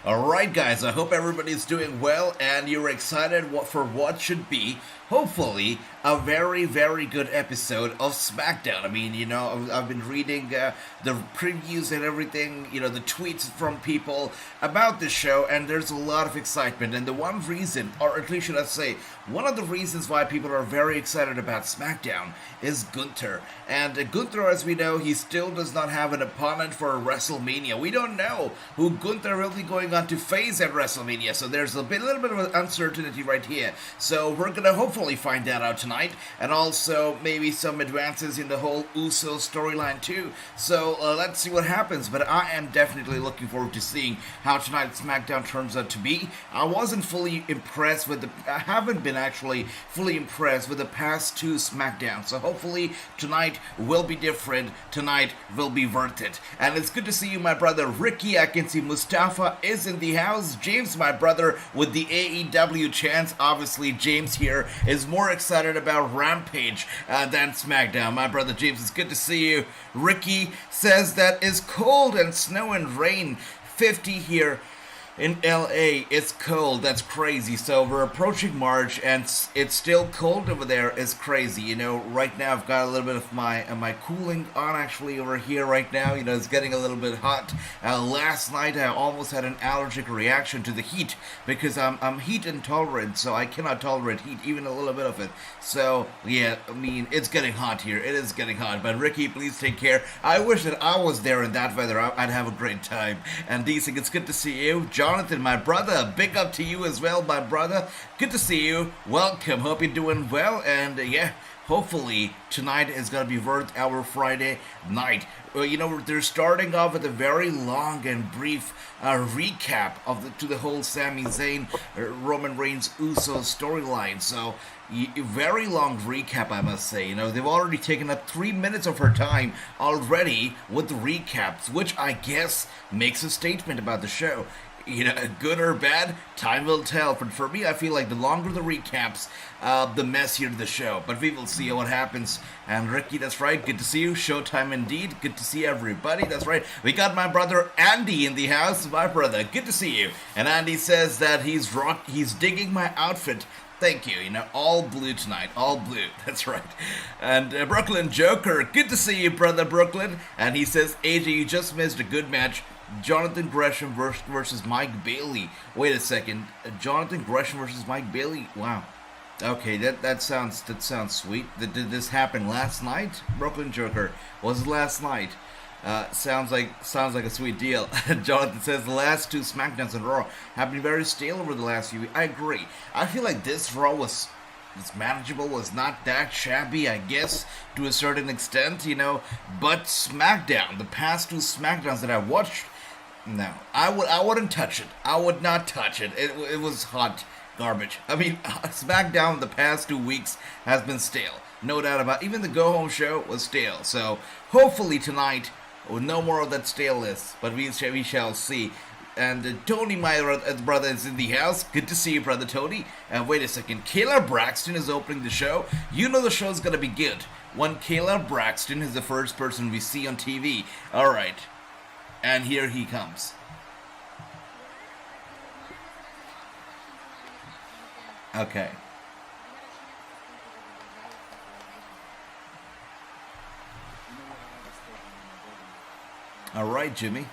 Alright guys, I hope everybody's doing well and you're excited for what should be, hopefully, a very, very good episode of SmackDown. I mean, I've been reading the previews and everything, the tweets from people about the show, and there's a lot of excitement. And the one reason, or at least should I say, one of the reasons why people are very excited about SmackDown is Gunther. And Gunther, as we know, he still does not have an opponent for Wrestlemania. We don't know who Gunther will be going on to face at Wrestlemania, so there's a little bit of uncertainty right here. So we're going to hopefully find that out tonight, and also maybe some advances in the whole Uso storyline too. So let's see what happens, but I am definitely looking forward to seeing how tonight's SmackDown turns out to be. I haven't been actually fully impressed with the past two SmackDowns, so hopefully tonight will be different, tonight will be worth it. And it's good to see you, my brother Ricky. I can see Mustafa is in the house. James, my brother, with the AEW chants. Obviously, James here is more excited about Rampage than SmackDown. My brother James, it's good to see you. Ricky says that it's cold and snow and rain. 50 here in LA. It's cold. That's crazy. So we're approaching March and it's still cold over there. It's crazy. Right now I've got a little bit of my cooling on actually over here right now. It's getting a little bit hot. Last night I almost had an allergic reaction to the heat because I'm heat intolerant, so I cannot tolerate heat, even a little bit of it. So yeah, I mean, it's getting hot here. It is getting hot. But Ricky, please take care. I wish that I was there in that weather. I'd have a great time. And DC, it's good to see you. Jonathan, my brother, big up to you as well, my brother. Good to see you. Welcome. Hope you're doing well. And yeah, hopefully tonight is going to be worth our Friday night. They're starting off with a very long and brief recap to the whole Sami Zayn, Roman Reigns, Uso storyline. So, very long recap, I must say. They've already taken up 3 minutes of her time already with the recaps, which I guess makes a statement about the show. Good or bad, time will tell. But for me, I feel like the longer the recaps, the messier the show. But we will see what happens. And Ricky, that's right. Good to see you. Showtime indeed. Good to see everybody. That's right. We got my brother Andy in the house. My brother, good to see you. And Andy says that he's digging my outfit. Thank you. All blue tonight. All blue. That's right. And Brooklyn Joker, good to see you, brother Brooklyn. And he says, AJ, you just missed a good match. Jonathan Gresham versus Mike Bailey. Wait a second. Jonathan Gresham versus Mike Bailey? Wow. Okay, that sounds sweet. Did this happen last night? Brooklyn Joker. Was it last night? Sounds like a sweet deal. Jonathan says the last two SmackDowns in Raw have been very stale over the last few weeks. I agree. I feel like this Raw was manageable, was not that shabby, I guess, to a certain extent, But SmackDown, the past two SmackDowns that I watched, no, I wouldn't touch it. I would not touch it. It was hot garbage. I mean, SmackDown the past 2 weeks has been stale. No doubt about it. Even the Go Home show was stale. So hopefully tonight, no more of that staleness. But we shall see. And Tony, my brother, is in the house. Good to see you, brother Tony. And wait a second. Kayla Braxton is opening the show. The show's going to be good when Kayla Braxton is the first person we see on TV. All right. And here he comes. Okay. All right, Jimmy.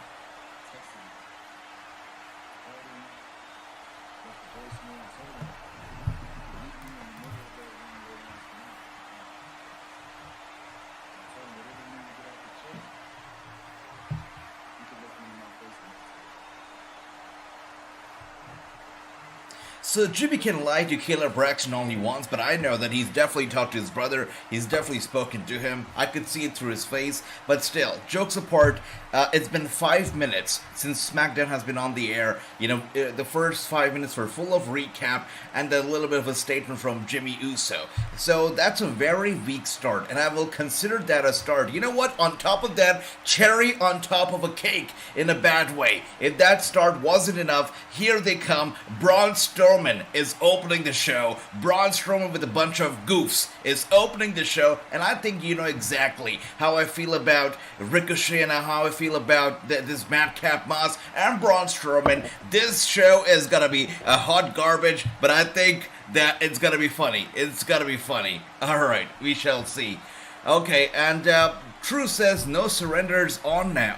So Jimmy can lie to Kayla Braxton only once, but I know that he's definitely talked to his brother. He's definitely spoken to him. I could see it through his face. But still, jokes apart, it's been 5 minutes since SmackDown has been on the air. The first 5 minutes were full of recap and a little bit of a statement from Jimmy Uso. So that's a very weak start, and I will consider that a start. You know what? On top of that, cherry on top of a cake in a bad way. If that start wasn't enough, here they come. Braun Strowman Strowman is opening the show. Braun Strowman with a bunch of goofs is opening the show, and I think you know exactly how I feel about Ricochet and how I feel about this Madcap Moss and Braun Strowman. This show is gonna be a hot garbage, but I think that it's gonna be funny. It's gonna be funny. Alright, we shall see. Okay, and True says no surrenders on now.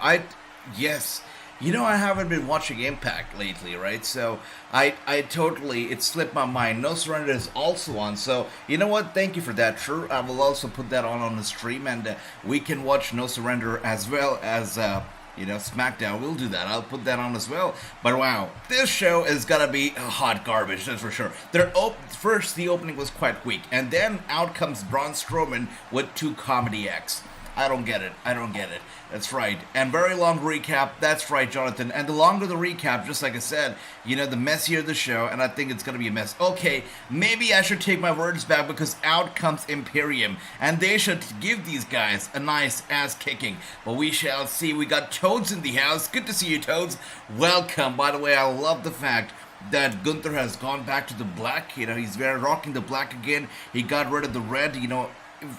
Yes. You know, I haven't been watching Impact lately, right? So, I totally, it slipped my mind. No Surrender is also on. So, you know what? Thank you for that, True. I will also put that on the stream, and we can watch No Surrender as well as, SmackDown. We'll do that. I'll put that on as well. But wow, this show is gonna be hot garbage, that's for sure. First, the opening was quite weak, and then out comes Braun Strowman with 2 comedy acts. I don't get it. That's right. And very long recap. That's right, Jonathan. And the longer the recap, just like I said, the messier the show, and I think it's going to be a mess. Okay, maybe I should take my words back because out comes Imperium, and they should give these guys a nice ass kicking. But we shall see. We got Toads in the house. Good to see you, Toads. Welcome. By the way, I love the fact that Gunther has gone back to the black. He's rocking the black again. He got rid of the red.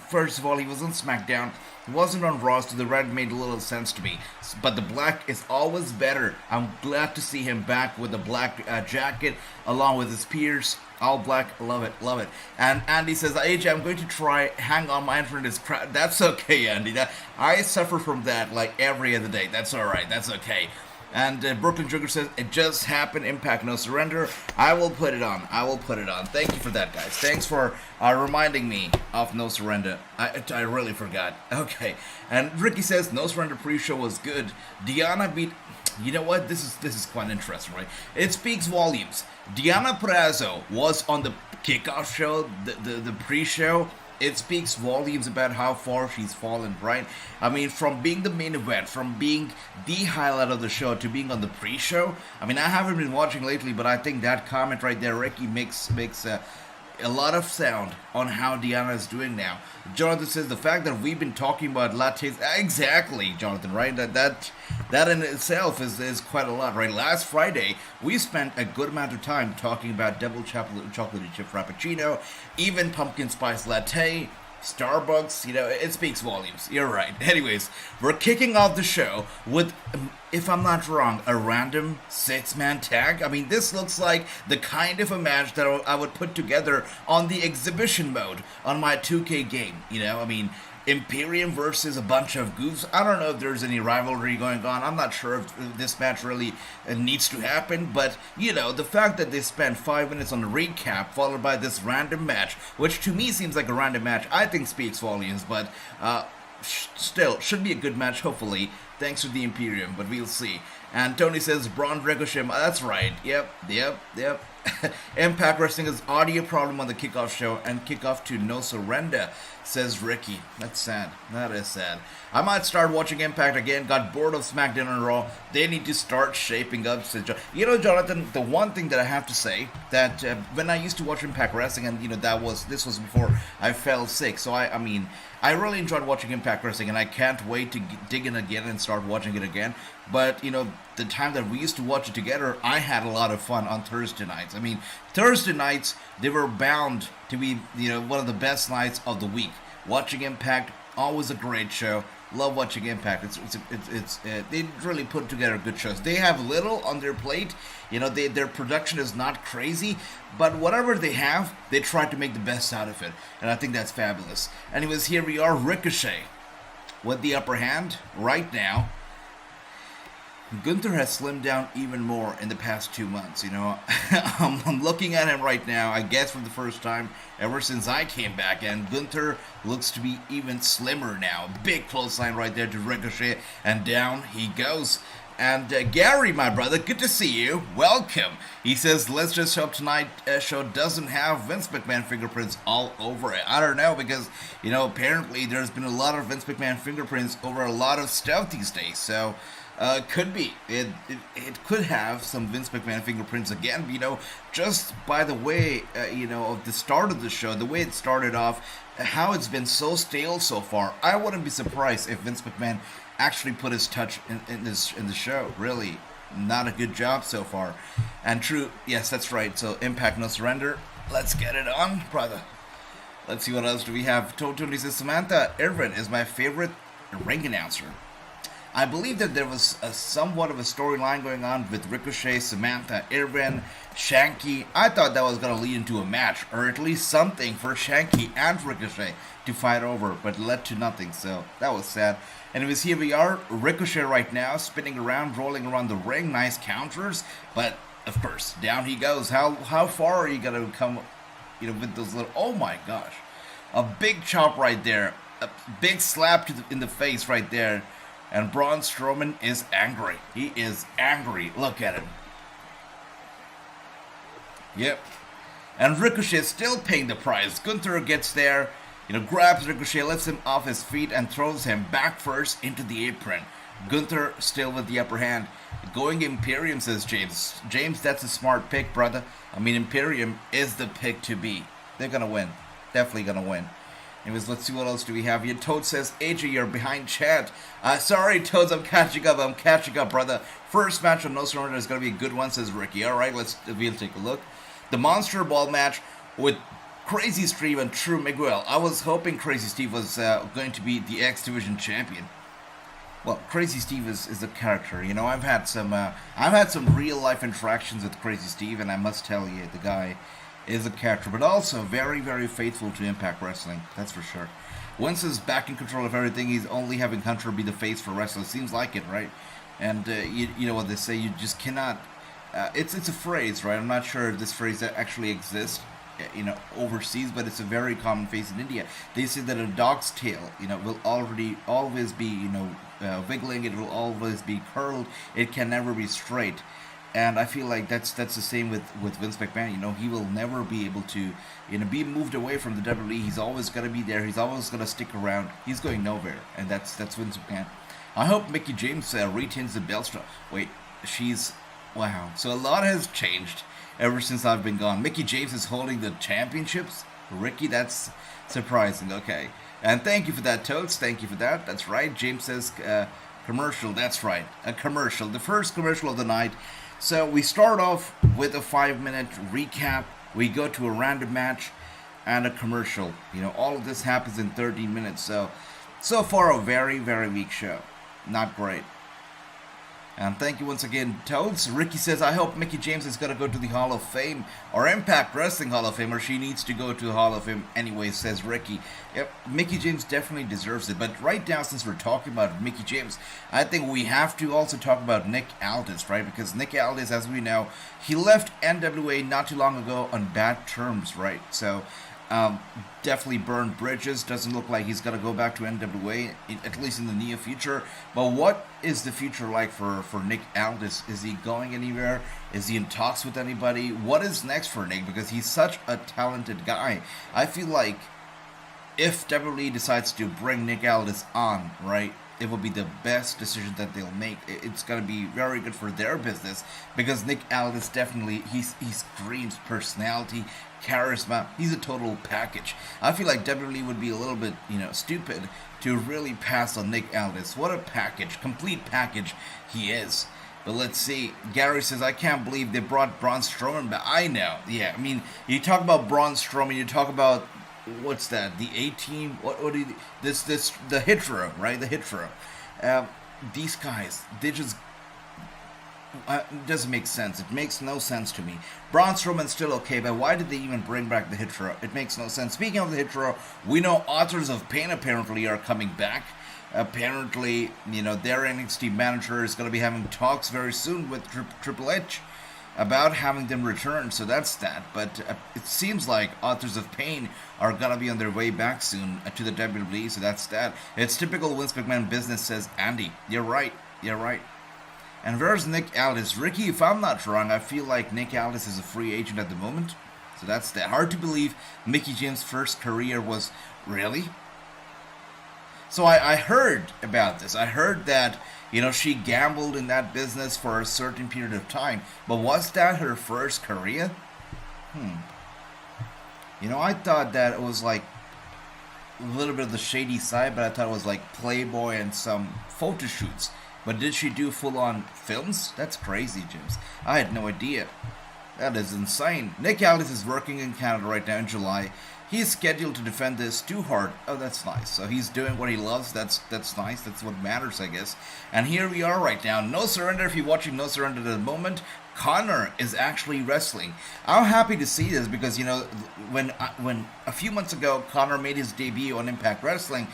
First of all, he was on SmackDown. He wasn't on Raw, so the red made a little sense to me. But the black is always better. I'm glad to see him back with the black jacket, along with his peers. All black, love it. And Andy says, AJ, I'm going to try hang on my internet is crap. That's okay, Andy. I suffer from that like every other day. That's alright, that's okay. And Brooklyn Jugger says, it just happened, Impact No Surrender. I will put it on. Thank you for that, guys. Thanks for reminding me of No Surrender. I really forgot. Okay. And Ricky says, No Surrender pre-show was good. Diana beat... You know what? This is quite interesting, right? It speaks volumes. Diana Perazzo was on the kickoff show, the pre-show. It speaks volumes about how far she's fallen, right? I mean, from being the main event, from being the highlight of the show to being on the pre-show. I mean, I haven't been watching lately, but I think that comment right there, Ricky, makes a lot of sound on how Diana is doing now. Jonathan says the fact that we've been talking about lattes, exactly, Jonathan, right? That in itself is quite a lot, right? Last Friday, we spent a good amount of time talking about double chocolate chip frappuccino, even pumpkin spice latte, Starbucks, it speaks volumes. You're right. Anyways, we're kicking off the show with, if I'm not wrong, a random 6-man tag. I mean, this looks like the kind of a match that I would put together on the exhibition mode on my 2K game. I mean, Imperium versus a bunch of goofs. I don't know if there's any rivalry going on. I'm not sure if this match really needs to happen, but the fact that they spent 5 minutes on the recap followed by this random match, which to me seems like a random match, I think speaks volumes, but still should be a good match, hopefully, thanks to the Imperium, but we'll see. And Tony says Braun Ricochet, that's right. Yep. Impact Wrestling has audio problem on the kickoff show and kickoff to No Surrender, says Ricky. That's sad. That is sad. I might start watching Impact again. Got bored of SmackDown and Raw. They need to start shaping up. Jonathan, the one thing that I have to say that when I used to watch Impact Wrestling, and this was before I fell sick. So I really enjoyed watching Impact Wrestling, and I can't wait to dig in again and start watching it again. But, the time that we used to watch it together, I had a lot of fun on Thursday nights. I mean, Thursday nights, they were bound to be, one of the best nights of the week. Watching Impact, always a great show. Love watching Impact. They really put together good shows. They have little on their plate. Their production is not crazy, but whatever they have, they try to make the best out of it, and I think that's fabulous. Anyways, here we are, Ricochet with the upper hand right now. Gunther has slimmed down even more in the past 2 months, I'm looking at him right now, I guess for the first time ever since I came back, and Gunther looks to be even slimmer now. Big clothesline right there to Ricochet, and down he goes. And Gary, my brother, good to see you. Welcome. He says, let's just hope tonight's show doesn't have Vince McMahon fingerprints all over it. I don't know, because, apparently there's been a lot of Vince McMahon fingerprints over a lot of stuff these days, so... could be. It could have some Vince McMahon fingerprints again, just by the way, of the start of the show, the way it started off, how it's been so stale so far. I wouldn't be surprised if Vince McMahon actually put his touch in the show, really. not a good job so far. And true, yes, that's right. So Impact No Surrender. Let's get it on, brother. Let's see what else do we have. Totally says Samantha Irvin is my favorite ring announcer. I believe that there was somewhat of a storyline going on with Ricochet, Samantha Irvin, Shanky. I thought that was going to lead into a match, or at least something for Shanky and Ricochet to fight over, but led to nothing, so that was sad. Anyways, here we are, Ricochet right now, spinning around, rolling around the ring, nice counters, but of course, down he goes. How far are you going to come, with those little, oh my gosh, a big chop right there, a big slap in the face right there. And Braun Strowman is angry. He is angry. Look at him. Yep. And Ricochet is still paying the price. Gunther gets there, grabs Ricochet, lifts him off his feet, and throws him back first into the apron. Gunther still with the upper hand. Going Imperium, says James. James, that's a smart pick, brother. I mean, Imperium is the pick to be. They're going to win. Definitely going to win. Anyways, let's see what else do we have here. Toad says, AJ, you're behind chat. Sorry, Toads, I'm catching up, brother. First match on No Surrender is going to be a good one, says Ricky. Alright, we'll take a look. The Monster Ball match with Crazy Steve and True Miguel. I was hoping Crazy Steve was going to be the X Division champion. Well, Crazy Steve is a character. I've had some real life interactions with Crazy Steve, and I must tell you, the guy is a character, but also very, very faithful to Impact Wrestling. That's for sure. Once he's back in control of everything, he's only having Hunter be the face for wrestling. Seems like it, right? And you know what they say, you just cannot. It's a phrase, right? I'm not sure if this phrase actually exists, overseas, but it's a very common phrase in India. They say that a dog's tail, will always be, wiggling. It will always be curled. It can never be straight. And I feel like that's the same with Vince McMahon. He will never be able to, be moved away from the WWE. He's always going to be there. He's always going to stick around. He's going nowhere. And that's Vince McMahon. I hope Mickie James retains the belt. Wait, wow. So a lot has changed ever since I've been gone. Mickie James is holding the championships. Ricky, that's surprising. Okay. And thank you for that, Toads. Thank you for that. That's right. James says commercial. That's right. A commercial. The first commercial of the night. So we start off with a 5-minute recap. We go to a random match and a commercial. All of this happens in 13 minutes. So far a very, very weak show. Not great. And thank you once again, Toads. Ricky says, I hope Mickie James is going to go to the Hall of Fame or Impact Wrestling Hall of Fame, or she needs to go to the Hall of Fame anyway, says Ricky. Yep, Mickie James definitely deserves it. But right now, since we're talking about Mickie James, I think we have to also talk about Nick Aldis, right? Because Nick Aldis, as we know, he left NWA not too long ago on bad terms, right? So definitely burned bridges. Doesn't look like he's going to go back to NWA, at least in the near future. But what is the future like for Nick Aldis? Is he going anywhere? Is he in talks with anybody? What is next for Nick? Because he's such a talented guy. I feel like if WWE decides to bring Nick Aldis on, right, it will be the best decision that they'll make. It's going to be very good for their business, because Nick Aldis definitely, he screams personality, charisma. He's a total package. I feel like WWE would be a little bit, stupid to really pass on Nick Aldis. What a package, complete package he is. But let's see. Gary says, I can't believe they brought Braun Strowman back. I know. Yeah, I mean, you talk about Braun Strowman, you talk about, what's that? The A-Team? What do you, the Hit Row, right? The Hit Row. These guys, they just, it doesn't make sense. It makes no sense to me. Braun Strowman's still okay, but why did they even bring back the Hit Row? It makes no sense. Speaking of the Hit Row, we know Authors of Pain apparently are coming back. Apparently, their NXT manager is going to be having talks very soon with Triple H about having them return, so that's that. But it seems like Authors of Pain are gonna be on their way back soon to the WWE, so that's that. It's typical Vince McMahon business, says Andy. You're right. And where's Nick Aldis? Ricky, if I'm not wrong, I feel like Nick Aldis is a free agent at the moment, so that's that. Hard to believe Mickie James' first career was, really? So I heard about this. I heard that she gambled in that business for a certain period of time. But was that her first career? I thought that it was like a little bit of the shady side, but I thought it was like Playboy and some photo shoots But did she do full-on films? That's crazy, James. I had no idea. That is insane. Nick Aldis is working in Canada right now in July. He is scheduled to defend this too hard. Oh, that's nice. So he's doing what he loves. That's nice. That's what matters, I guess. And here we are right now. No Surrender. If you're watching No Surrender at the moment, Connor is actually wrestling. I'm happy to see this because, you know, when a few months ago Connor made his debut on Impact Wrestling,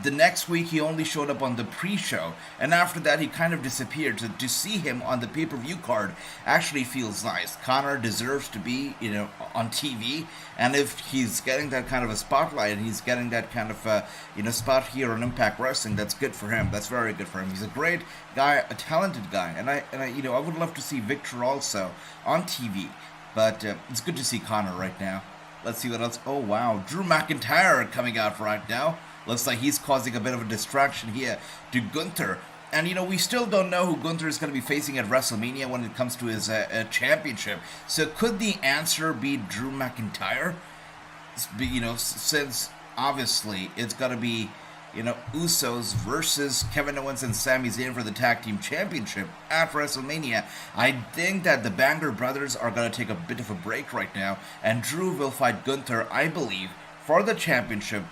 the next week he only showed up on the pre-show, and after that he kind of disappeared. So to see him on the pay-per-view card actually feels nice. Connor deserves to be, you know, on TV, and if he's getting that kind of a spotlight and he's getting that kind of you know, spot here on Impact Wrestling, that's good for him. That's very good for him. He's a great guy, a talented guy, and I you know, I would love to see Victor also on TV, but it's good to see Connor right now. Let's see what else. Oh wow, Drew McIntyre coming out right now. Looks like he's causing a bit of a distraction here to Gunther. And, you know, we still don't know who Gunther is going to be facing at WrestleMania when it comes to his championship. So could the answer be Drew McIntyre? You know, since obviously it's going to be, you know, Usos versus Kevin Owens and Sami Zayn for the Tag Team Championship at WrestleMania. I think that the Banger brothers are going to take a bit of a break right now. And Drew will fight Gunther, I believe, for the championship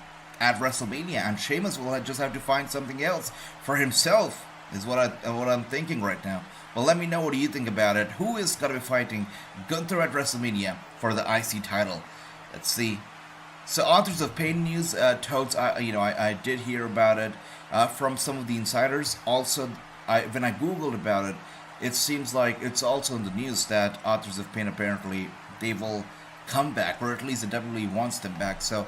at WrestleMania, and Sheamus will just have to find something else for himself, is what I'm thinking right now. Well, let me know what do you think about it. Who is going to be fighting Gunther at WrestleMania for the IC title? Let's see. So, Authors of Pain news, totes. I did hear about it from some of the insiders. Also, when I googled about it, it seems like it's also in the news that Authors of Pain apparently they will come back, or at least the WWE wants them back. So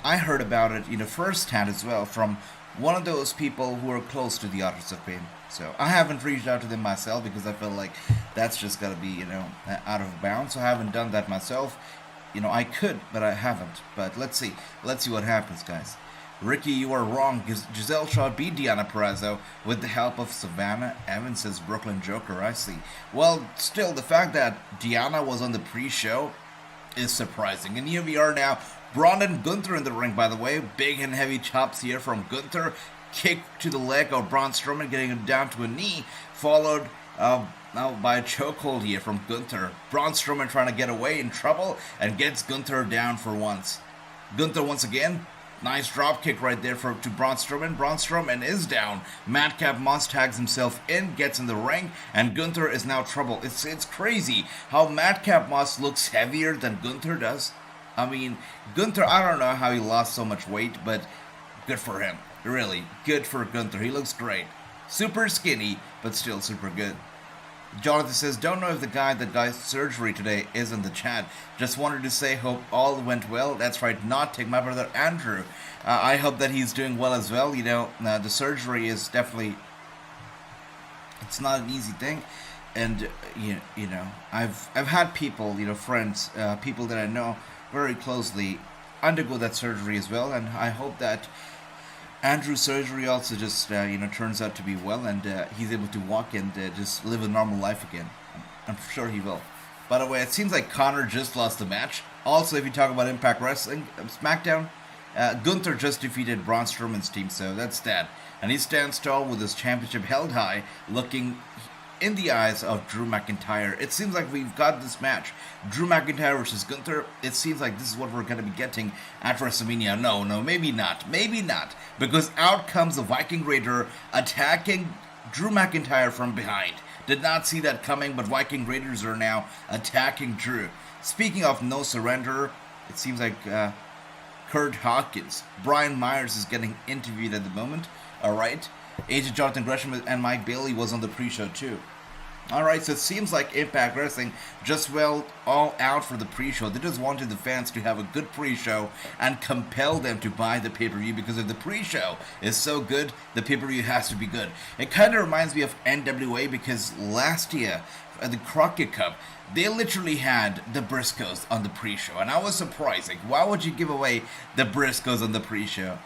I heard about it, you know, firsthand as well from one of those people who are close to the Authors of Pain. So I haven't reached out to them myself because I feel like that's just gotta be, you know, out of bounds. So I haven't done that myself. You know, I could, but I haven't. But let's see what happens, guys. Ricky, you are wrong. Giselle Shaw beat Deonna Purrazzo with the help of Savannah Evans, says Brooklyn Joker. I see. Well, still, the fact that Deonna was on the pre-show is surprising. And here we are now. Braun and Gunther in the ring, by the way. Big and heavy chops here from Gunther. Kick to the leg of Braun Strowman, getting him down to a knee. Followed now by a chokehold here from Gunther. Braun Strowman trying to get away in trouble and gets Gunther down for once. Gunther once again. Nice drop kick right there to Braun Strowman. Braun Strowman is down. Madcap Moss tags himself in, gets in the ring, and Gunther is now trouble. It's crazy how Madcap Moss looks heavier than Gunther does. I mean, Gunther, I don't know how he lost so much weight, but good for him. Really, good for Gunther. He looks great. Super skinny, but still super good. Jonathan says, don't know if the guy that got surgery today is in the chat. Just wanted to say, hope all went well. That's right, not take my brother Andrew. I hope that he's doing well as well. You know, the surgery is definitely, it's not an easy thing. And, you know, I've had people, you know, friends, people that I know very closely undergo that surgery as well, and I hope that Andrew's surgery also just you know, turns out to be well, and he's able to walk and just live a normal life again. I'm sure he will. By the way, it seems like Connor just lost the match. Also, if you talk about Impact Wrestling, SmackDown, Gunther just defeated Braun Strowman's team, so that's that. And he stands tall with his championship held high, looking in the eyes of Drew McIntyre. It seems like we've got this match. Drew McIntyre versus Gunther. It seems like this is what we're going to be getting at WrestleMania. No, maybe not. Maybe not. Because out comes the Viking Raider attacking Drew McIntyre from behind. Did not see that coming, but Viking Raiders are now attacking Drew. Speaking of no surrender, it seems like Kurt Hawkins, Brian Myers is getting interviewed at the moment. Alright. Agent Jonathan Gresham and Mike Bailey was on the pre-show too. Alright, so it seems like Impact Wrestling just went all out for the pre-show. They just wanted the fans to have a good pre-show and compel them to buy the pay-per-view, because if the pre-show is so good, the pay-per-view has to be good. It kind of reminds me of NWA, because last year at the Crockett Cup, they literally had the Briscoes on the pre-show, and I was surprised. Like, why would you give away the Briscoes on the pre-show?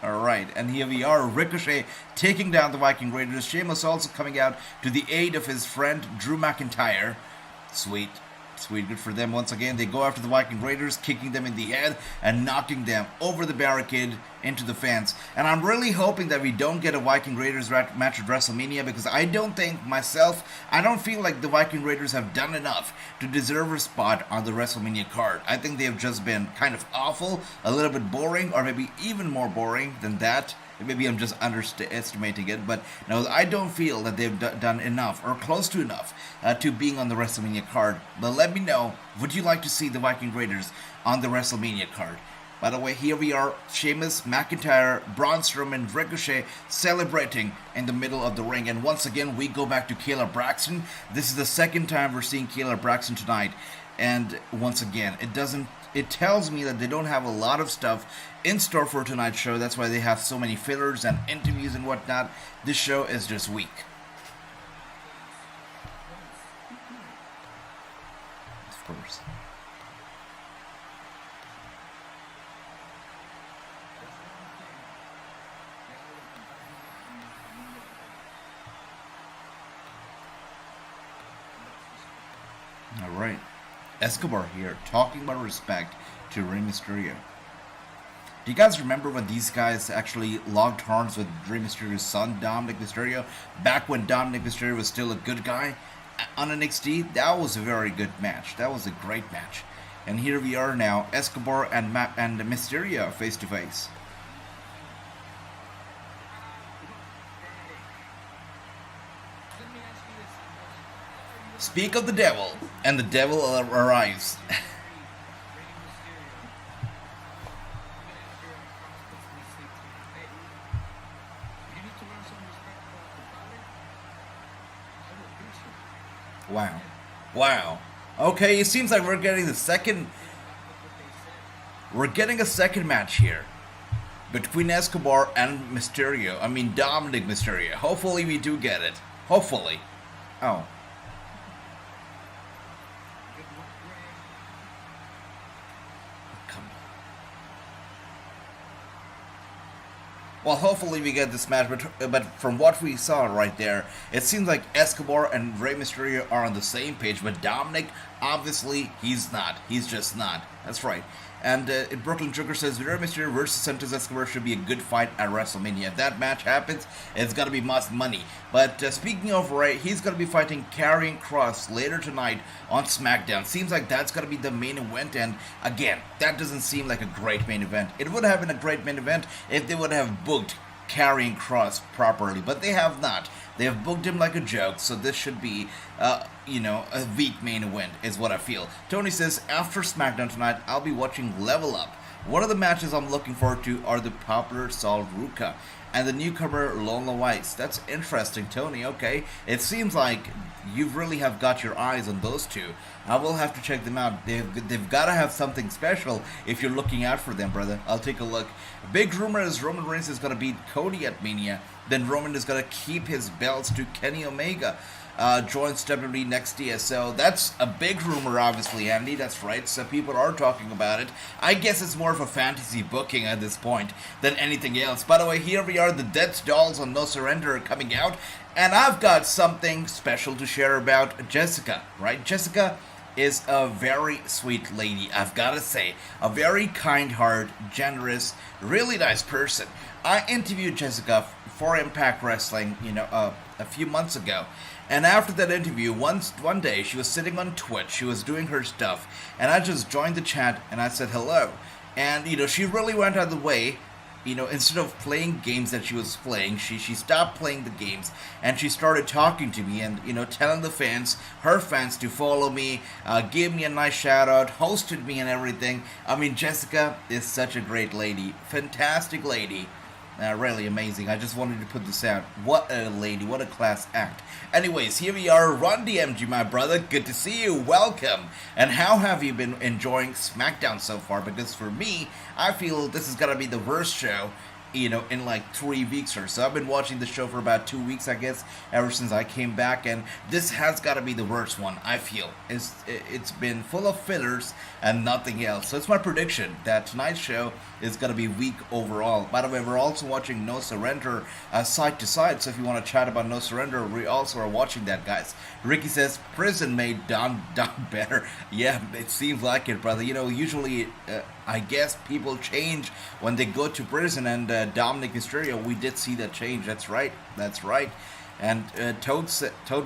Alright, and here we are, Ricochet taking down the Viking Raiders. Sheamus also coming out to the aid of his friend Drew McIntyre. Sweet. Sweet, good for them. Once again, they go after the Viking Raiders, kicking them in the head and knocking them over the barricade into the fence. And I'm really hoping that we don't get a Viking Raiders match at WrestleMania, because I don't feel like the Viking Raiders have done enough to deserve a spot on the WrestleMania card. I think they've just been kind of awful, a little bit boring, or maybe even more boring than that. Maybe I'm just underestimating it, but no, I don't feel that they've done enough or close to enough to being on the WrestleMania card. But let me know, would you like to see the Viking Raiders on the WrestleMania card? By the way, here we are, Sheamus, McIntyre, Braun Strowman, Ricochet celebrating in the middle of the ring. And once again, we go back to Kayla Braxton. This is the second time we're seeing Kayla Braxton tonight. And once again, it tells me that they don't have a lot of stuff in store for tonight's show. That's why they have so many fillers and interviews and whatnot. This show is just weak. Of course. All right. Escobar here, talking about respect to Rey Mysterio. Do you guys remember when these guys actually locked horns with Rey Mysterio's son, Dominic Mysterio? Back when Dominic Mysterio was still a good guy on NXT? That was a very good match. That was a great match. And here we are now, Escobar and Mysterio face to face. Speak of the devil, and the devil arrives. Wow. Okay, it seems like we're getting a second match here between Escobar and Mysterio. I mean, Dominic Mysterio. Hopefully we do get it. Hopefully. Oh. Well, hopefully we get this match, but from what we saw right there, it seems like Escobar and Rey Mysterio are on the same page, but Dominic, obviously, he's not. He's just not. That's right. And Brooklyn Joker says, Rey Mysterio versus Santos Escobar should be a good fight at WrestleMania. If that match happens, it's going to be must money. But speaking of Rey, he's going to be fighting Karrion Kross later tonight on SmackDown. Seems like that's going to be the main event, and again, that doesn't seem like a great main event. It would have been a great main event if they would have booked Karrion Kross properly, but they have not. They have booked him like a joke, so this should be, a weak main event, is what I feel. Tony says, after SmackDown tonight, I'll be watching Level Up. One of the matches I'm looking forward to are the popular Sol Ruca and the newcomer Lola Weiss. That's interesting, Tony. Okay, it seems like you really have got your eyes on those two. I will have to check them out. They've got to have something special if you're looking out for them, brother. I'll take a look. Big rumor is Roman Reigns is going to beat Cody at Mania. Then Roman is going to keep his belts to Kenny Omega. Joins WWE next year. So that's a big rumor, obviously, Andy. That's right. So people are talking about it. I guess it's more of a fantasy booking at this point than anything else. By the way, here we are. The Death Dolls on No Surrender are coming out. And I've got something special to share about Jessica, right? Jessica is a very sweet lady, I've got to say. A very kind-hearted, generous, really nice person. I interviewed Jessica for Impact Wrestling, a few months ago. And after that interview, one day, she was sitting on Twitch, she was doing her stuff, and I just joined the chat, and I said hello. And, she really went out of the way, instead of playing games that she was playing, she stopped playing the games, and she started talking to me, and, telling the fans, her fans, to follow me, gave me a nice shout-out, hosted me and everything. I mean, Jessica is such a great lady, fantastic lady. Really amazing. I just wanted to put this out. What a lady. What a class act. Anyways, here we are. Ron DMG, my brother. Good to see you. Welcome. And how have you been enjoying SmackDown so far? Because for me, I feel this is going to be the worst show in like 3 weeks or so. I've been watching the show for about 2 weeks, I guess, ever since I came back, and this has got to be the worst one, I feel. It's been full of fillers and nothing else. So it's my prediction that tonight's show is going to be weak overall. By the way, we're also watching No Surrender side to side, so if you want to chat about No Surrender, we also are watching that, guys. Ricky says, prison made Don better. Yeah, it seems like it, brother. Usually, I guess people change when they go to prison, and Dominic Mysterio, we did see that change. That's right. And Toad,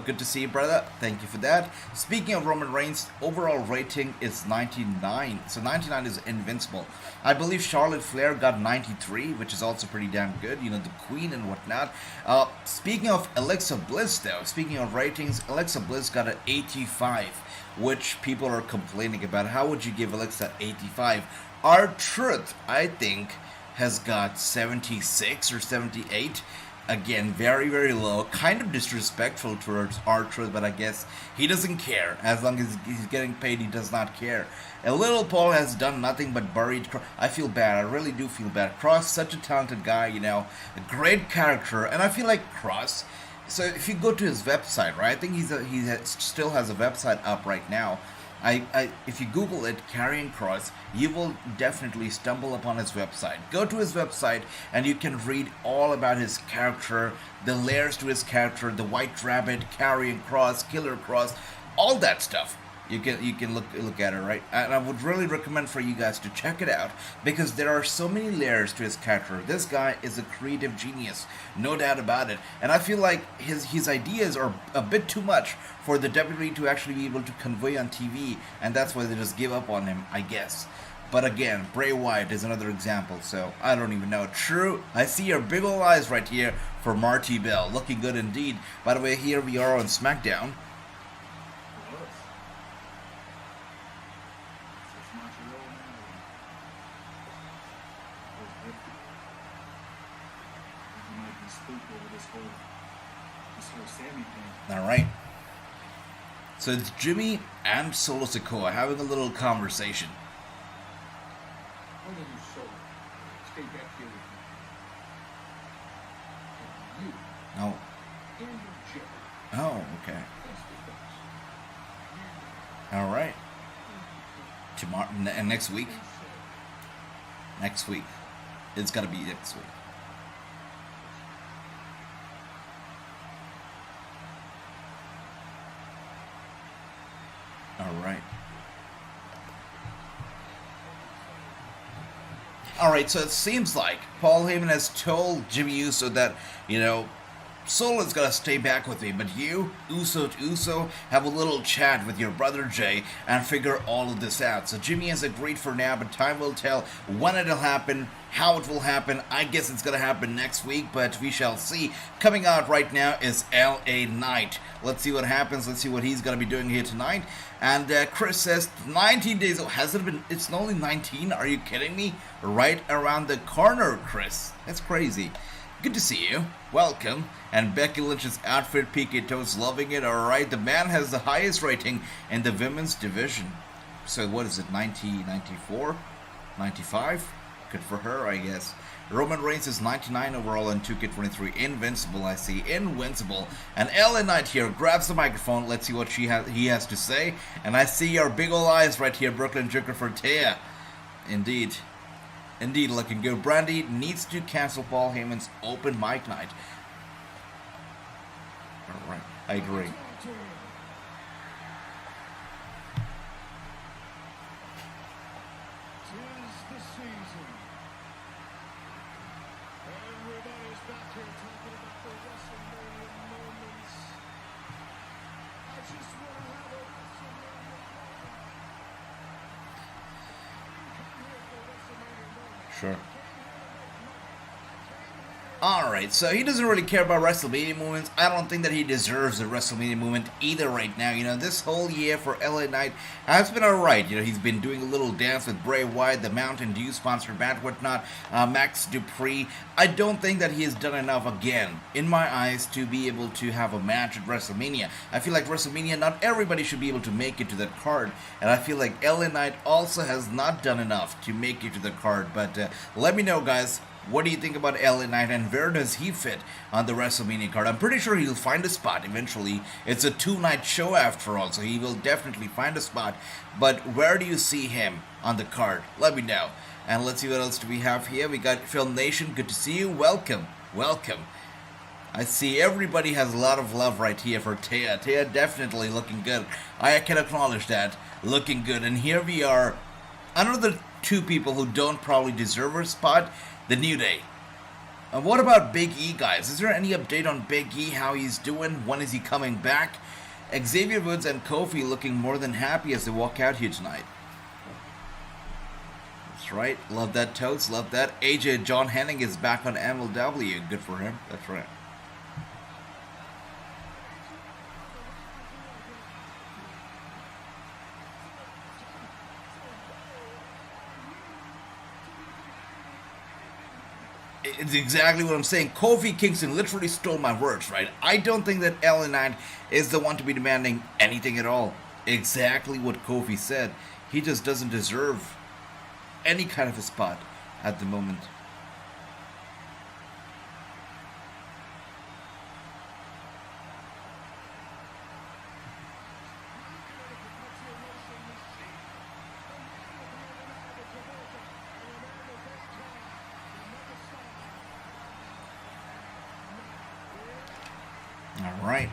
good to see you, brother. Thank you for that. Speaking of Roman Reigns, overall rating is 99. So 99 is invincible. I believe Charlotte Flair got 93, which is also pretty damn good. The Queen and whatnot. Speaking of Alexa Bliss, though, speaking of ratings, Alexa Bliss got an 85, which people are complaining about. How would you give Alexa 85? R-Truth, I think, has got 76 or 78. Again, very, very low. Kind of disrespectful towards R-Truth, but I guess he doesn't care. As long as he's getting paid, he does not care. And Little Paul has done nothing but buried Cross. I feel bad. I really do feel bad. Cross, such a talented guy, a great character. And I feel like Cross, so if you go to his website, right, I think he still has a website up right now. If you Google it, Karrion Kross, you will definitely stumble upon his website. Go to his website and you can read all about his character, the layers to his character, the White Rabbit, Karrion Kross, Killer Kross, all that stuff. You can look at it, right? And I would really recommend for you guys to check it out because there are so many layers to his character. This guy is a creative genius, no doubt about it. And I feel like his ideas are a bit too much for the WWE to actually be able to convey on TV, and that's why they just give up on him, I guess. But again, Bray Wyatt is another example, so I don't even know. True, I see your big ol' eyes right here for Marty Bell. Looking good indeed. By the way, here we are on SmackDown. Alright. So it's Jimmy and Solo Sikoa having a little conversation. Why don't you Solo stay back here with me? You. Oh. And your Jerry. Oh, okay. Alright. Tomorrow, and next week? Next week. It's gotta be next week. Alright, so it seems like Paul Heyman has told Jimmy Uso that, Solo's gotta stay back with me, but you, Uso to Uso, have a little chat with your brother Jay and figure all of this out. So Jimmy has agreed for now, but time will tell when it'll happen, how it will happen. I guess it's gonna happen next week, but we shall see. Coming out right now is LA Knight. Let's see what happens. Let's see what he's gonna be doing here tonight. And Chris says 19 days. Oh, has it been? It's only 19. Are you kidding me? Right around the corner, Chris. That's crazy. Good to see you. Welcome. And Becky Lynch's outfit, PK Toad's loving it. Alright, the man has the highest rating in the women's division. So what is it, 90, 94? 95? Good for her, I guess. Roman Reigns is 99 overall in 2K23. Invincible, I see. Invincible. And LA Knight here grabs the microphone. Let's see what he has to say. And I see your big ol' eyes right here, Brooklyn Joker for Taya. Indeed. Indeed, looking good. Brandy needs to cancel Paul Heyman's open mic night. Alright, I agree. Sure. Alright, so he doesn't really care about WrestleMania moments. I don't think that he deserves a WrestleMania moment either right now. This whole year for LA Knight has been alright. He's been doing a little dance with Bray Wyatt, the Mountain Dew sponsored band, whatnot, Max Dupree. I don't think that he has done enough again, in my eyes, to be able to have a match at WrestleMania. I feel like WrestleMania, not everybody should be able to make it to that card, and I feel like LA Knight also has not done enough to make it to the card, but let me know, guys. What do you think about LA Knight, and where does he fit on the WrestleMania card? I'm pretty sure he'll find a spot eventually. It's a 2-night show after all, so he will definitely find a spot. But where do you see him on the card? Let me know. And let's see what else do we have here. We got Film Nation. Good to see you. Welcome. Welcome. I see everybody has a lot of love right here for Taya. Taya definitely looking good. I can acknowledge that. Looking good. And here we are. Another two people who don't probably deserve a spot. The New Day. What about Big E, guys? Is there any update on Big E? How he's doing? When is he coming back? Xavier Woods and Kofi looking more than happy as they walk out here tonight. That's right. Love that, Toads. Love that. AJ John Hennig is back on MLW. Good for him. That's right. It's exactly what I'm saying. Kofi Kingston literally stole my words, right? I don't think that LA Knight is the one to be demanding anything at all. Exactly what Kofi said. He just doesn't deserve any kind of a spot at the moment. Alright.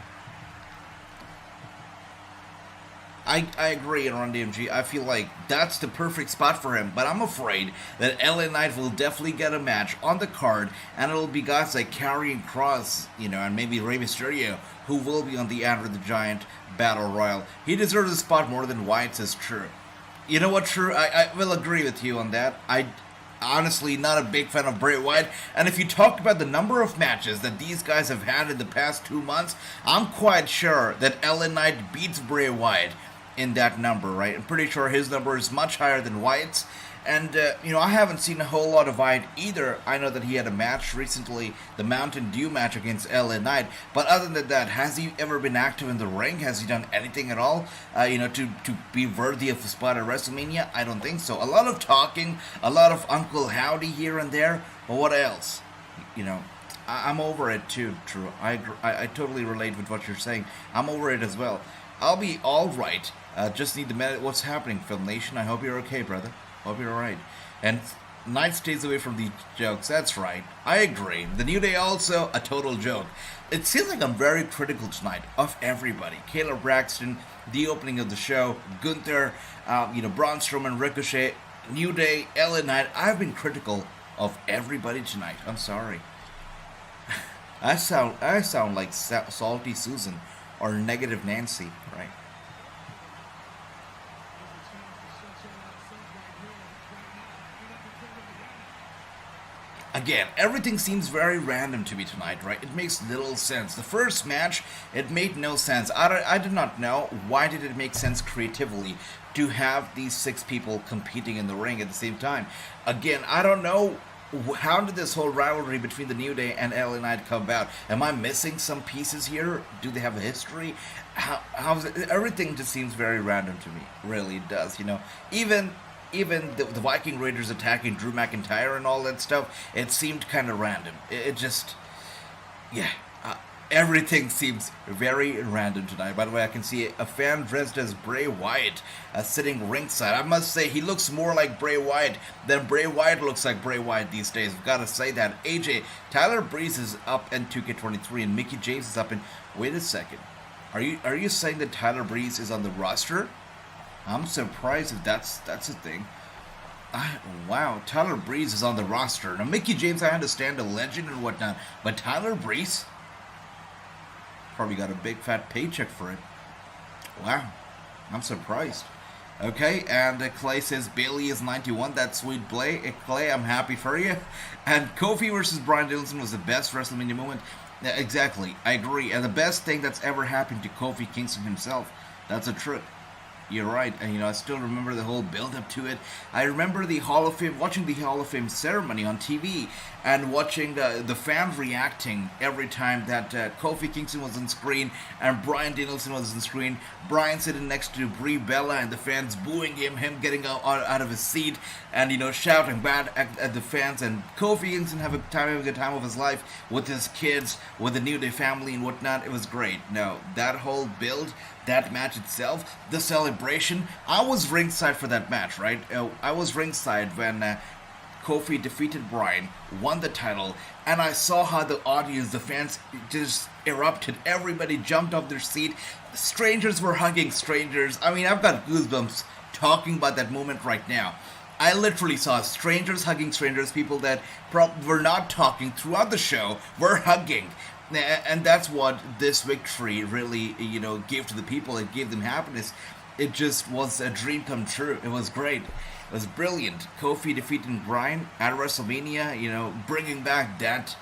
I agree on DMG. I feel like that's the perfect spot for him, but I'm afraid that LA Knight will definitely get a match on the card, and it'll be guys like Karrion Kross, and maybe Rey Mysterio, who will be on the Andre the Giant Battle Royal. He deserves a spot more than Wyatt is true. You know what, True? I will agree with you on that. Honestly, not a big fan of Bray Wyatt, and if you talk about the number of matches that these guys have had in the past 2 months, I'm quite sure that LA Knight beats Bray Wyatt in that number, right? I'm pretty sure his number is much higher than Wyatt's, and, I haven't seen a whole lot of Wyatt either. I know that he had a match recently, the Mountain Dew match against LA Knight, but other than that, has he ever been active in the ring? Has he done anything at all, to be worthy of a spot at WrestleMania? I don't think so. A lot of talking, a lot of Uncle Howdy here and there, but what else? I'm over it too, True. I totally relate with what you're saying. I'm over it as well. I'll be alright. Just need to minute. What's happening, Film Nation? I hope you're okay, brother. Hope you're alright. And Knight stays away from the jokes. That's right. I agree. The New Day also a total joke. It seems like I'm very critical tonight of everybody. Kayla Braxton, the opening of the show, Gunther, Braun Strowman, Ricochet, New Day, LA Knight. I've been critical of everybody tonight. I'm sorry. I sound like Salty Susan or Negative Nancy, right? Again, everything seems very random to me tonight, right? It makes little sense. The first match, it made no sense. I did not know why did it make sense creatively to have these 6 people competing in the ring at the same time. Again, I don't know how did this whole rivalry between the New Day and LA Knight come about. Am I missing some pieces here? Do they have a history? How's it? Everything just seems very random to me. Really, it does. Even the Viking Raiders attacking Drew McIntyre and all that stuff, it seemed kind of random. It just, everything seems very random tonight. By the way, I can see a fan dressed as Bray Wyatt sitting ringside. I must say, he looks more like Bray Wyatt than Bray Wyatt looks like Bray Wyatt these days. I've got to say that. AJ, Tyler Breeze is up in 2K23 and Mickie James is up in... Wait a second. Are you saying that Tyler Breeze is on the roster? I'm surprised if that's a thing. Wow, Tyler Breeze is on the roster. Now, Mickie James, I understand, a legend and whatnot, but Tyler Breeze? Probably got a big fat paycheck for it. Wow, I'm surprised. Okay, and Clay says Bailey is 91. That's sweet play. Clay, I'm happy for you. And Kofi versus Bryan Danielson was the best WrestleMania moment. Yeah, exactly, I agree. And the best thing that's ever happened to Kofi Kingston himself. That's a truth. You're right. And, I still remember the whole build-up to it. I remember the Hall of Fame, watching the Hall of Fame ceremony on TV, and watching the fans reacting every time that Kofi Kingston was on screen and Bryan Danielson was on screen. Bryan sitting next to Brie Bella and the fans booing him getting out of his seat and, shouting bad at the fans. And Kofi Kingston having a good time of his life with his kids, with the New Day family and whatnot. It was great. No, that whole build, that match itself, the celebration. I was ringside for that match, right? I was ringside when Kofi defeated Bryan, won the title, and I saw how the audience, the fans, just erupted. Everybody jumped off their seat. Strangers were hugging strangers. I mean, I've got goosebumps talking about that moment right now. I literally saw strangers hugging strangers, people that were not talking throughout the show were hugging. And that's what this victory really, gave to the people. It gave them happiness. It just was a dream come true. It was great. It was brilliant. Kofi defeating Bryan at WrestleMania, bringing back that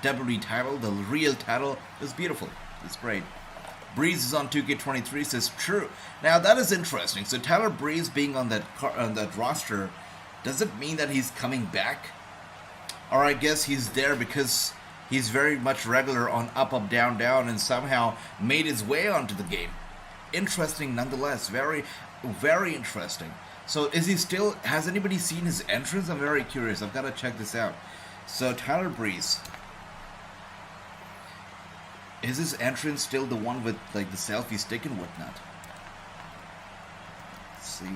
WWE title, the real title. It was beautiful. It's great. Breeze is on 2K23, says true. Now that is interesting. So Tyler Breeze being on that roster, does it mean that he's coming back? Or I guess he's there because he's very much regular on Up, Up, Down, Down and somehow made his way onto the game. Interesting nonetheless. Very, very interesting. So is he still, has anybody seen his entrance? I'm very curious. I've got to check this out. So Tyler Breeze. Is his entrance still the one with like the selfie stick and whatnot? Let's see.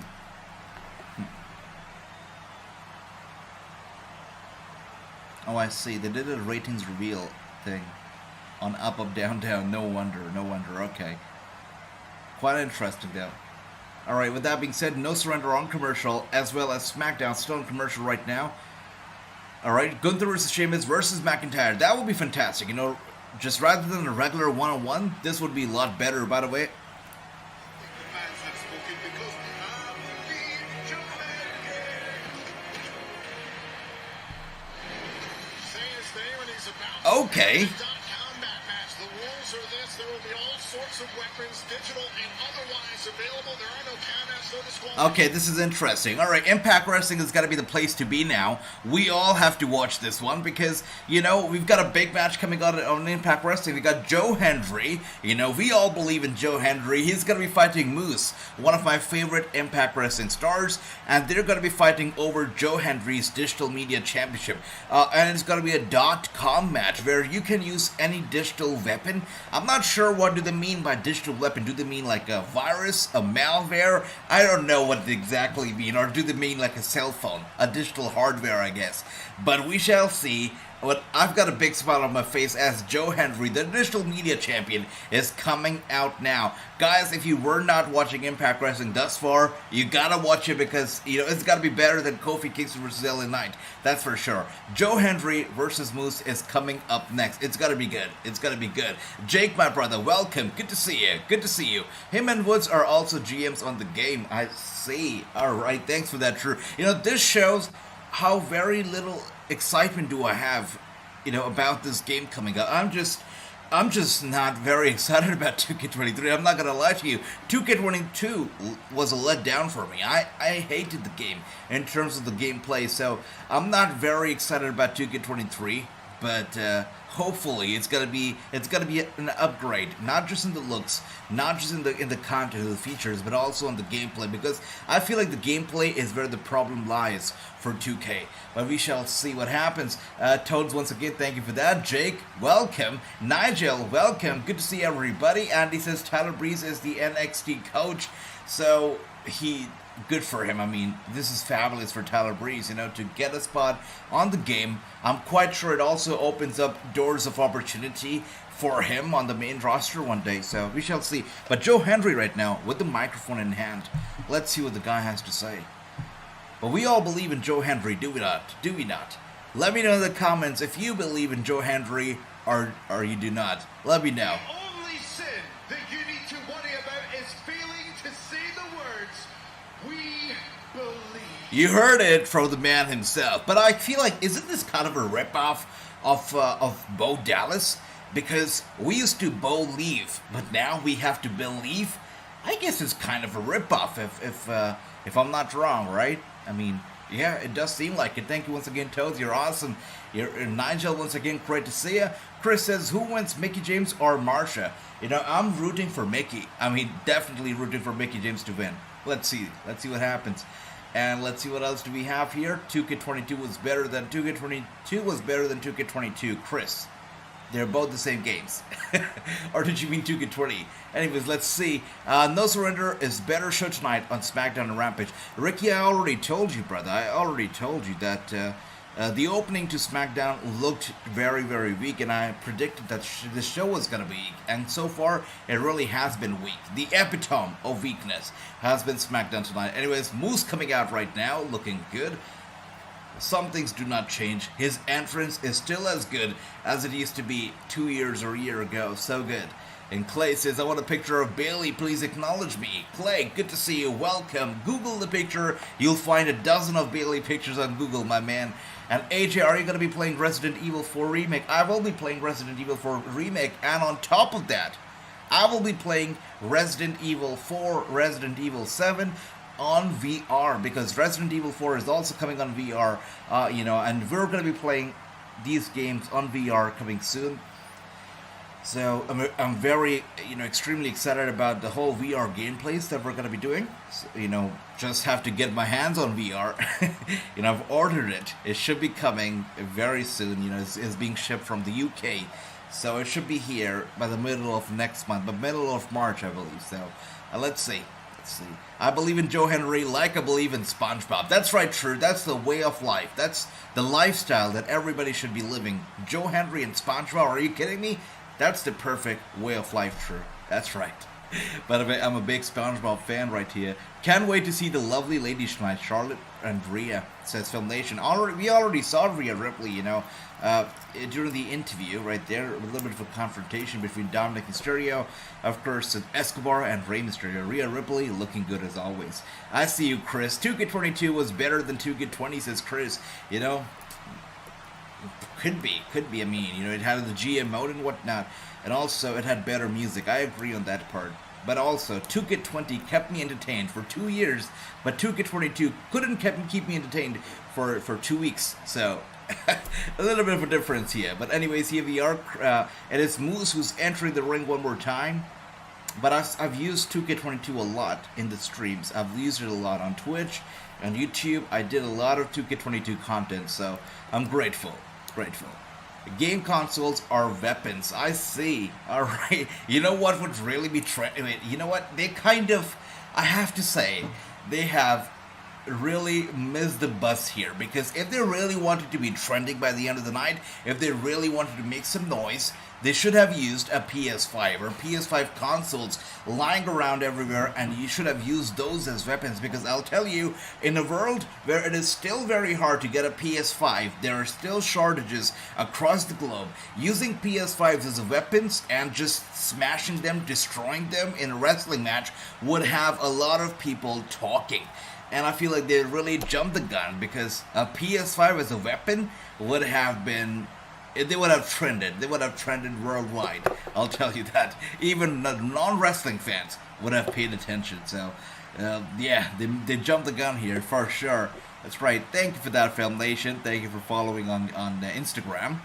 Oh, I see. They did a ratings reveal thing on Up, Up, Down, Down. No wonder. Okay. Quite interesting, though. Alright, with that being said, No Surrender on commercial, as well as SmackDown still on commercial right now. Alright, Gunther versus Sheamus versus McIntyre. That would be fantastic. Just rather than a regular one-on-one, this would be a lot better, by the way. Okay. Okay, this is interesting. Alright, Impact Wrestling has got to be the place to be now. We all have to watch this one because, we've got a big match coming out on Impact Wrestling. We got Joe Hendry. We all believe in Joe Hendry. He's going to be fighting Moose, one of my favorite Impact Wrestling stars, and they're going to be fighting over Joe Hendry's Digital Media Championship. And it's going to be a .com match where you can use any digital weapon. I'm not sure what do they mean by digital weapon. Do they mean like a virus, a malware? I don't know what they exactly mean. Or do they mean like a cell phone? A digital hardware, I guess. But we shall see. But I've got a big smile on my face as Joe Hendry, the Digital Media Champion, is coming out now. Guys, if you were not watching Impact Wrestling thus far, you gotta watch it because, it's gotta be better than Kofi Kingston versus LA Knight. That's for sure. Joe Hendry versus Moose is coming up next. It's gotta be good. It's gotta be good. Jake, my brother, welcome. Good to see you. Good to see you. Him and Woods are also GMs on the game. I see. Alright, thanks for that, Drew. This shows how very little excitement do I have, about this game coming up. I'm just not very excited about 2K23. I'm not gonna lie to you. 2K22 was a letdown for me. I hated the game in terms of the gameplay, so I'm not very excited about 2K23. But hopefully it's gonna be an upgrade, not just in the looks, not just in the content of the features, but also in the gameplay, because I feel like the gameplay is where the problem lies for 2K. But we shall see what happens. Toads, once again, thank you for that. Jake, welcome. Nigel, welcome. Good to see everybody. Andy says Tyler Breeze is the NXT coach, so good for him. I mean, this is fabulous for Tyler Breeze, to get a spot on the game. I'm quite sure it also opens up doors of opportunity for him on the main roster one day, so we shall see. But Joe Hendry right now, with the microphone in hand, let's see what the guy has to say. But we all believe in Joe Hendry, do we not? Do we not? Let me know in the comments if you believe in Joe Hendry or you do not. Let me know. The only sin that you need to worry about is failing to say the words, "We believe." You heard it from the man himself. But I feel like, isn't this kind of a ripoff of Bo Dallas? Because we used to believe, but now we have to believe. I guess it's kind of a ripoff, if I'm not wrong, right? I mean, yeah, it does seem like it. Thank you once again, Toads. You're awesome. You're Nigel, once again, great to see you. Chris says, who wins, Mickie James or Marsha? You know, I'm rooting for Mickie. I mean, definitely rooting for Mickie James to win. Let's see. Let's see what happens. And let's see what else do we have here. 2K22 was better than 2K22 was better than 2K22. Chris, they're both the same games. Or did you mean 2K20? Anyways, let's see. No Surrender is better show tonight on SmackDown and Rampage. Ricky, I already told you, brother. I already told you that the opening to SmackDown looked very, very weak, and I predicted that the show was going to be weak. And so far, it really has been weak. The epitome of weakness has been SmackDown tonight. Anyways, Moose coming out right now, looking good. Some things do not change. His entrance is still as good as it used to be 2 years or a year ago. So good. And Clay says, I want a picture of Bayley. Please acknowledge me. Clay, good to see you. Welcome. Google the picture. You'll find a dozen of Bayley pictures on Google, my man. And AJ, are you going to be playing Resident Evil 4 Remake? I will be playing Resident Evil 4 Remake. And on top of that, I will be playing Resident Evil 4, Resident Evil 7, on VR, because Resident Evil 4 is also coming on VR, and we're going to be playing these games on VR coming soon. So I'm very, extremely excited about the whole VR gameplays that we're going to be doing. So, just have to get my hands on VR. I've ordered it. It should be coming very soon. It's being shipped from the UK. So it should be here by the middle of next month, the middle of March, I believe. So let's see. I believe in Joe Henry like I believe in SpongeBob. That's right, true. That's the way of life. That's the lifestyle that everybody should be living. Joe Henry and SpongeBob, are you kidding me? That's the perfect way of life, true. That's right. But I'm a big SpongeBob fan right here. Can't wait to see the lovely ladies tonight, Charlotte and Rhea, says Film Nation. We already saw Rhea Ripley, during the interview right there. A little bit of a confrontation between Dominic Mysterio, of course, and Escobar and Rey Mysterio. Rhea Ripley looking good as always. I see you, Chris. 2K22 was better than 2K20, says Chris. Could be. I mean, it had the GM mode and whatnot, and also it had better music. I agree on that part. But also, 2K20 kept me entertained for 2 years, but 2K22 couldn't keep me entertained for 2 weeks. So, a little bit of a difference here. But anyways, here we are. And it's Moose who's entering the ring one more time. But I've used 2K22 a lot in the streams. I've used it a lot on Twitch, on YouTube. I did a lot of 2K22 content, so I'm grateful. Game consoles are weapons. I see. Alright. You know what would really be you know what? They I have to say, they have really missed the bus here. Because if they really wanted to be trending by the end of the night, if they really wanted to make some noise, they should have used a PS5 or PS5 consoles lying around everywhere, and you should have used those as weapons, because I'll tell you, in a world where it is still very hard to get a PS5, there are still shortages across the globe. Using PS5s as weapons and just smashing them, destroying them in a wrestling match would have a lot of people talking. And I feel like they really jumped the gun, because a PS5 as a weapon would have been... They would have trended. They would have trended worldwide. I'll tell you that. Even non-wrestling fans would have paid attention. So, they jumped the gun here for sure. That's right. Thank you for that, Film Nation. Thank you for following on Instagram.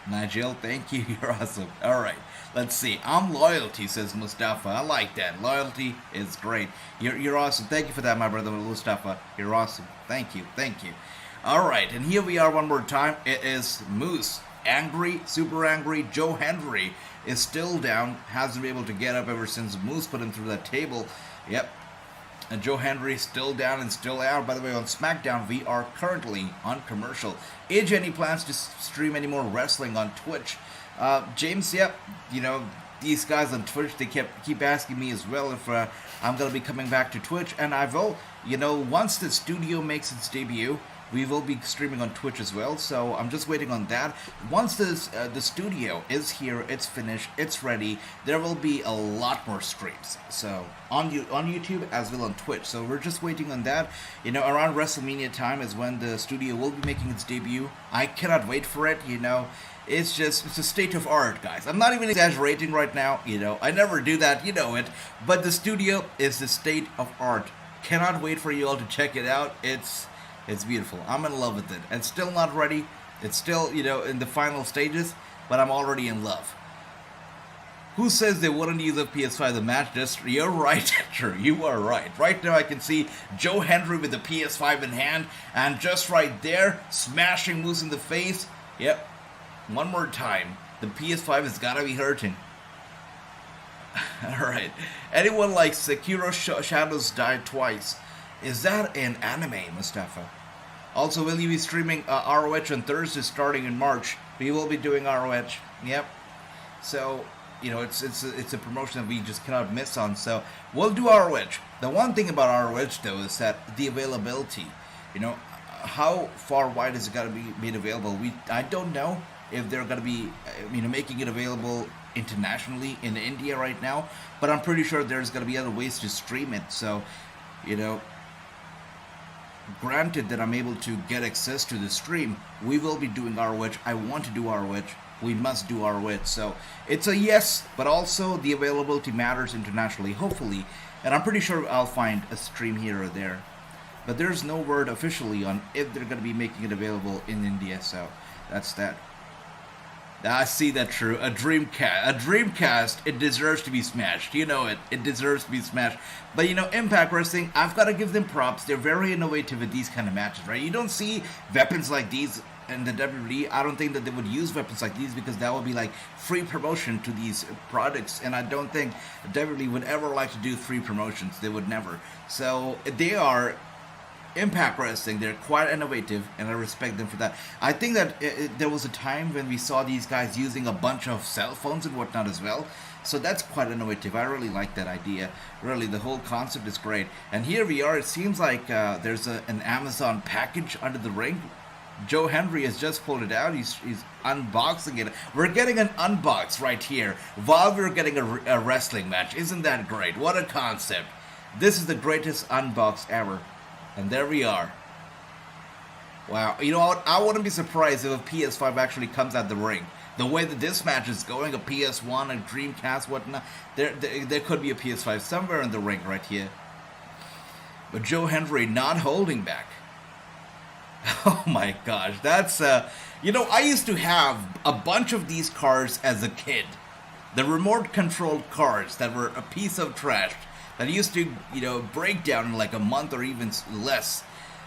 Nigel, thank you. You're awesome. All right. Let's see. I'm Loyalty, says Mustafa. I like that. Loyalty is great. You're awesome. Thank you for that, my brother Mustafa. You're awesome. Thank you. All right. And here we are one more time. It is Moose. Angry, super angry. Joe Henry is still down, hasn't been able to get up ever since Moose put him through that table. Yep. And Joe Henry still down and still out. By the way, on SmackDown, we are currently on commercial. AJ, any plans to stream any more wrestling on Twitch? James, yep. These guys on Twitch, they keep asking me as well if I'm going to be coming back to Twitch. And I will, once the studio makes its debut, we will be streaming on Twitch as well, so I'm just waiting on that. Once the studio is here, it's finished, it's ready, there will be a lot more streams. So on YouTube as well on Twitch. So we're just waiting on that. You know, around Wrestlemania time is when the studio will be making its debut. I cannot wait for it, you know. It's a state of art, guys. I'm not even exaggerating right now, you know. I never do that, you know it. But the studio is the state of art. Cannot wait for you all to check it out. It's beautiful. I'm in love with it. And still not ready. It's still, you know, in the final stages, but I'm already in love. Who says they wouldn't use a PS5 the match? You're right, True, you are right. Right now I can see Joe Hendry with the PS5 in hand, and just right there, smashing moves in the face. Yep. One more time. The PS5 has gotta be hurting. Alright. Anyone like Sekiro Shadows Die Twice? Is that an anime, Mustafa? Also, will you be streaming ROH on Thursday starting in March? We will be doing ROH. Yep. So, you know, it's a promotion that we just cannot miss on. So, we'll do ROH. The one thing about ROH, though, is that the availability. You know, how far wide is it going to be made available? I don't know if they're going to be, you know, making it available internationally in India right now. But I'm pretty sure there's going to be other ways to stream it. So, you know, granted that I'm able to get access to the stream, we will be doing ROH. I want to do ROH. We must do ROH. So it's a yes, but also the availability matters internationally, hopefully. And I'm pretty sure I'll find a stream here or there. But there's no word officially on if they're going to be making it available in India. So that's that. I see that, True. A Dreamcast, it deserves to be smashed. You know it. It deserves to be smashed. But, you know, Impact Wrestling, I've got to give them props. They're very innovative with these kind of matches, right? You don't see weapons like these in the WWE. I don't think that they would use weapons like these because that would be like free promotion to these products. And I don't think WWE would ever like to do free promotions. They would never. So they are Impact Wrestling, they're quite innovative, and I respect them for that. I think that there was a time when we saw these guys using a bunch of cell phones and whatnot as well, so that's quite innovative. I really like that idea. Really, the whole concept is great. And here we are. It seems like there's an Amazon package under the ring. Joe Hendry has just pulled it out. He's unboxing it. We're getting an unbox right here while we're getting a wrestling match. Isn't that great? What a concept. This is the greatest unbox ever. And there we are. Wow. You know what? I wouldn't be surprised if a PS5 actually comes out the ring. The way that this match is going, a PS1, a Dreamcast, whatnot, there could be a PS5 somewhere in the ring right here. But Joe Hendry not holding back. Oh my gosh. That's, you know, I used to have a bunch of these cars as a kid. The remote-controlled cars that were a piece of trash. That used to, you know, break down in like a month or even less.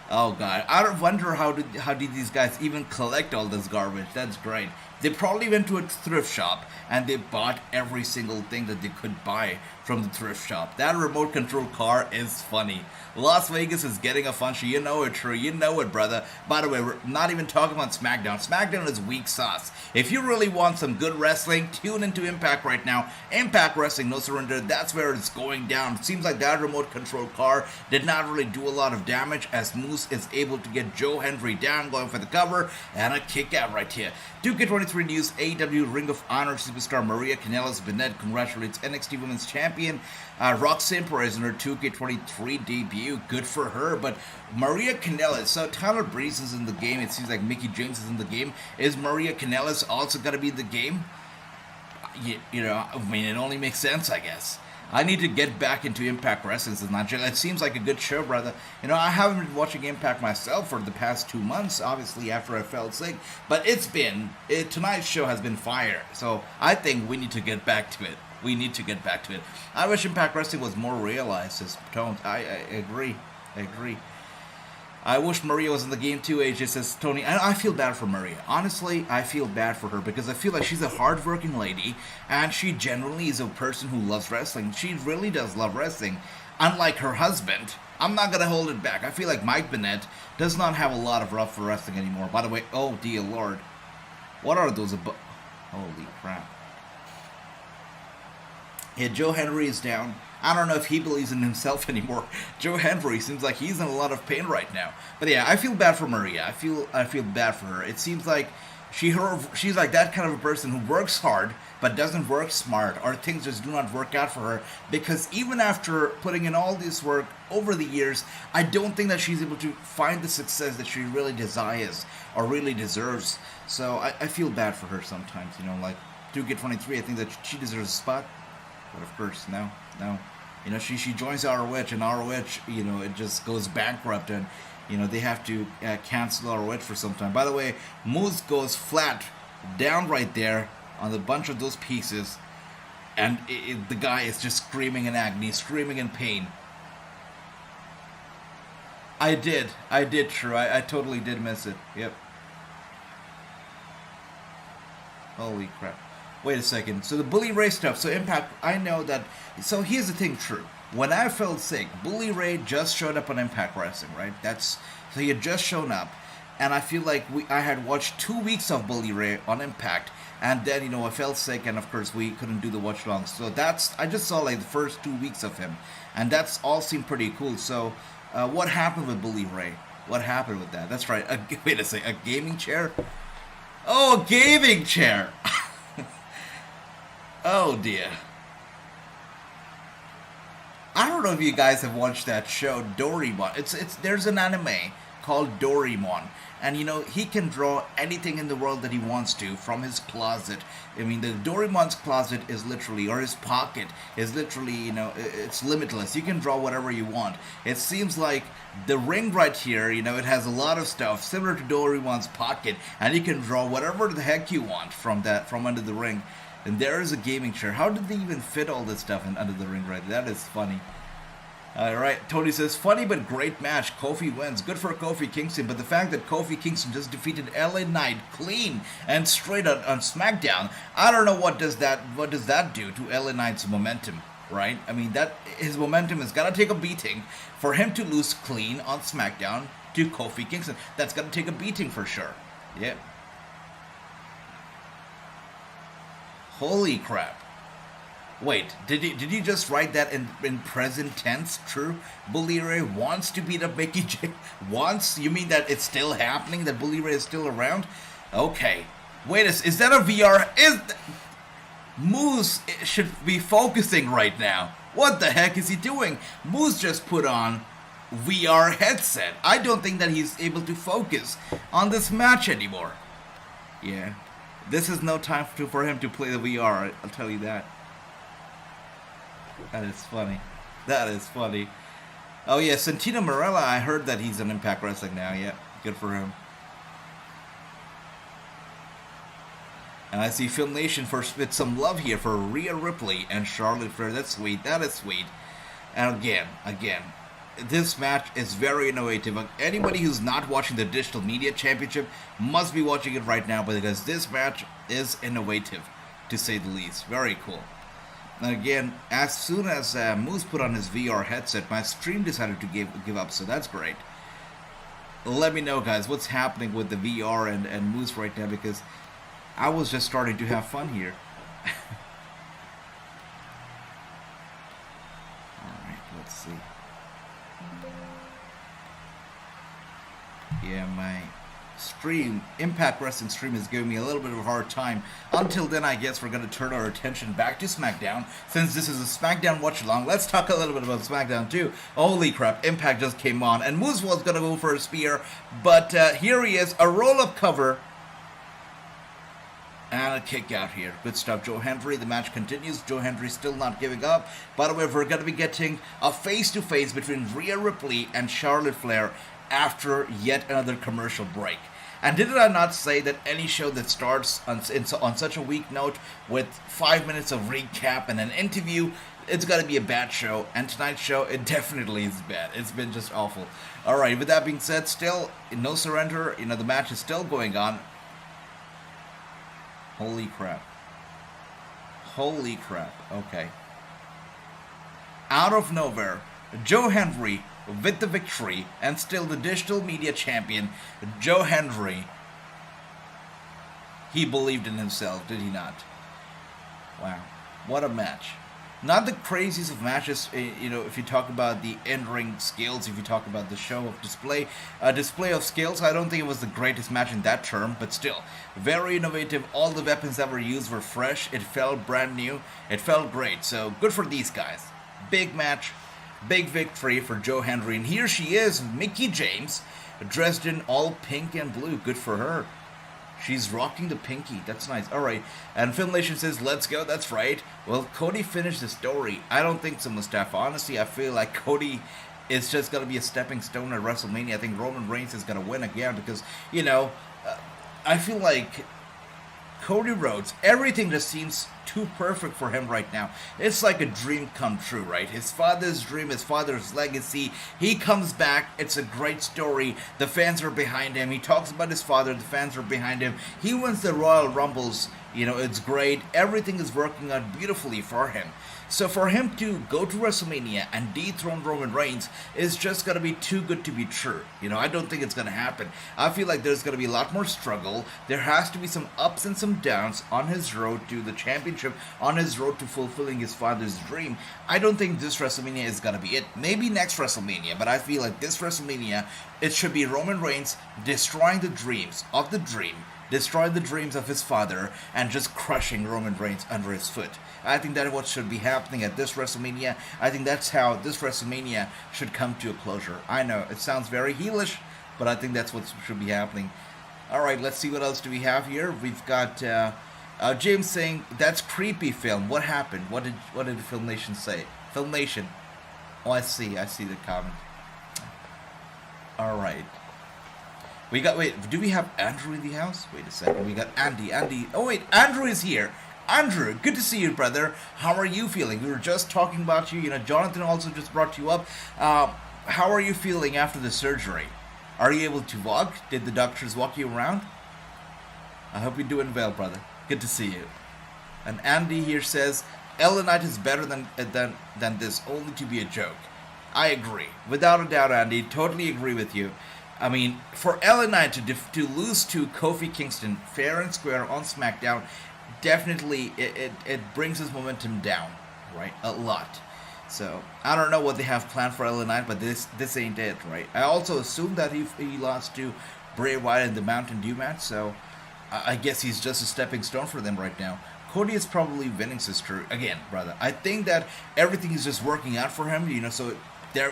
Oh god, I wonder how did these guys even collect all this garbage. That's great. They probably went to a thrift shop and they bought every single thing that they could buy from the thrift shop. That remote control car is funny. Las Vegas is getting a fun show. You know it, True. You know it, brother. By the way, we're not even talking about SmackDown. SmackDown is weak sauce. If you really want some good wrestling, tune into Impact right now. Impact Wrestling, no surrender. That's where it's going down. It seems like that remote control car did not really do a lot of damage as Moose is able to get Joe Hendry down, going for the cover, and a kick out right here. 2K23 News, AEW Ring of Honor superstar Maria Kanellis-Bennett congratulates NXT Women's Champion Roxanne Perez on her 2K23 debut. Good for her. But Maria Kanellis, so Tyler Breeze is in the game. It seems like Mickie James is in the game. Is Maria Kanellis also going to be in the game? You know, I mean, it only makes sense, I guess. I need to get back into Impact Wrestling. It seems like a good show, brother. You know, I haven't been watching Impact myself for the past 2 months, obviously, after I fell sick. But tonight's show has been fire. So I think we need to get back to it. We need to get back to it. I wish Impact Wrestling was more realized as tones. I agree. I wish Maria was in the game too, AJ says Tony. And I feel bad for Maria. Honestly, I feel bad for her because I feel like she's a hard-working lady and she generally is a person who loves wrestling. She really does love wrestling. Unlike her husband, I'm not going to hold it back. I feel like Mike Bennett does not have a lot of love for wrestling anymore. By the way, oh dear Lord. What are those holy crap. Yeah, Joe Hendry is down. I don't know if he believes in himself anymore. Joe Hendry seems like he's in a lot of pain right now. But yeah, I feel bad for Maria. I feel bad for her. It seems like she's like that kind of a person who works hard but doesn't work smart, or things just do not work out for her, because even after putting in all this work over the years, I don't think that she's able to find the success that she really desires or really deserves. So I feel bad for her sometimes, you know, like 2K23, I think that she deserves a spot. But of course, no. You know, she joins ROH, and ROH, you know, it just goes bankrupt, and, you know, they have to cancel ROH for some time. By the way, Moose goes flat down right there on a bunch of those pieces, and the guy is just screaming in agony, screaming in pain. I did, true. I totally did miss it. Yep. Holy crap. Wait a second. So the Bully Ray stuff. So Impact, I know that. So here's the thing, true. When I felt sick, Bully Ray just showed up on Impact Wrestling, right? So he had just shown up, and I feel like I had watched 2 weeks of Bully Ray on Impact, and then, you know, I felt sick, and of course we couldn't do the watch-along. So I just saw like the first 2 weeks of him, and that's all seemed pretty cool. So what happened with Bully Ray? What happened with that? That's right. Wait a second. A gaming chair? Oh, a gaming chair. Oh dear. I don't know if you guys have watched that show, Doraemon. There's an anime called Doraemon, and you know, he can draw anything in the world that he wants to from his closet. I mean, the Doraemon's closet is literally, or his pocket is literally, you know, it's limitless. You can draw whatever you want. It seems like the ring right here, you know, it has a lot of stuff similar to Doraemon's pocket, and you can draw whatever the heck you want from under the ring. And there is a gaming chair. How did they even fit all this stuff under the ring right there? That is funny. Alright, Tony says, funny but great match. Kofi wins. Good for Kofi Kingston, but the fact that Kofi Kingston just defeated LA Knight clean and straight on SmackDown, I don't know what does that do to LA Knight's momentum, right? I mean, that his momentum has got to take a beating for him to lose clean on SmackDown to Kofi Kingston. That's got to take a beating for sure. Yeah. Holy crap. Wait, did you just write that in present tense? True? Bully Ray wants to beat up Becky J. Wants? You mean that it's still happening? That Bully Ray is still around? Okay. Wait, is that a VR? Moose should be focusing right now. What the heck is he doing? Moose just put on VR headset. I don't think that he's able to focus on this match anymore. Yeah. This is no time for him to play the VR, I'll tell you that. That is funny. That is funny. Oh yeah, Santino Marella, I heard that he's on Impact Wrestling now. Yeah, good for him. And I see Film Nation with some love here for Rhea Ripley and Charlotte Flair. That's sweet. That is sweet. And again, this match is very innovative. Anybody who's not watching the Digital Media Championship must be watching it right now, because this match is innovative, to say the least. Very cool. And again, as soon as Moose put on his VR headset, my stream decided to give up, so that's great. Let me know, guys, what's happening with the VR and Moose right now, because I was just starting to have fun here. Alright, let's see. Yeah, my stream, Impact Wrestling stream, is giving me a little bit of a hard time. Until then, I guess we're going to turn our attention back to SmackDown. Since this is a SmackDown watch-along, let's talk a little bit about SmackDown too. Holy crap, Impact just came on, and Moose was going to go for a spear, but here he is, a roll-up cover, and a kick out here. Good stuff, Joe Hendry. The match continues. Joe Hendry still not giving up. By the way, we're going to be getting a face-to-face between Rhea Ripley and Charlotte Flair after yet another commercial break. And did I not say that any show that starts on such a weak note with 5 minutes of recap and an interview, it's got to be a bad show. And tonight's show, it definitely is bad. It's been just awful. Alright, with that being said, still no surrender. You know, the match is still going on. Holy crap. Holy crap. Okay. Out of nowhere, Joe Hendry with the victory, and still the digital media champion, Joe Hendry. He believed in himself, did he not? Wow. What a match. Not the craziest of matches, if you talk about the in-ring skills, if you talk about the show of display of skills, I don't think it was the greatest match in that term, but still, very innovative. All the weapons that were used were fresh. It felt brand new. It felt great. So good for these guys. Big match, big victory for Joe Hendry. And here she is, Mickie James, dressed in all pink and blue. Good for her. She's rocking the pinky. That's nice. Alright. And Film Nation says, let's go. That's right. Well, Cody finished the story. I don't think so, Mustafa. Honestly, I feel like Cody is just going to be a stepping stone at WrestleMania. I think Roman Reigns is going to win again because, I feel like Cody Rhodes, everything just seems too perfect for him right now. It's like a dream come true, right? His father's dream, his father's legacy. He comes back. It's a great story. The fans are behind him. He talks about his father. The fans are behind him. He wins the Royal Rumbles. It's great. Everything is working out beautifully for him. So for him to go to WrestleMania and dethrone Roman Reigns is just going to be too good to be true. I don't think it's going to happen. I feel like there's going to be a lot more struggle. There has to be some ups and some downs on his road to the championship, on his road to fulfilling his father's dream. I don't think this WrestleMania is going to be it. Maybe next WrestleMania, but I feel like this WrestleMania, it should be Roman Reigns destroying the dreams of the dream, destroy the dreams of his father, and just crushing Roman Reigns under his foot. I think that's what should be happening at this WrestleMania. I think that's how this WrestleMania should come to a closure. I know, it sounds very heelish, but I think that's what should be happening. Alright, let's see what else do we have here. We've got James saying, that's creepy, Film. What happened? What did Film Nation say? Film Nation. Oh, I see the comment. Alright. Do we have Andrew in the house? Wait a second, we got Andy. Oh wait, Andrew is here. Andrew, good to see you, brother. How are you feeling? We were just talking about you. Jonathan also just brought you up. How are you feeling after the surgery? Are you able to walk? Did the doctors walk you around? I hope you're doing well, brother. Good to see you. And Andy here says, LA Knight is better than this, only to be a joke. I agree. Without a doubt, Andy. Totally agree with you. I mean, for LA Knight to lose to Kofi Kingston fair and square on SmackDown, definitely it brings his momentum down, right? A lot. So I don't know what they have planned for LA Knight, but this ain't it, right? I also assume that he lost to Bray Wyatt in the Mountain Dew match, so I guess he's just a stepping stone for them right now. Cody is probably winning, sister. Again, brother, I think that everything is just working out for him, so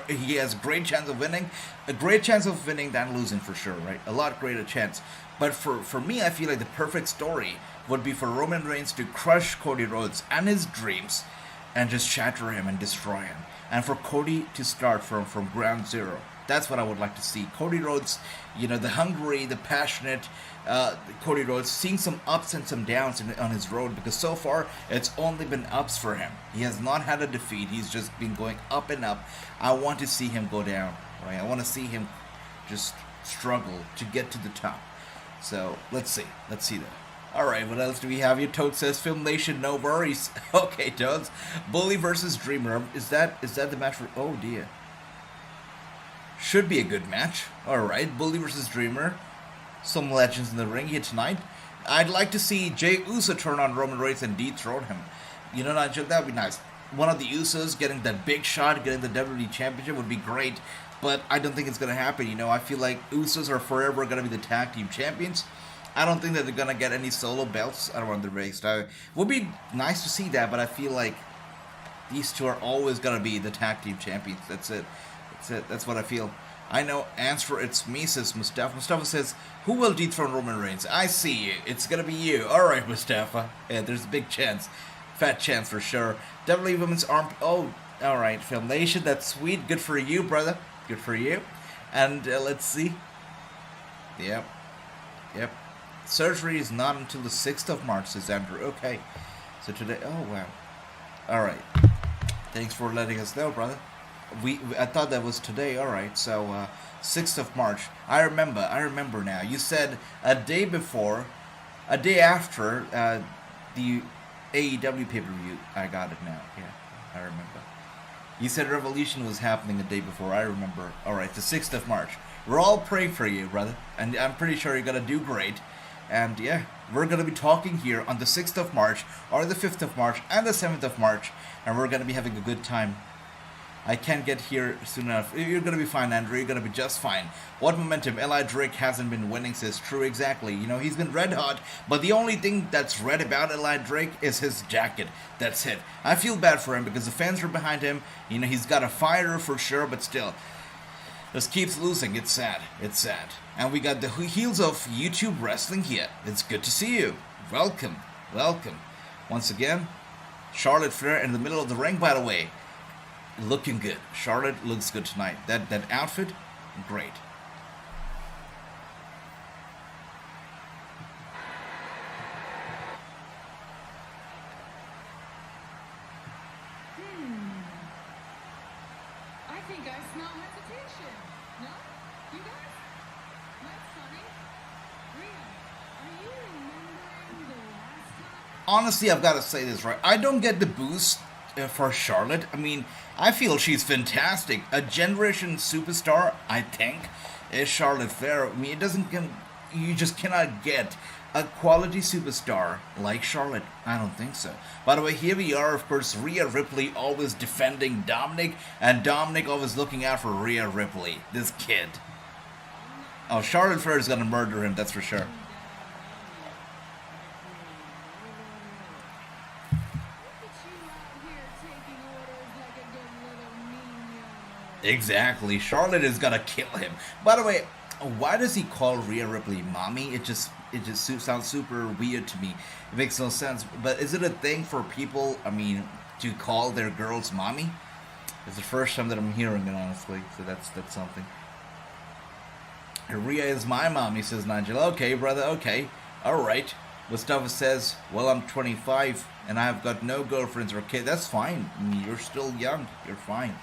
he has a great chance of winning. A great chance of winning than losing for sure, right? A lot greater chance. But for me, I feel like the perfect story would be for Roman Reigns to crush Cody Rhodes and his dreams and just shatter him and destroy him. And for Cody to start from ground zero. That's what I would like to see. Cody Rhodes, the hungry, the passionate Cody Rhodes, seeing some ups and some downs on his road, because so far it's only been ups for him. He has not had a defeat. He's just been going up and up. I want to see him go down, right? I want to see him just struggle to get to the top. So let's see that. Alright, what else do we have here? Toad says, Film Nation, no worries. Okay, Toads. Bully versus Dreamer. Is that the match for... Oh, dear. Should be a good match. Alright, Bully versus Dreamer. Some legends in the ring here tonight. I'd like to see Jey Uso turn on Roman Reigns and dethrone him. Nigel, that would be nice. One of the Usos getting that big shot, getting the WWE Championship would be great. But I don't think it's going to happen. I feel like Usos are forever going to be the tag team champions. I don't think that they're going to get any solo belts around the race. It would be nice to see that, but I feel like these two are always going to be the tag team champions. That's it. That's what I feel. I know, answer, it's me, says Mustafa. Mustafa says, who will dethrone Roman Reigns? I see you. It's going to be you. Alright, Mustafa. Yeah, there's a big chance. Fat chance for sure. WWE Women's Arm... Oh, alright, Film Nation. That's sweet. Good for you, brother. Good for you. And let's see. Yep. Surgery is not until the 6th of March, says Andrew. Okay. So today... Oh, wow. Alright. Thanks for letting us know, brother. I thought that was today. Alright. So, 6th of March. I remember now. You said a day after the AEW pay-per-view. I got it now. Yeah, I remember. You said Revolution was happening a day before. I remember. Alright, the 6th of March. We're all praying for you, brother. And I'm pretty sure you're going to do great. And yeah, we're going to be talking here on the 6th of March, or the 5th of March, and the 7th of March, and we're going to be having a good time. I can't get here soon enough. You're going to be fine, Andrew. You're going to be just fine. What momentum? Eli Drake hasn't been winning, says True. Exactly. You know, he's been red hot, but the only thing that's red about Eli Drake is his jacket. That's it. I feel bad for him because the fans are behind him. You know, he's got a fire for sure, but still. Just keeps losing. It's sad. It's sad. And we got the heels of YouTube Wrestling here. It's good to see you. Welcome. Welcome. Once again, Charlotte Flair in the middle of the ring, by the way. Looking good. Charlotte looks good tonight. That outfit, great. I think I smell hesitation. No? You guys? That's funny. Rhea, are you remembering the last time? Honestly, I've got to say this right. I don't get the boost for Charlotte. I mean, I feel she's fantastic. A generation superstar, I think, is Charlotte Flair. I mean, you just cannot get a quality superstar like Charlotte. I don't think so. By the way, here we are, of course, Rhea Ripley always defending Dominic, and Dominic always looking out for Rhea Ripley. This kid. Oh, Charlotte Flair is gonna murder him, that's for sure. Exactly. Charlotte is gonna kill him. By the way, why does he call Rhea Ripley mommy? It just sounds super weird to me. It makes no sense. But is it a thing for people, I mean, to call their girls mommy? It's the first time that I'm hearing it, honestly. So that's something. Rhea is my mommy, says Nigel. Okay, brother, okay. Alright. Mustafa says, well, I'm 25 and I've got no girlfriends or kids. That's fine. I mean, you're still young. You're fine.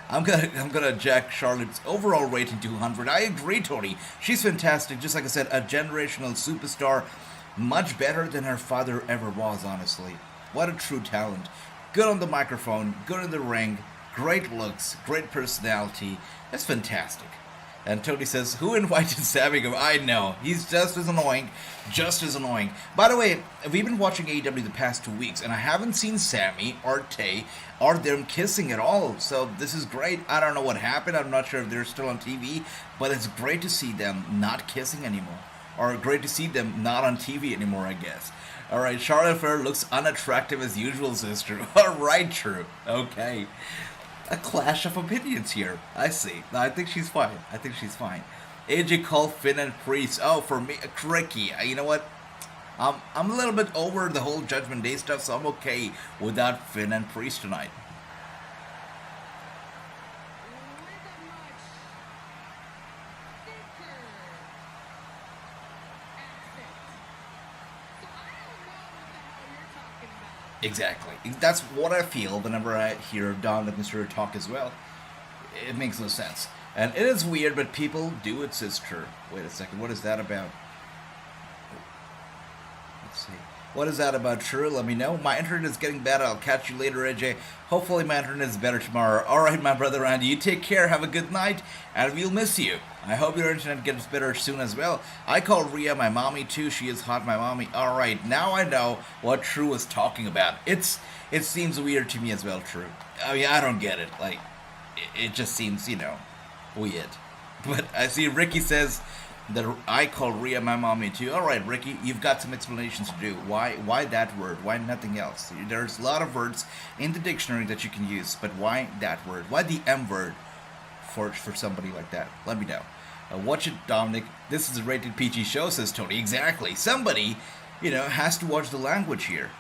I'm gonna jack Charlotte's overall rating to 100. I agree, Tony. She's fantastic. Just like I said, a generational superstar. Much better than her father ever was, honestly. What a true talent. Good on the microphone, good in the ring, great looks, great personality. That's fantastic. And Tony says, who invited Sami? I know. He's just as annoying. Just as annoying. By the way, we've been watching AEW the past 2 weeks, and I haven't seen Sami or Tay or them kissing at all. So this is great. I don't know what happened. I'm not sure if they're still on TV, but it's great to see them not kissing anymore. Or great to see them not on TV anymore, I guess. Alright, Charlotte Flair looks unattractive as usual, sister. Alright, True. Okay. A clash of opinions here. I see. I think she's fine. I think she's fine. AJ called Finn and Priest. Oh, for me, tricky. You know what? I'm a little bit over the whole Judgment Day stuff, so I'm okay without Finn and Priest tonight. Exactly. That's what I feel whenever I hear Dominic Mysterio talk as well. It makes no sense. And it is weird, but people do it, sister. Wait a second, what is that about? Let's see. What is that about, True? Let me know. My internet is getting better. I'll catch you later, AJ. Hopefully my internet is better tomorrow. Alright, my brother Randy, you take care, have a good night, and we'll miss you. I hope your internet gets better soon as well. I call Rhea my mommy too. She is hot, my mommy. Alright, now I know what True was talking about. It seems weird to me as well, True. I mean, I don't get it. Like, it just seems, you know, weird. But I see Ricky says that I call Rhea my mommy too. Alright, Ricky, you've got some explanations to do. Why that word? Why nothing else? There's a lot of words in the dictionary that you can use, but why that word? Why the M word for somebody like that? Let me know. Watch it, Dominic. This is a rated PG show, says Tony. Exactly. Somebody, you know, has to watch the language here.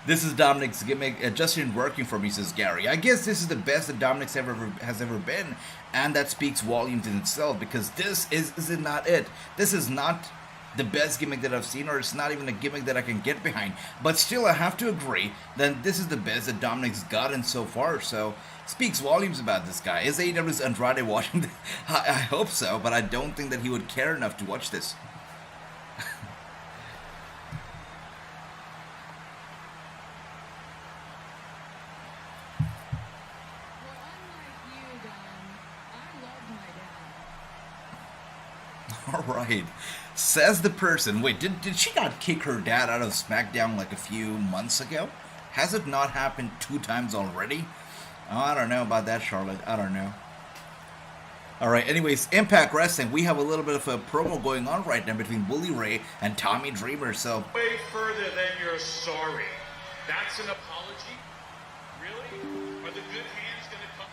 This is Dominic's gimmick. It just isn't working for me, says Gary. I guess this is the best that Dominic's has ever been, and that speaks volumes in itself, because this is not it. This is not the best gimmick that I've seen, or it's not even a gimmick that I can get behind. But still, I have to agree that this is the best that Dominic's gotten so far, so speaks volumes about this guy. Is AEW's Andrade watching this? I hope so, but I don't think that he would care enough to watch this. All right. Says the person. Wait, did she not kick her dad out of SmackDown like a few months ago? Has it not happened 2 times already? Oh, I don't know about that, Charlotte. I don't know. All right. Anyways, Impact Wrestling. We have a little bit of a promo going on right now between Bully Ray and Tommy Dreamer. So Way further than you're sorry. That's an apology? Really? Are the good hands gonna come?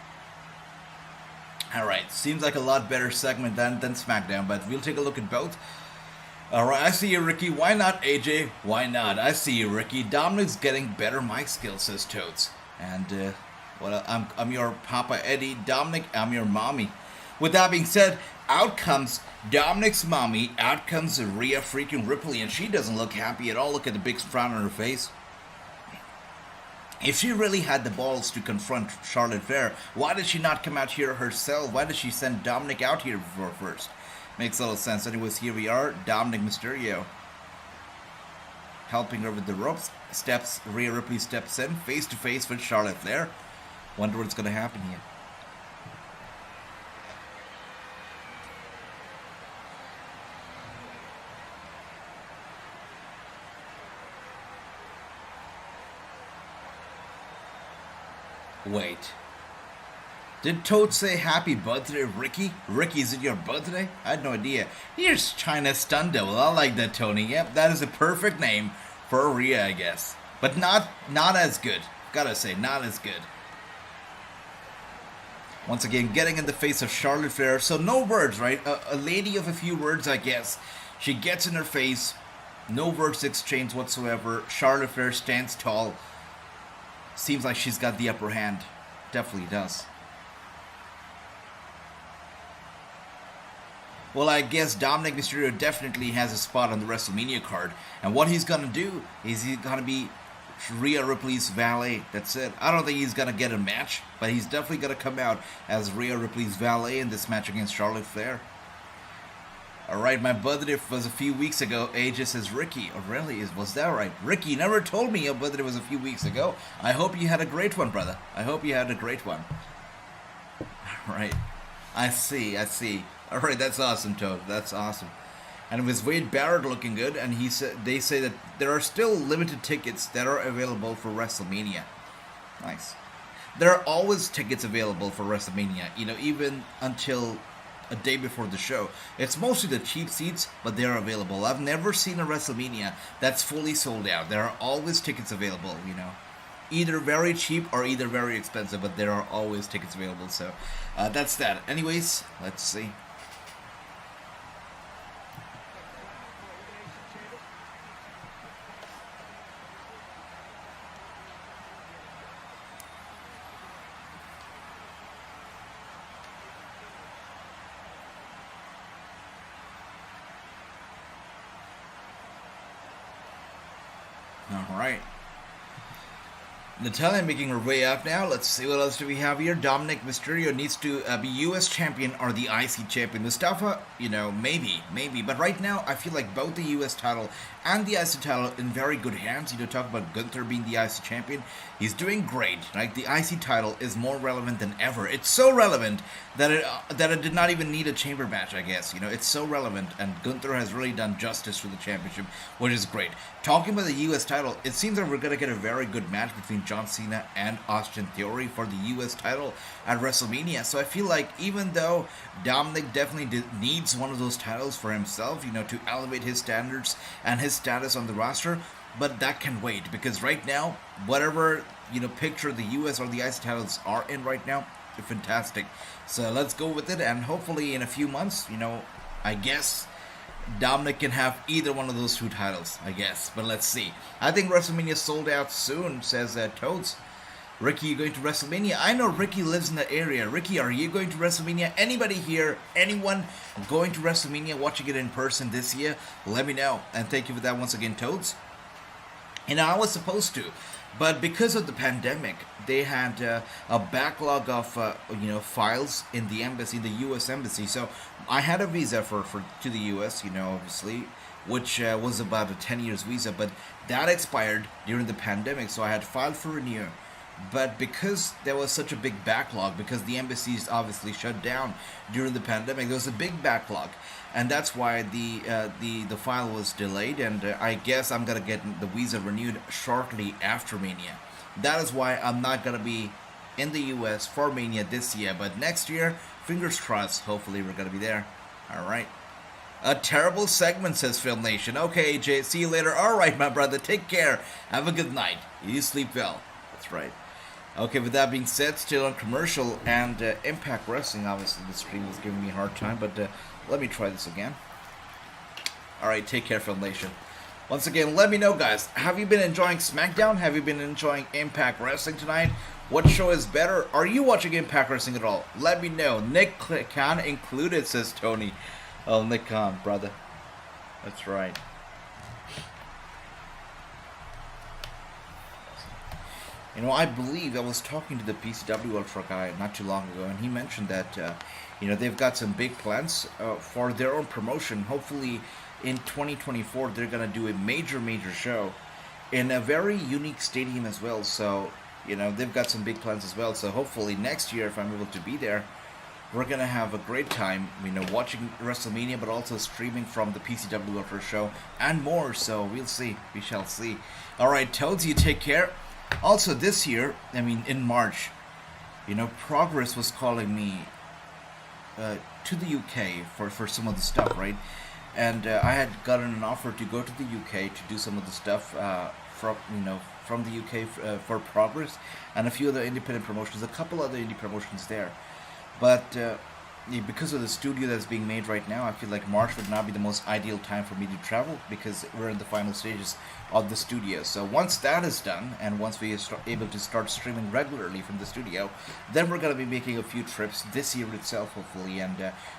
all right. Seems like a lot better segment than SmackDown, but we'll take a look at both. All right, I see you, Ricky. Why not, AJ? Why not? I see you, Ricky. Dominic's getting better mic skills, says Toads. And, well, I'm your Papa Eddie. Dominic, I'm your mommy. With that being said, out comes Dominic's mommy. Out comes Rhea freaking Ripley, and she doesn't look happy at all. Look at the big frown on her face. If she really had the balls to confront Charlotte Flair, why did she not come out here herself? Why did she send Dominic out here first? Makes a little sense. Anyways, here we are. Dominic Mysterio helping her with the ropes. Rhea Ripley steps in face to face with Charlotte Flair. Wonder what's going to happen here. Wait. Did Toad say happy birthday, Ricky? Ricky, is it your birthday? I had no idea. Here's China Stundo. I like that, Tony. Yep, that is a perfect name for Rhea, I guess. But not as good. Gotta say, not as good. Once again, getting in the face of Charlotte Flair. So no words, right? A lady of a few words, I guess. She gets in her face. No words exchanged whatsoever. Charlotte Flair stands tall. Seems like she's got the upper hand. Definitely does. Well, I guess Dominic Mysterio definitely has a spot on the WrestleMania card. And what he's gonna do is he's gonna be Rhea Ripley's valet. That's it. I don't think he's gonna get a match, but he's definitely gonna come out as Rhea Ripley's valet in this match against Charlotte Flair. Alright, my birthday was a few weeks ago. AJ says Ricky. Oh, really? Was that right? Ricky never told me your birthday was a few weeks ago. I hope you had a great one, brother. I hope you had a great one. Alright. I see. Alright, that's awesome, Toad. That's awesome. And it was Wade Barrett looking good, and they say that there are still limited tickets that are available for WrestleMania. Nice. There are always tickets available for WrestleMania, even until a day before the show. It's mostly the cheap seats, but they are available. I've never seen a WrestleMania that's fully sold out. There are always tickets available, Either very cheap or either very expensive, but there are always tickets available. So that's that. Anyways, let's see. Alright. Natalya making her way up now. Let's see what else do we have here. Dominic Mysterio needs to be US champion or the IC champion. Mustafa, maybe. But right now, I feel like both the US title and the IC title in very good hands. Talk about Gunther being the IC champion. He's doing great. Like, the IC title is more relevant than ever. It's so relevant that it did not even need a chamber match, I guess. It's so relevant, and Gunther has really done justice to the championship, which is great. Talking about the US title, it seems like we're going to get a very good match between John Cena and Austin Theory for the US title at WrestleMania. So I feel like even though Dominic definitely needs one of those titles for himself, to elevate his standards and his status on the roster, but that can wait, because right now, whatever, picture the US or the IC titles are in right now, they're fantastic. So let's go with it, and hopefully in a few months, I guess Dominic can have either one of those two titles, I guess. But let's see. I think WrestleMania sold out soon, says Toads. Ricky, you going to WrestleMania? I know Ricky lives in the area. Ricky, are you going to WrestleMania? Anybody here, anyone going to WrestleMania, watching it in person this year? Let me know. And thank you for that once again, Toads. I was supposed to, but because of the pandemic, they had a backlog of files in the embassy, the U.S. embassy. So I had a visa to the U.S. Obviously, which was about a 10 years visa, but that expired during the pandemic. So I had filed for renewal But because there was such a big backlog, because the embassies obviously shut down during the pandemic, there was a big backlog, and that's why the file was delayed. And I guess I'm gonna get the visa renewed shortly after Mania. That is why I'm not gonna be in the U.S. for Mania this year, but next year, fingers crossed. Hopefully, we're gonna be there. All right. A terrible segment, says Film Nation. Okay, AJ, see you later. All right, my brother, take care. Have a good night. You sleep well. That's right. Okay, with that being said, still on commercial and Impact Wrestling. Obviously, the stream was giving me a hard time, but let me try this again. All right, take care, Film Nation. Once again, let me know, guys. Have you been enjoying SmackDown? Have you been enjoying Impact Wrestling tonight? What show is better? Are you watching Impact Wrestling at all? Let me know. Nick Khan included, says Tony. Oh, Nick Khan, brother. That's right. You know, I believe I was talking to the PCW Ultra guy not too long ago, and he mentioned that, you know, they've got some big plans for their own promotion. Hopefully, in 2024, they're going to do a major show in a very unique stadium as well. So, you know, they've got some big plans as well. So, hopefully, next year, if I'm able to be there, we're going to have a great time, you know, watching WrestleMania, but also streaming from the PCW Ultra show and more. So, we'll see. We shall see. All right, Toads, you take care. Also, this year, I mean, in March, you know, Progress was calling me to the UK for some of the stuff, right? And I had gotten an offer to go to the UK to do some of the stuff from the UK for Progress and a few other independent promotions, a couple other indie promotions there. But because of the studio that's being made right now, I feel like March would not be the most ideal time for me to travel because we're in the final stages of the studio. So once that is done, and once we are able to start streaming regularly from the studio, then we're going to be making a few trips this year itself, hopefully, and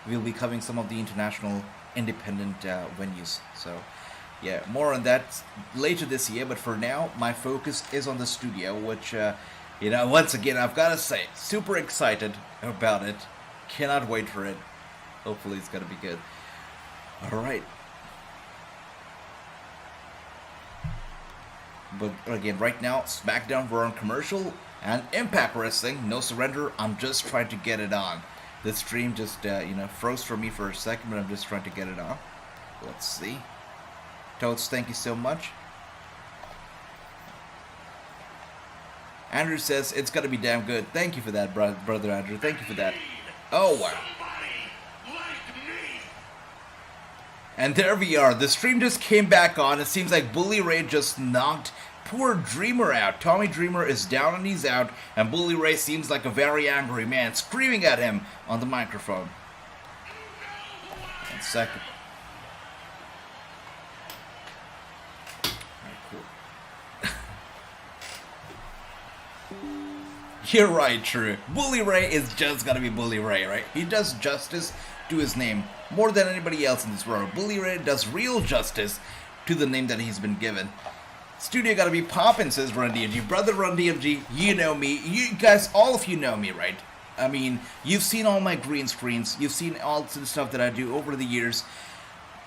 we'll be covering some of the international independent venues. So yeah, more on that later this year, but for now, my focus is on the studio, which, you know, once again, I've got to say, super excited about it. Cannot wait for it. Hopefully it's gonna be good. Alright. But again, right now, SmackDown, we're on commercial, and Impact Wrestling, no surrender. I'm just trying to get it on. The stream just, you know, froze for me for a second, but I'm just trying to get it on. Let's see. Toads, thank you so much. Andrew says it's gonna be damn good. Thank you for that, brother Andrew. Thank you for that. Oh, wow. And there we are. The stream just came back on. It seems like Bully Ray just knocked poor Dreamer out. Tommy Dreamer is down and he's out. And Bully Ray seems like a very angry man, screaming at him on the microphone. 1 second. You're right, True. Bully Ray is just gonna be Bully Ray, right? He does justice to his name more than anybody else in this world. Bully Ray does real justice to the name that he's been given. Studio gotta be poppin', says Run DMG. Brother Run DMG, you know me. You guys, all of you know me, right? I mean, you've seen all my green screens. You've seen all the stuff that I do over the years.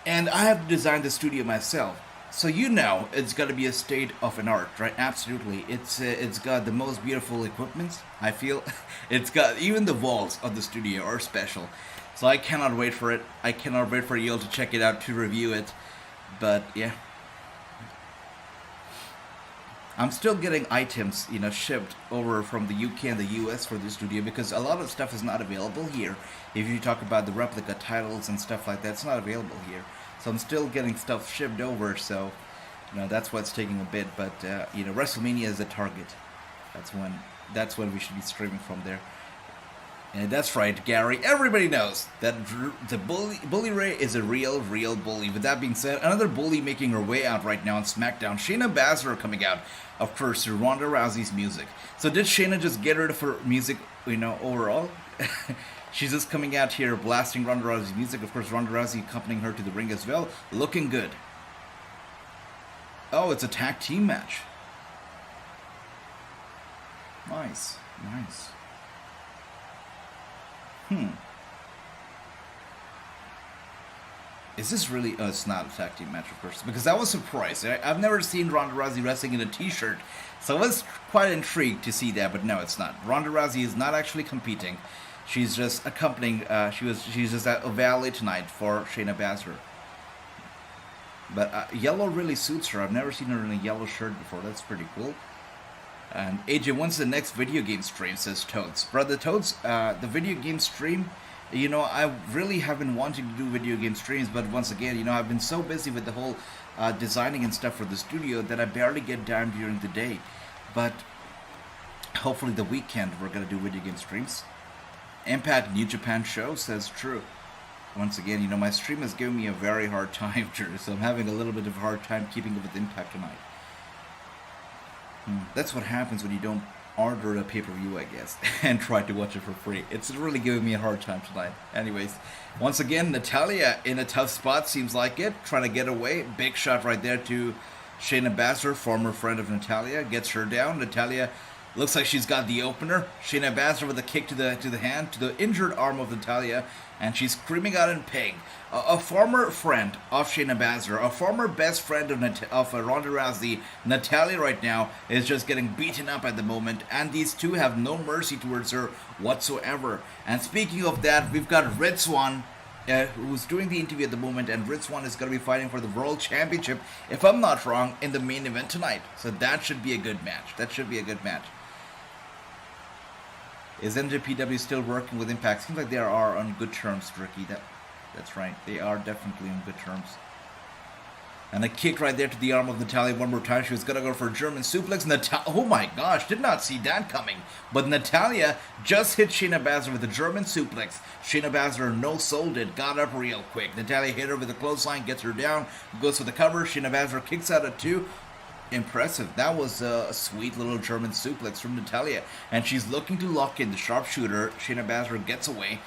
And I have designed the studio myself. So you know it's got to be a state of an art, right? Absolutely. It's got the most beautiful equipment, I feel. It's got, even the walls of the studio are special. So I cannot wait for it. I cannot wait for you all to check it out, to review it. But yeah. I'm still getting items, you know, shipped over from the UK and the US for the studio because a lot of stuff is not available here. If you talk about the replica titles and stuff like that, it's not available here. So I'm still getting stuff shipped over, so, you know, that's why it's taking a bit. But, you know, Wrestlemania is the target. That's when we should be streaming from there. And that's right, Gary. Everybody knows that the Bully Ray is a real bully. With that being said, another bully making her way out right now on SmackDown. Shayna Baszler coming out, of course, to Ronda Rousey's music. So did Shayna just get rid of her music, you know, overall? She's just coming out here blasting Ronda Rousey's music. Of course, Ronda Rousey accompanying her to the ring as well. Looking good. Oh, it's a tag team match. Nice. Nice. Is this really... Oh, it's not a tag team match, of course. Because I was surprised. I've never seen Ronda Rousey wrestling in a t-shirt. So I was quite intrigued to see that, but no, it's not. Ronda Rousey is not actually competing. She's just accompanying... She's just a valet tonight for Shayna Baszler. But yellow really suits her. I've never seen her in a yellow shirt before. That's pretty cool. And AJ, when's the next video game stream, says Toads. Brother Toads, the video game stream... You know, I really have been wanting to do video game streams, but once again, you know, I've been so busy with the whole designing and stuff for the studio that I barely get time during the day. But hopefully the weekend we're going to do video game streams. Impact New Japan show says true. Once again, you know, my stream is giving me a very hard time, so I'm having a little bit of a hard time keeping up with Impact tonight. That's what happens when you don't order a pay-per-view, I guess, and try to watch it for free. It's really giving me a hard time tonight. Anyways, once again, Natalya in a tough spot, seems like it, trying to get away. Big shot right there to Shayna Baszler, former friend of Natalya, gets her down. Natalya looks like she's got the opener. Shayna Baszler with a kick to the hand, to the injured arm of Natalya, and she's screaming out in pain. A former friend of Shayna Baszler, a former best friend of Ronda Rousey, Natalya right now is just getting beaten up at the moment, and these two have no mercy towards her whatsoever. And speaking of that, we've got Red Swan, who's doing the interview at the moment, and Red Swan is going to be fighting for the World Championship, if I'm not wrong, in the main event tonight. So that should be a good match. That should be a good match. Is NJPW still working with Impact? Seems like they are on good terms, Ricky. That's right. They are definitely on good terms. And a kick right there to the arm of Natalya one more time. She was going to go for a German suplex. Oh my gosh, did not see that coming. But Natalya just hit Shayna Baszler with a German suplex. Shayna Baszler no-sold it, got up real quick. Natalya hit her with a clothesline, gets her down, goes for the cover. Shayna Baszler kicks out at 2. Impressive. That was a sweet little German suplex from Natalya. And she's looking to lock in the sharpshooter. Shayna Baszler gets away.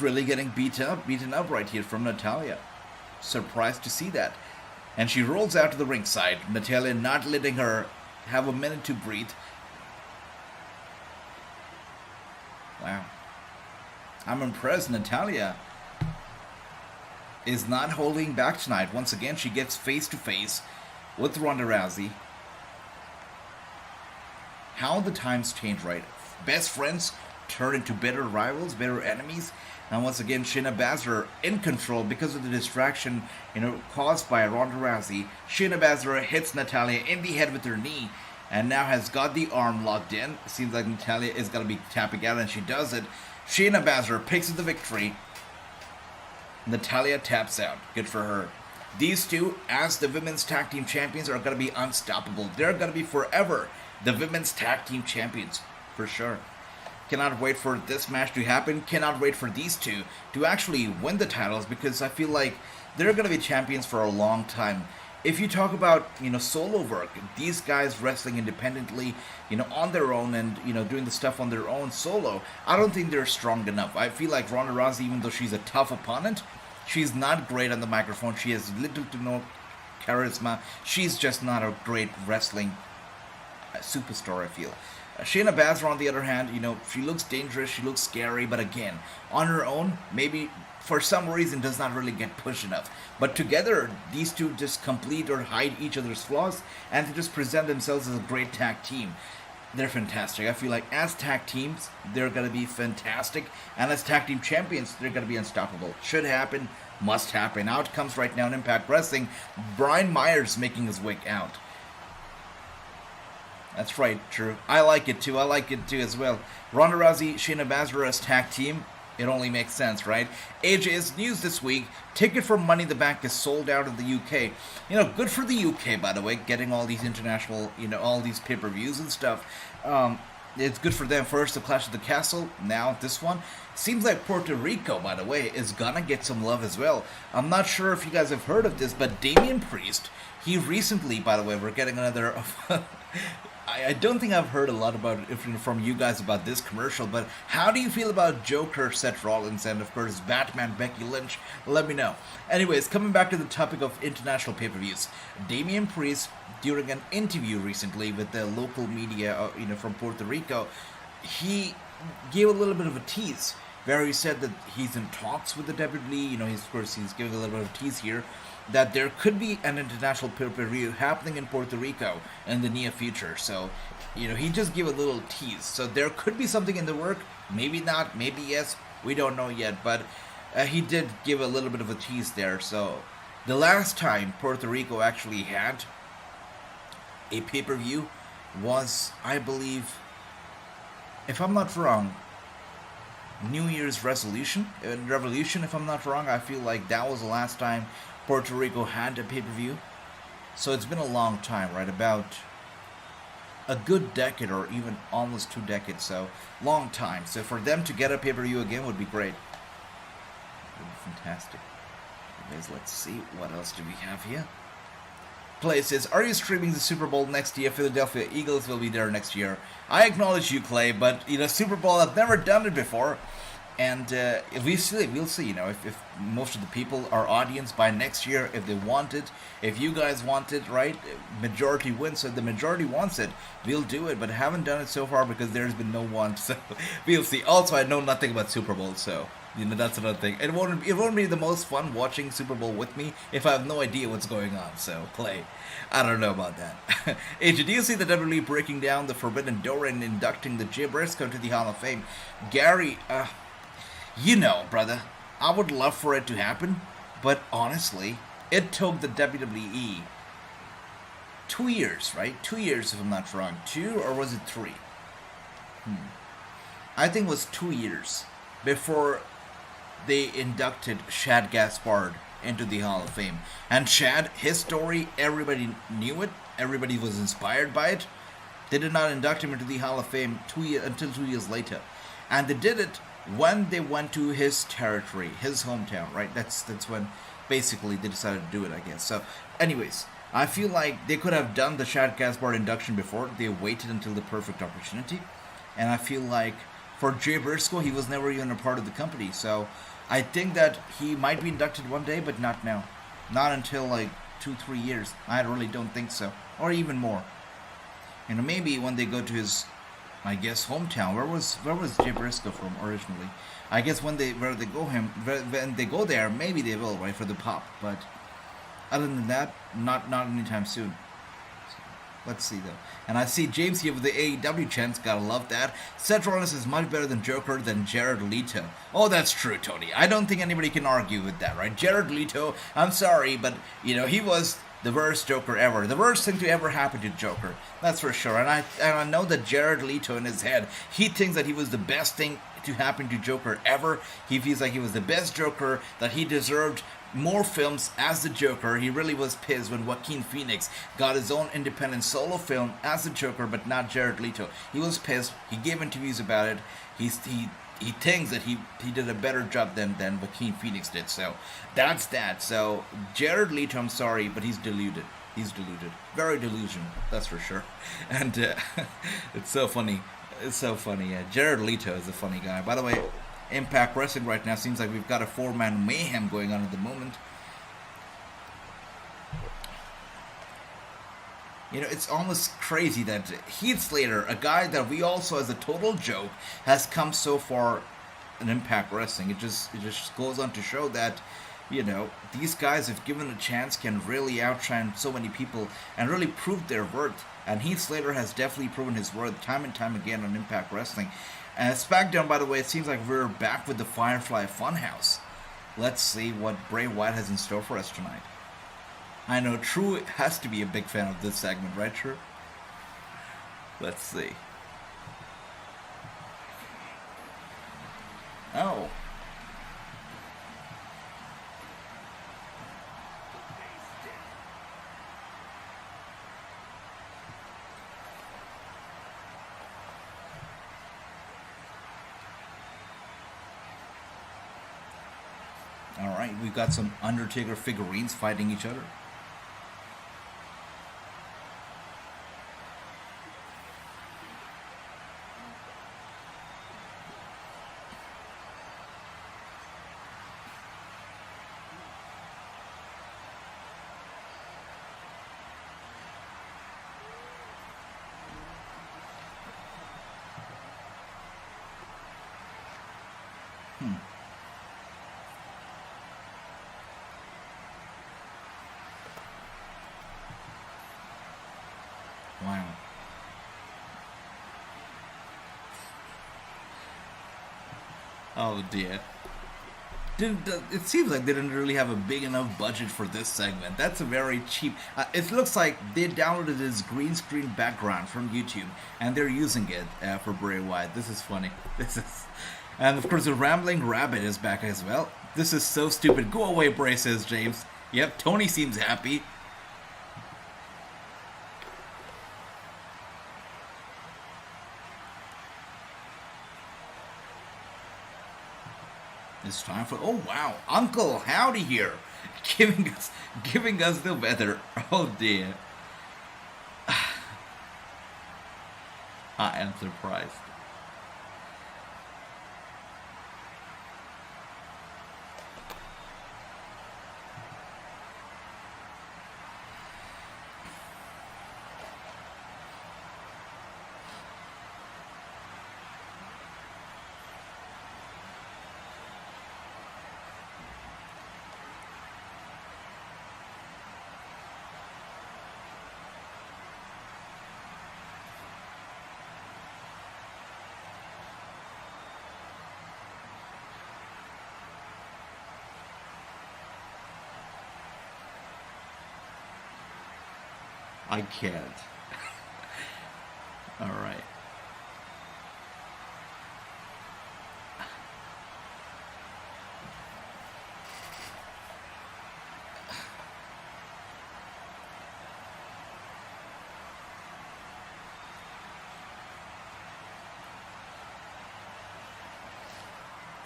Really getting beaten up right here from Natalya. Surprised to see that. And she rolls out to the ringside. Natalya not letting her have a minute to breathe. Wow. I'm impressed. Natalya is not holding back tonight. Once again, she gets face to face with Ronda Rousey. How the times change, right? Best friends turn into bitter rivals, bitter enemies. And once again, Shayna Baszler in control because of the distraction, caused by Ronda Rousey. Shayna Baszler hits Natalya in the head with her knee, and now has got the arm locked in. Seems like Natalya is going to be tapping out, and she does it. Shayna Baszler picks up the victory. Natalya taps out. Good for her. These two, as the women's tag team champions, are going to be unstoppable. They're going to be forever the women's tag team champions, for sure. Cannot wait for this match to happen. Cannot wait for these two to actually win the titles, because I feel like they're going to be champions for a long time. If you talk about, solo work, these guys wrestling independently, on their own and, doing the stuff on their own solo, I don't think they're strong enough. I feel like Ronda Rousey, even though she's a tough opponent, she's not great on the microphone. She has little to no charisma. She's just not a great wrestling superstar, I feel. Shayna Baszler, on the other hand, she looks dangerous, she looks scary, but again, on her own, maybe for some reason does not really get pushed enough. But together, these two just complete or hide each other's flaws, and to just present themselves as a great tag team. They're fantastic. I feel like as tag teams, they're going to be fantastic, and as tag team champions, they're going to be unstoppable. Should happen, must happen. Out comes right now in Impact Wrestling, Brian Myers making his way out. That's right, true. I like it too as well. Ronda Rousey, Shayna Baszler as tag team, it only makes sense, right? AJ's news this week, ticket for Money in the Bank is sold out in the UK. Good for the UK, by the way, getting all these international, all these pay-per-views and stuff. It's good for them. First, the Clash of the Castle, now this one. Seems like Puerto Rico, by the way, is gonna get some love as well. I'm not sure if you guys have heard of this, but Damian Priest, he recently, by the way, we're getting another... I don't think I've heard a lot about it from you guys about this commercial, but how do you feel about Joker, Seth Rollins, and of course Batman, Becky Lynch? Let me know. Anyways, coming back to the topic of international pay-per-views, Damian Priest, during an interview recently with the local media, from Puerto Rico, he gave a little bit of a tease, where he said that he's in talks with the WWE. You know, of course, he's giving a little bit of a tease here that there could be an international pay-per-view happening in Puerto Rico in the near future. So, you know, he just gave a little tease. So there could be something in the work. Maybe not. Maybe yes. We don't know yet. But he did give a little bit of a tease there. So the last time Puerto Rico actually had a pay-per-view was, I believe, if I'm not wrong, New Year's Revolution, if I'm not wrong. I feel like that was the last time Puerto Rico had a pay-per-view. So it's been a long time, right? About a good decade or even almost 2 decades. So long time. So for them to get a pay-per-view again would be great. Would be fantastic. Anyways, let's see. What else do we have here? Clay says, are you streaming the Super Bowl next year? Philadelphia Eagles will be there next year. I acknowledge you, Clay, but, you know, Super Bowl, I've never done it before. And we'll see, you know, if most of the people, our audience, by next year, if they want it, if you guys want it, right, majority wins. So if the majority wants it, we'll do it. But I haven't done it so far because there's been no one. So we'll see. Also, I know nothing about Super Bowl, so... you know, that's another thing. It won't be the most fun watching Super Bowl with me if I have no idea what's going on. So, Clay, I don't know about that. AJ, do you see the WWE breaking down the Forbidden Door and inducting the Jay Briscoe to the Hall of Fame? Gary, you know, brother, I would love for it to happen, but honestly, it took the WWE 2 years, right? 2 years, if I'm not wrong. 2, or was it 3? I think it was 2 years before they inducted Shad Gaspard into the Hall of Fame. And Shad, his story, everybody knew it. Everybody was inspired by it. They did not induct him into the Hall of Fame until 2 years later. And they did it when they went to his territory, his hometown, right? That's when basically they decided to do it, I guess. So, anyways, I feel like they could have done the Shad Gaspard induction before. They waited until the perfect opportunity. And I feel like for Jay Briscoe, he was never even a part of the company. So I think that he might be inducted one day, but not now. Not until like 2-3 years. I really don't think so. Or even more. You know, maybe when they go to his, I guess, hometown. Where was Jay Briscoe from originally? I guess when they go there, maybe they will, right, for the pop. But other than that, not anytime soon. Let's see, though. And I see James here with the AEW chants. Gotta love that. Seth Rollins is much better than Joker than Jared Leto. Oh, that's true, Tony. I don't think anybody can argue with that, right? Jared Leto, I'm sorry, but, you know, he was the worst Joker ever. The worst thing to ever happen to Joker. That's for sure. And I know that Jared Leto in his head, he thinks that he was the best thing to happen to Joker ever. He feels like he was the best Joker, that he deserved more films as the Joker. He really was pissed when Joaquin Phoenix got his own independent solo film as the Joker, but not Jared Leto. He was pissed. He gave interviews about it. He thinks that he did a better job than Joaquin Phoenix did. So that's that. So Jared Leto, I'm sorry, but he's deluded. He's deluded. Very delusional, that's for sure. And it's so funny. It's so funny. Yeah, Jared Leto is a funny guy. By the way, Impact Wrestling right now seems like we've got a 4-man mayhem going on at the moment. You know, it's almost crazy that Heath Slater, a guy that we all saw as a total joke, has come so far in Impact Wrestling. It just goes on to show that, you know, these guys, if given a chance, can really outshine so many people and really prove their worth. And Heath Slater has definitely proven his worth time and time again on Impact Wrestling. And SmackDown, by the way, it seems like we're back with the Firefly Fun House. Let's see what Bray Wyatt has in store for us tonight. I know True has to be a big fan of this segment, right, True? Let's see. Oh. Alright, we've got some Undertaker figurines fighting each other. Wow. Oh dear. It seems like they didn't really have a big enough budget for this segment. That's a very cheap. It looks like they downloaded this green screen background from YouTube and they're using it for Bray Wyatt. This is funny. And of course the Rambling Rabbit is back as well. This is so stupid. Go away, Bray, says James. Yep, Tony seems happy. It's time for, oh wow, Uncle Howdy here, giving us the weather. Oh dear. I am surprised. I can't. All right.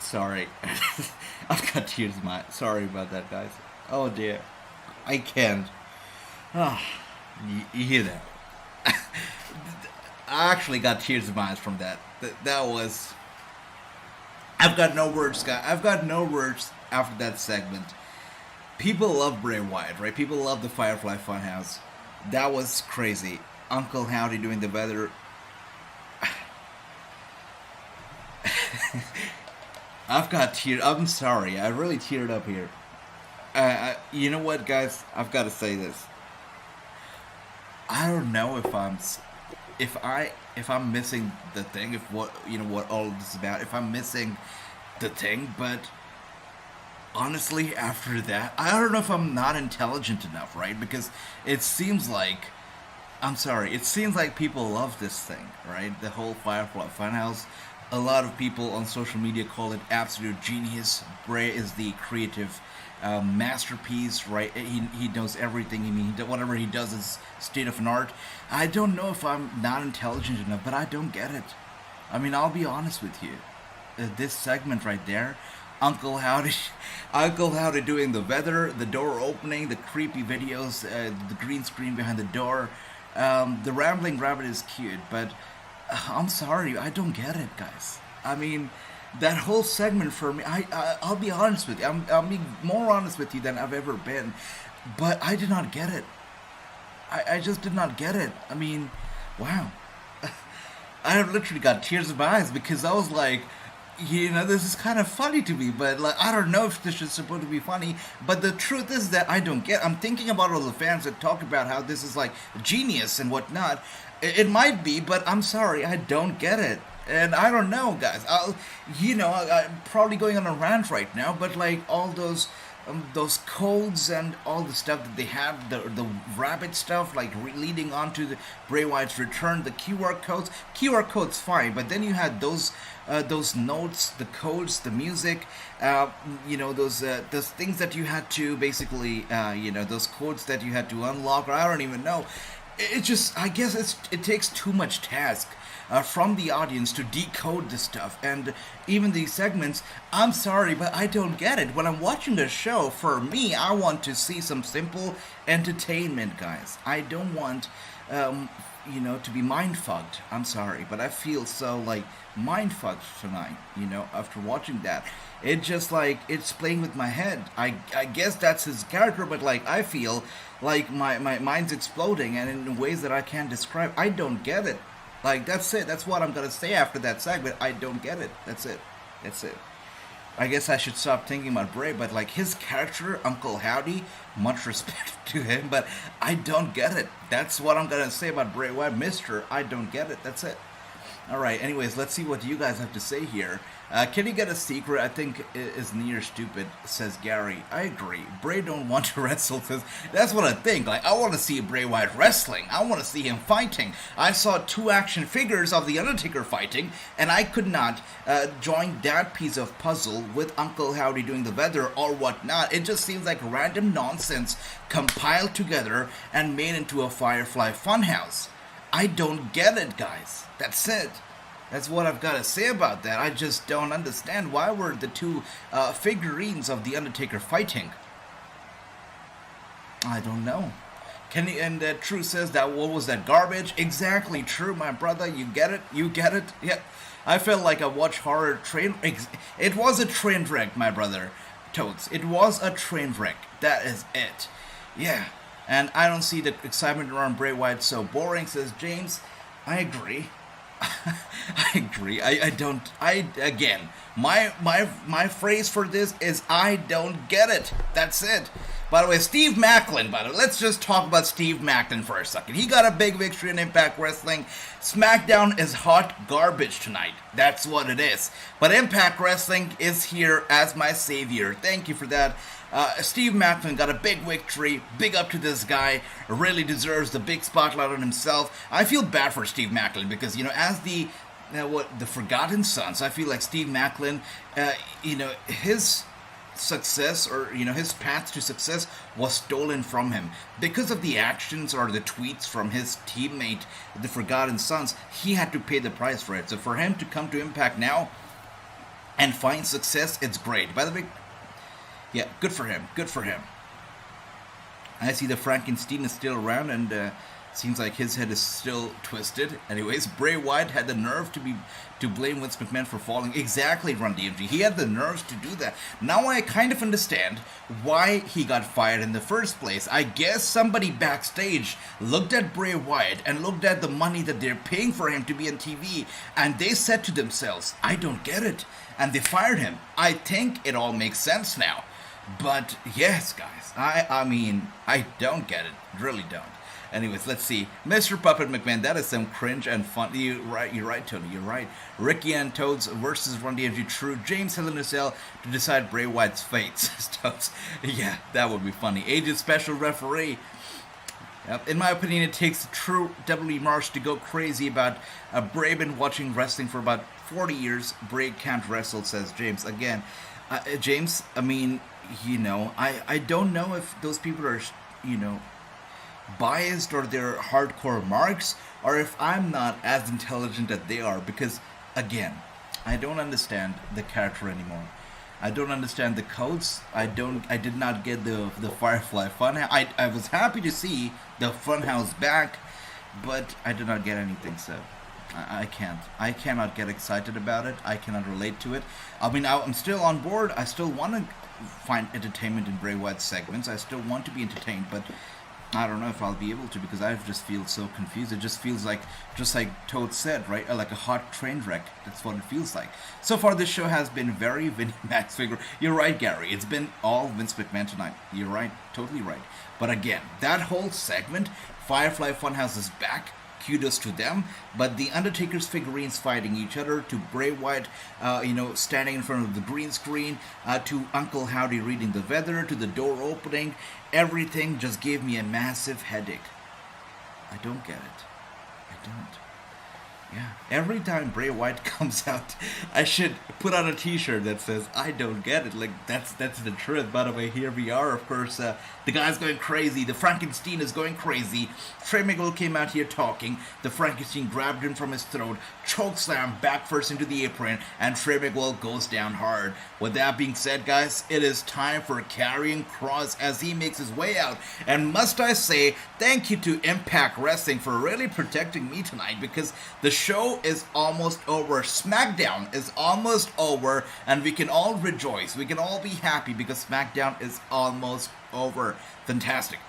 Sorry. I've got tears in my eyes. Sorry about that, guys. Oh dear. I can't. Ah. You hear that? I actually got tears in my eyes from that. That was... I've got no words, guys. I've got no words after that segment. People love Bray Wyatt, right? People love the Firefly Fun House. That was crazy. Uncle Howdy doing the weather. I've got tears. I'm sorry. I really teared up here. You know what, guys? I've got to say this. I don't know if I'm missing the thing, if what all of this is about, if I'm missing the thing, but honestly, after that, I don't know if I'm not intelligent enough, right? Because it seems like, I'm sorry, it seems like people love this thing, right? The whole Firefly Funhouse. A lot of people on social media call it absolute genius. Bray is the creative masterpiece, right? He knows everything. I mean, whatever he does is state of an art. I don't know if I'm not intelligent enough, but I don't get it. I mean, I'll be honest with you. This segment right there, Uncle Howdy doing the weather, the door opening, the creepy videos, the green screen behind the door. The Rambling Rabbit is cute, but I'm sorry, I don't get it, guys. I mean, that whole segment for me, I'll be honest with you. I'll be more honest with you than I've ever been. But I did not get it. I just did not get it. I mean, wow. I have literally got tears in my eyes because I was like, this is kind of funny to me, but like, I don't know if this is supposed to be funny. But the truth is that I don't get. I'm thinking about all the fans that talk about how this is like genius and whatnot. It might be, but I'm sorry, I don't get it. And I don't know, guys. I'm probably going on a rant right now, but like all those codes and all the stuff that they have, the rabbit stuff, like leading on to the Bray Wyatt's return, the QR codes fine, but then you had those notes, the codes, the music, those things that you had to basically, those codes that you had to unlock, or I don't even know. I guess it takes too much task from the audience to decode this stuff, and even these segments, I'm sorry, but I don't get it. When I'm watching a show, for me, I want to see some simple entertainment, guys. I don't want, to be mind-fucked. I'm sorry, but I feel so, like, mind-fucked tonight, after watching that. It just, like, it's playing with my head. I guess that's his character, but, like, I feel like my mind's exploding, and in ways that I can't describe. I don't get it. Like, that's it. That's what I'm gonna say after that segment. I don't get it. That's it. I guess I should stop thinking about Bray, but like his character, Uncle Howdy, much respect to him, but I don't get it. That's what I'm gonna say about Bray Wyatt, Mister. I don't get it. That's it. All right. Anyways, let's see what you guys have to say here. Can you get a secret? I think is near stupid, says Gary. I agree. Bray don't want to wrestle. Says that's what I think. Like I want to see Bray Wyatt wrestling. I want to see him fighting. I saw 2 action figures of the Undertaker fighting, and I could not join that piece of puzzle with Uncle Howdy doing the weather or whatnot. It just seems like random nonsense compiled together and made into a Firefly Fun House. I don't get it, guys. That's it. That's what I've got to say about that. I just don't understand why were the 2 figurines of the Undertaker fighting. I don't know. True says that what was that garbage? Exactly true, my brother. You get it? You get it? Yeah. I felt like I watched horror train. It was a train wreck, my brother. Toads. It was a train wreck. That is it. Yeah. And I don't see the excitement around Bray Wyatt so boring, says James. I agree. I agree. Again, my phrase for this is I don't get it. That's it. By the way, Steve Macklin, let's just talk about Steve Macklin for a second. He got a big victory in Impact Wrestling. SmackDown is hot garbage tonight. That's what it is. But Impact Wrestling is here as my savior. Thank you for that. Steve Macklin got a big victory. Big up to this guy. Really deserves the big spotlight on himself. I feel bad for Steve Macklin because, as the Forgotten Sons, I feel like Steve Macklin, his success or, his path to success was stolen from him. Because of the actions or the tweets from his teammate, the Forgotten Sons, he had to pay the price for it. So for him to come to Impact now and find success, it's great. By the way, yeah, good for him. Good for him. I see the Frankenstein is still around, and seems like his head is still twisted. Anyways, Bray Wyatt had the nerve to blame Vince McMahon for falling. Exactly, Run DMG. He had the nerves to do that. Now I kind of understand why he got fired in the first place. I guess somebody backstage looked at Bray Wyatt and looked at the money that they're paying for him to be on TV, and they said to themselves, I don't get it. And they fired him. I think it all makes sense now. But yes, guys, I mean, I don't get it. Really don't. Anyways, let's see. Mr. Puppet McMahon, that is some cringe and fun. You're right, Tony. You're right. Ricky and Toads versus Run DMG True. James Hell in a Cell to decide Bray Wyatt's fate, says Toads. Yeah, that would be funny. Ages special referee. Yep. In my opinion, it takes a true WWE Marsh to go crazy about Bray been watching wrestling for about 40 years. Bray can't wrestle, says James. Again, James, I mean, I don't know if those people are, biased or they're hardcore marks, or if I'm not as intelligent as they are, because, again, I don't understand the character anymore. I don't understand the codes. I did not get the Firefly Fun House. I was happy to see the Fun House back, but I did not get anything, so I can't. I cannot get excited about it. I cannot relate to it. I mean, I'm still on board. I still want to find entertainment in Bray Wyatt's segments. I still want to be entertained, but I don't know if I'll be able to, because I just feel so confused. It just feels like, just like Toad said, right? Like a hot train wreck. That's what it feels like. So far, this show has been very Vinnie Mac's figure. You're right, Gary. It's been all Vince McMahon tonight. You're right. Totally right. But again, that whole segment, Firefly Funhouse is back. Kudos to them. But the Undertaker's figurines fighting each other, to Bray Wyatt, standing in front of the green screen, to Uncle Howdy reading the weather, to the door opening, everything just gave me a massive headache. I don't get it. I don't. Yeah. Every time Bray Wyatt comes out, I should put on a t-shirt that says, I don't get it. Like, that's the truth. By the way, here we are, of course. The guy's going crazy. The Frankenstein is going crazy. Trey Miguel came out here talking. The Frankenstein grabbed him from his throat, chokeslam back first into the apron, and Trey Miguel goes down hard. With that being said, guys, it is time for Karrion Kross as he makes his way out. And must I say, thank you to Impact Wrestling for really protecting me tonight, because the show is almost over. SmackDown is almost over, and we can all rejoice. We can all be happy because SmackDown is almost over. Fantastic.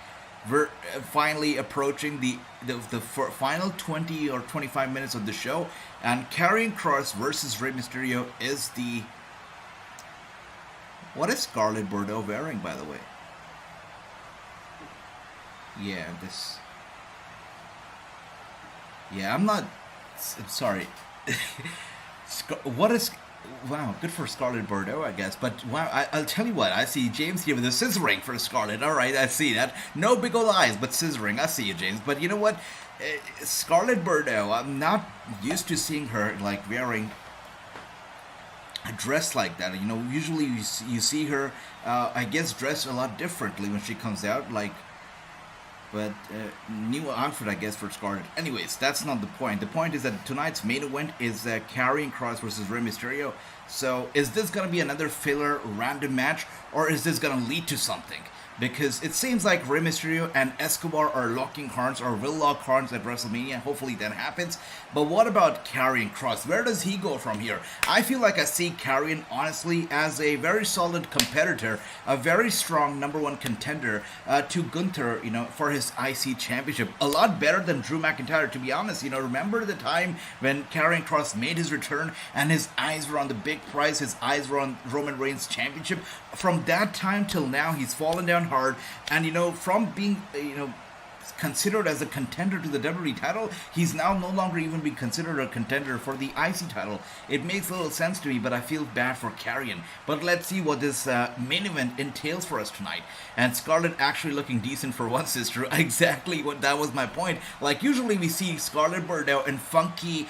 We're finally approaching the final 20 or 25 minutes of the show, and Karrion Kross versus Rey Mysterio is the What is Scarlett Bordeaux wearing, by the way? Yeah, this... Yeah, I'm sorry. What is... Wow, good for Scarlett Bordeaux, I guess. But wow, I'll tell you what. I see James here with a scissoring for Scarlett. All right, I see that. No big ol' eyes, but scissoring. I see you, James. But you know what? Scarlett Bordeaux, I'm not used to seeing her like wearing a dress like that. You know, usually you see her, I guess, dressed a lot differently when she comes out. Like, but new outfit, I guess, for Scarlett. Anyways, that's not the point. The point is that tonight's main event is Karrion Kross versus Rey Mysterio. So, is this going to be another filler random match, or is this going to lead to something? Because it seems like Rey Mysterio and Escobar are locking horns, or will lock horns at WrestleMania. Hopefully that happens. But what about Karrion Kross? Where does he go from here? I feel like I see Karrion, honestly, as a very solid competitor, a very strong #1 contender to Gunther, you know, for his IC championship. A lot better than Drew McIntyre, to be honest. You know, remember the time when Karrion Kross made his return and his eyes were on the big prize, his eyes were on Roman Reigns' championship? From that time till now, he's fallen down hard, and you know, from being considered as a contender to the WWE title, he's now no longer even being considered a contender for the IC title. It makes little sense to me, but I feel bad for Karrion. But let's see what this main event entails for us tonight. And Scarlett actually looking decent for once, sister. Exactly what that was my point. Like, usually we see Scarlett Bordeaux in funky,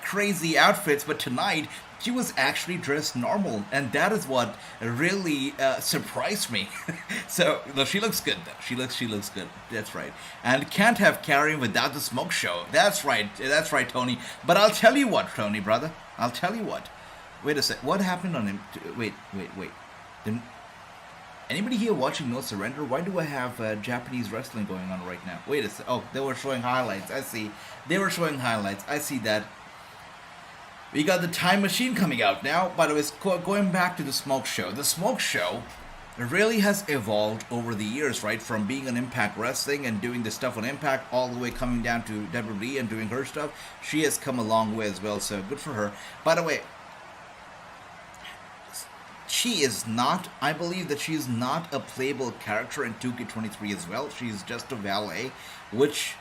crazy outfits, but tonight she was actually dressed normal, and that is what really surprised me. So, no, she looks good though. She looks good. That's right. And can't have Karrion without the smoke show. That's right, Tony. But I'll tell you what, Tony, brother. I'll tell you what. Wait a sec. What happened on him? Wait. Didn't anybody here watching No Surrender? Why do I have Japanese wrestling going on right now? Wait a sec. Oh, they were showing highlights. I see. They were showing highlights. I see that. We got the Time Machine coming out now. By the way, going back to the Smoke Show. The Smoke Show really has evolved over the years, right? From being on Impact Wrestling and doing the stuff on Impact, all the way coming down to WWE and doing her stuff. She has come a long way as well, so good for her. By the way, she is not, I believe that she is not a playable character in 2K23 as well. She's just a valet, which,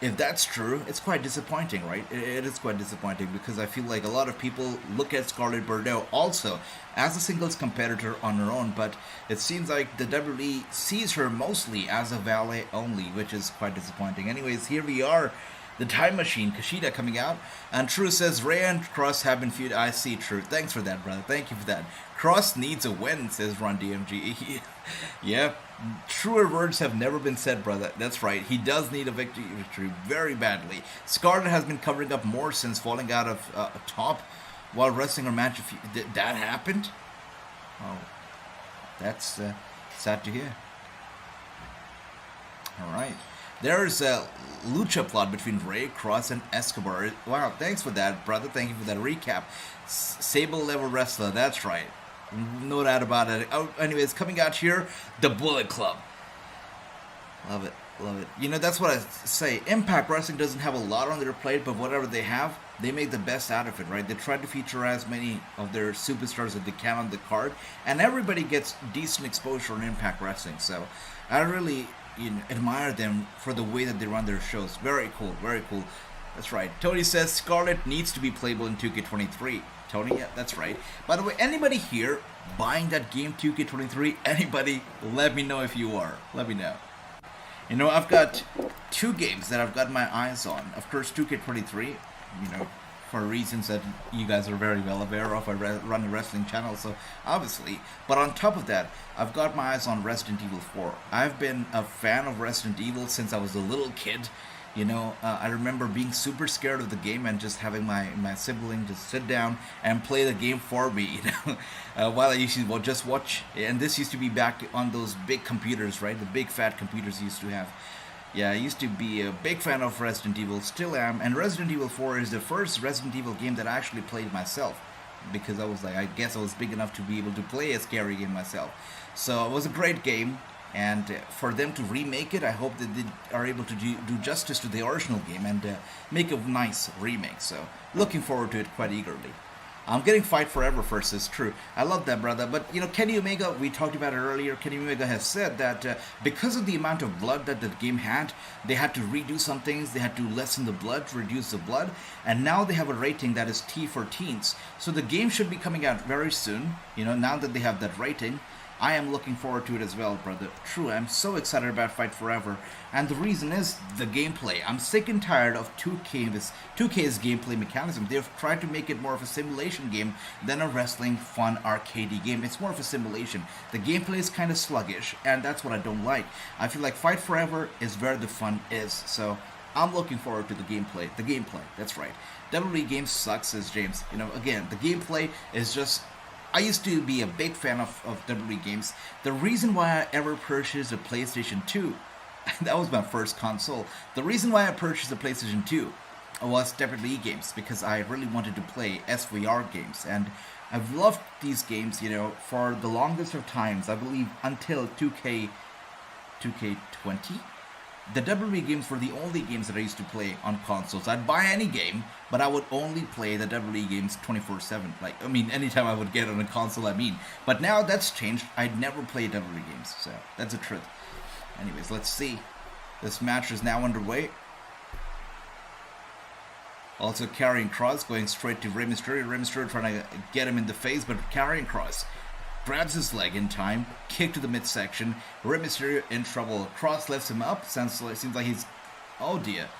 if that's true, it's quite disappointing, right? It is quite disappointing, because I feel like a lot of people look at Scarlett Bordeaux also as a singles competitor on her own, but it seems like the WWE sees her mostly as a valet only, which is quite disappointing. Anyways, here we are. The Time Machine, Kushida coming out, and True says Rey and Kross have been feud. I see, True. Thanks for that, brother. Thank you for that. Kross needs a win, says Ron DMG. Yeah, truer words have never been said, brother. That's right. He does need a victory very badly. Scarlett has been covering up more since falling out of top while wrestling her match. Did that happened? Oh, that's sad to hear. All right. There's a lucha plot between Rey, Kross, and Escobar. Wow, thanks for that, brother. Thank you for that recap. Sable level wrestler, that's right. No doubt about it. Oh, anyways, coming out here, the Bullet Club. Love it, love it. You know, that's what I say. Impact Wrestling doesn't have a lot on their plate, but whatever they have, they make the best out of it, right? They try to feature as many of their superstars that they can on the card, and everybody gets decent exposure on Impact Wrestling. So, I really admire them for the way that they run their shows. Very cool, very cool. That's right. Tony says Scarlett needs to be playable in 2K23. Tony, yeah, that's right. By the way, anybody here buying that game 2K23? Anybody? Let me know if you are. Let me know. You know, I've got two games that I've got my eyes on. Of course, 2K23, you know, for reasons that you guys are very well aware of. I run a wrestling channel, so obviously. But on top of that, I've got my eyes on Resident Evil 4. I've been a fan of Resident Evil since I was a little kid. You know, I remember being super scared of the game and just having my sibling just sit down and play the game for me, you know, while I used to just watch. And this used to be back on those big computers, right? The big fat computers used to have. Yeah, I used to be a big fan of Resident Evil, still am, and Resident Evil 4 is the first Resident Evil game that I actually played myself, because I was like, I guess I was big enough to be able to play a scary game myself. So it was a great game, and for them to remake it, I hope that they are able to do justice to the original game and make a nice remake, so looking forward to it quite eagerly. I'm getting Fight Forever first, it's true. I love that, brother. But, Kenny Omega, we talked about it earlier. Kenny Omega has said that because of the amount of blood that the game had, they had to redo some things. They had to lessen the blood, reduce the blood. And now they have a rating that is T for teens. So the game should be coming out very soon. Now that they have that rating. I am looking forward to it as well, brother. True, I'm so excited about Fight Forever. And the reason is the gameplay. I'm sick and tired of 2K's gameplay mechanism. They've tried to make it more of a simulation game than a wrestling fun arcadey game. It's more of a simulation. The gameplay is kind of sluggish, and that's what I don't like. I feel like Fight Forever is where the fun is. So I'm looking forward to the gameplay. The gameplay, that's right. WWE Games sucks, says James. Again, the gameplay is just... I used to be a big fan of WWE games. The reason why I ever purchased a PlayStation 2, that was my first console. The reason why I purchased a PlayStation 2 was WWE games, because I really wanted to play SVR games. And I've loved these games, for the longest of times, I believe until 2K20. The WWE games were the only games that I used to play on consoles. I'd buy any game, but I would only play the WWE games 24/7. Anytime I would get on a console, But now that's changed. I'd never play WWE games, so that's the truth. Anyways, let's see. This match is now underway. Also, Karrion Kross going straight to Rey Mysterio. Rey Mysterio trying to get him in the face, but Karrion Kross grabs his leg in time, kick to the midsection. Rey Mysterio in trouble. Kross lifts him up. Seems like he's... Oh dear.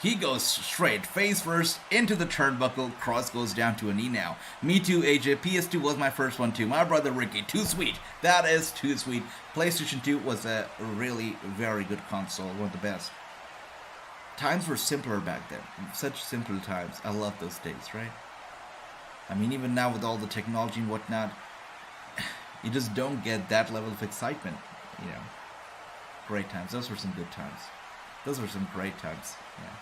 He goes straight, face first, into the turnbuckle. Kross goes down to a knee now. Me too, AJ. PS2 was my first one too. My brother Ricky. Too sweet. That is too sweet. PlayStation 2 was a really very good console. One of the best. Times were simpler back then. Such simple times. I love those days, right? Even now with all the technology and whatnot, you just don't get that level of excitement, Great times. Those were some good times. Those were some great times, yeah.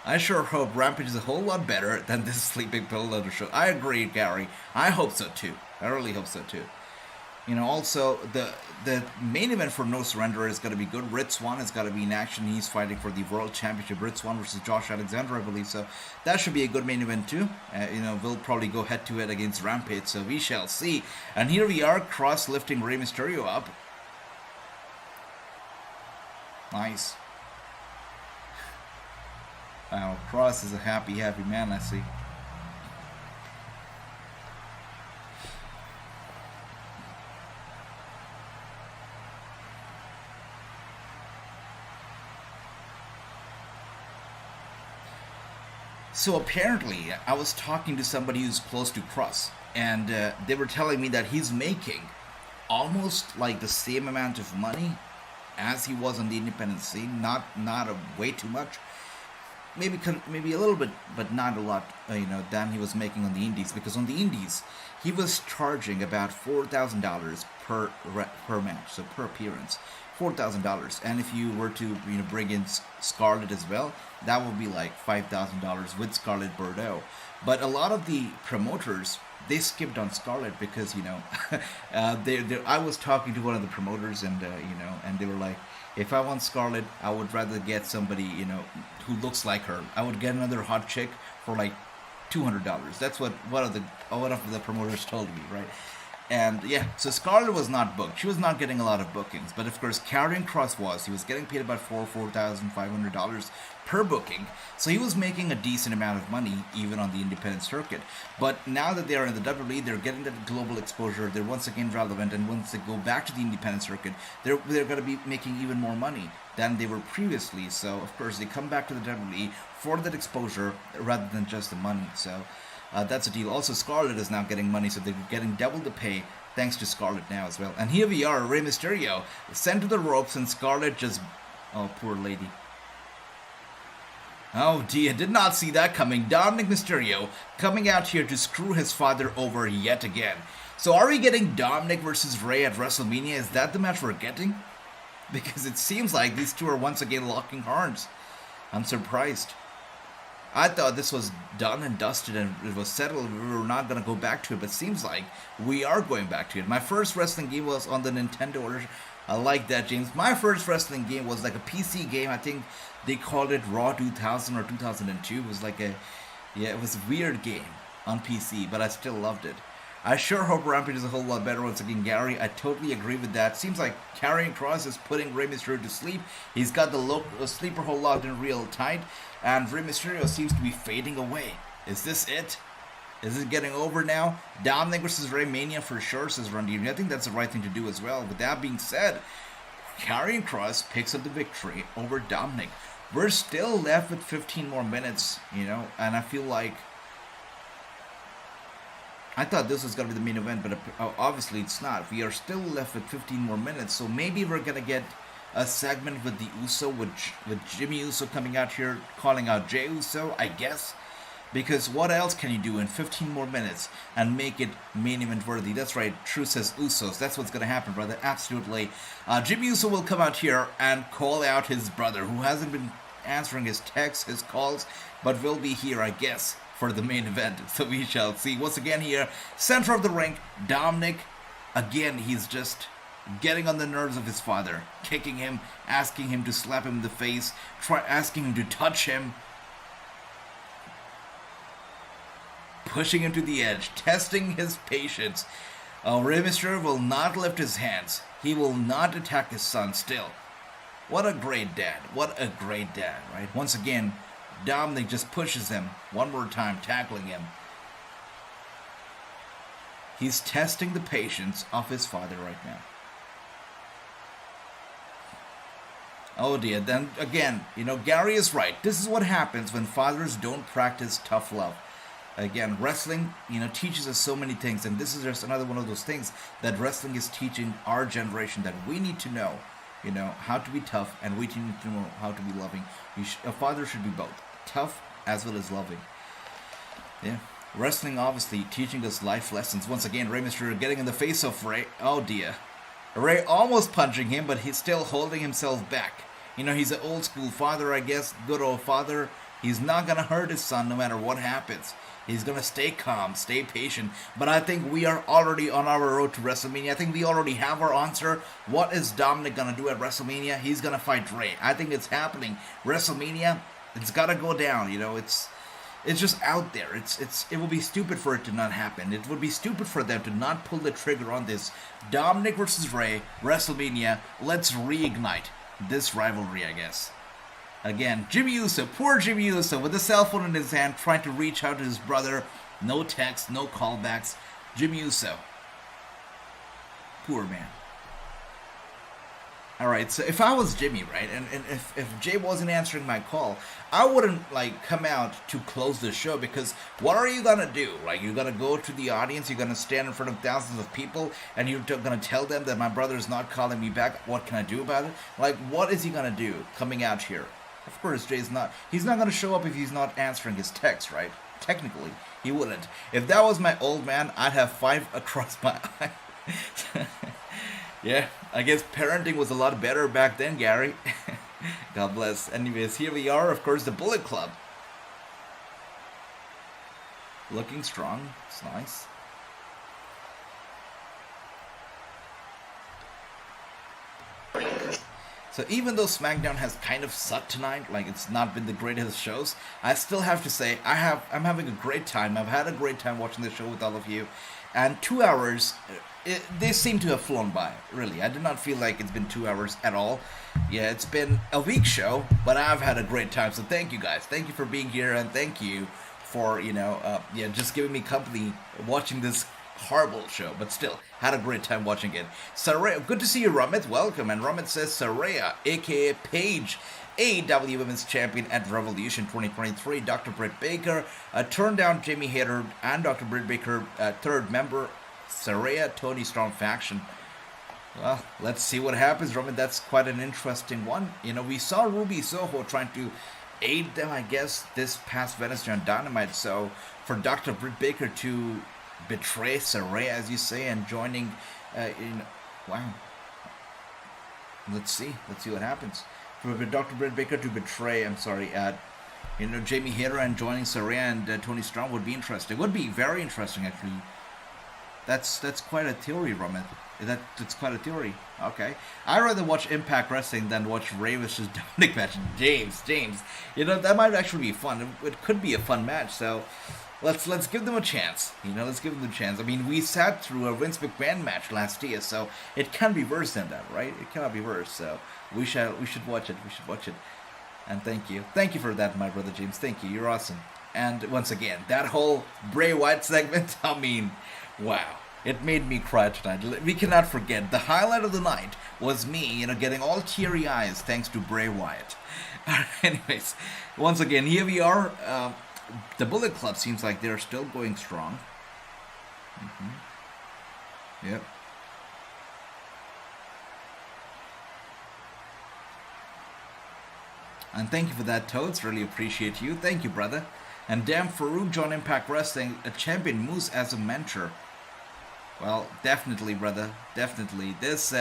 I sure hope Rampage is a whole lot better than this Sleeping Pill Loader show. I agree, Gary. I hope so too. I really hope so too. Also, the main event for No Surrender is going to be good. Rich Swann is going to be in action. He's fighting for the World Championship. Rich Swann versus Josh Alexander, I believe. So that should be a good main event too. We'll probably go head-to-head against Rampage, so we shall see. And here we are, Kross lifting Rey Mysterio up. Nice. Wow, Kross is a happy man, I see. So apparently, I was talking to somebody who's close to Kross, and they were telling me that he's making almost like the same amount of money as he was on the independent scene. Not way too much, maybe a little bit, but not a lot, than he was making on the indies. Because on the indies, he was charging about $4,000 per match, so per appearance. $4,000, and if you were to bring in Scarlett as well, that would be like $5,000 with Scarlett Bordeaux. But a lot of the promoters, they skipped on Scarlett because I was talking to one of the promoters, and and they were like, if I want Scarlett, I would rather get somebody who looks like her. I would get another hot chick for like $200. That's what one of the promoters told me, right? And yeah, so Scarlett was not booked. She was not getting a lot of bookings. But of course, Karrion Kross was. He was getting paid about $4,500 per booking. So he was making a decent amount of money, even on the independent circuit. But now that they are in the WWE, they're getting that global exposure. They're once again relevant. And once they go back to the independent circuit, they're going to be making even more money than they were previously. So, of course, they come back to the WWE for that exposure rather than just the money. So that's a deal. Also, Scarlett is now getting money, so they're getting double the pay thanks to Scarlett now as well. And here we are, Rey Mysterio sent to the ropes, and Scarlett just... Oh, poor lady. Oh dear, did not see that coming. Dominic Mysterio coming out here to screw his father over yet again. So are we getting Dominic versus Rey at WrestleMania? Is that the match we're getting? Because it seems like these two are once again locking horns. I'm surprised. I thought this was done and dusted and it was settled. We were not going to go back to it, but it seems like we are going back to it. My first wrestling game was on the Nintendo. I like that, James. My first wrestling game was like a PC game. I think they called it Raw 2000 or 2002. It was like it was a weird game. on PC, but I still loved it. I sure hope Rampage is a whole lot better once again, Gary. I totally agree with that. Seems like Karrion Kross is putting Rey Mysterio to sleep. He's got the sleeper hold locked in real tight, and Rey Mysterio seems to be fading away. Is this it? Is it getting over now? Dominic versus Rey Mania for sure, says Randy. I think that's the right thing to do as well. With that being said, Karrion Kross picks up the victory over Dominic. We're still left with 15 more minutes, you know, and I feel like I thought this was going to be the main event, but obviously it's not. We are still left with 15 more minutes, so maybe we're going to get a segment with the Uso, with Jimmy Uso coming out here, calling out Jey Uso, I guess. Because what else can you do in 15 more minutes and make it main event worthy? That's right, True says Usos. That's what's going to happen, brother. Absolutely. Jimmy Uso will come out here and call out his brother, who hasn't been answering his texts, his calls, but will be here, I guess, for the main event. So we shall see. Once again here, center of the ring, Dominic. Again, he's just getting on the nerves of his father, kicking him, asking him to slap him in the face, asking him to touch him, pushing him to the edge, testing his patience. Rey Mysterio will not lift his hands. He will not attack his son still. What a great dad. What a great dad, right? Once again, Dominic just pushes him one more time, tackling him. He's testing the patience of his father right now. Oh dear, then again, you know, Gary is right. This is what happens when fathers don't practice tough love. Again, wrestling, you know, teaches us so many things, and this is just another one of those things that wrestling is teaching our generation, that we need to know, you know, how to be tough, and we need to know how to be loving. A father should be both tough as well as loving. Yeah, wrestling obviously teaching us life lessons. Once again, Rey Mysterio getting in the face of Rey. Oh dear, Rey almost punching him, but he's still holding himself back. You know, he's an old school father, I guess, good old father. He's not gonna hurt his son no matter what happens. He's going to stay calm, stay patient. But I think we are already on our road to WrestleMania. I think we already have our answer. What is Dominic going to do at WrestleMania? He's going to fight Rey. I think it's happening. WrestleMania, it's got to go down. You know, it's just out there. It would be stupid for it to not happen. It would be stupid for them to not pull the trigger on this. Dominic versus Rey, WrestleMania. Let's reignite this rivalry, I guess. Again, Jimmy Uso, poor Jimmy Uso, with the cell phone in his hand, trying to reach out to his brother. No texts, no callbacks. Jimmy Uso. Poor man. Alright, so if I was Jimmy, right, and if Jay wasn't answering my call, I wouldn't, like, come out to close the show, because what are you gonna do? Like, you're gonna go to the audience, you're gonna stand in front of thousands of people, and you're gonna tell them that my brother's not calling me back, what can I do about it? Like, what is he gonna do coming out here? Of course, he's not going to show up if he's not answering his text, right? Technically, he wouldn't. If that was my old man, I'd have 5 across my eye. Yeah, I guess parenting was a lot better back then, Gary. God bless. Anyways, here we are, of course, the Bullet Club. Looking strong. It's nice. So even though SmackDown has kind of sucked tonight, like it's not been the greatest shows, I still have to say I'm having a great time. I've had a great time watching the show with all of you, and 2 hours, they seem to have flown by. Really, I do not feel like it's been 2 hours at all. Yeah, it's been a week show, but I've had a great time. So thank you guys, thank you for being here, and thank you for just giving me company watching this horrible show, but still had a great time watching it. Saraya, good to see you, Ramit. Welcome. And Ramit says Saraya, aka Paige, AEW Women's Champion at Revolution 2023. Dr. Britt Baker turned down Jamie Hayter and Dr. Britt Baker, third member, Saraya Tony Storm faction. Well, let's see what happens, Ramit. That's quite an interesting one. You know, we saw Ruby Soho trying to aid them, I guess, this past Wednesday on Dynamite. So for Dr. Britt Baker to betray Saraya, as you say, and joining wow, let's see what happens. For Dr. Britt Baker to betray Jamie Hayter and joining Saraya and Tony Storm would be interesting. Would be very interesting, actually. That's quite a theory, Ramit. That's quite a theory. Okay, I'd rather watch Impact Wrestling than watch Rey versus Dominic match. James, you know, that might actually be fun. It could be a fun match. So let's give them a chance. Let's give them a chance. I mean, we sat through a Vince McMahon match last year, so it can't be worse than that, right? It cannot be worse. So we should watch it. We should watch it. And thank you for that, my brother James. Thank you. You're awesome. And once again, that whole Bray Wyatt segment. I mean, wow. It made me cry tonight. We cannot forget, the highlight of the night was me, getting all teary eyes thanks to Bray Wyatt. Anyways, once again, here we are. The Bullet Club seems like they're still going strong. Yep. And thank you for that, Toads. Really appreciate you. Thank you, brother. And damn, Farouk John Impact Wrestling, a champion Moose as a mentor. Well, definitely, brother. Definitely. This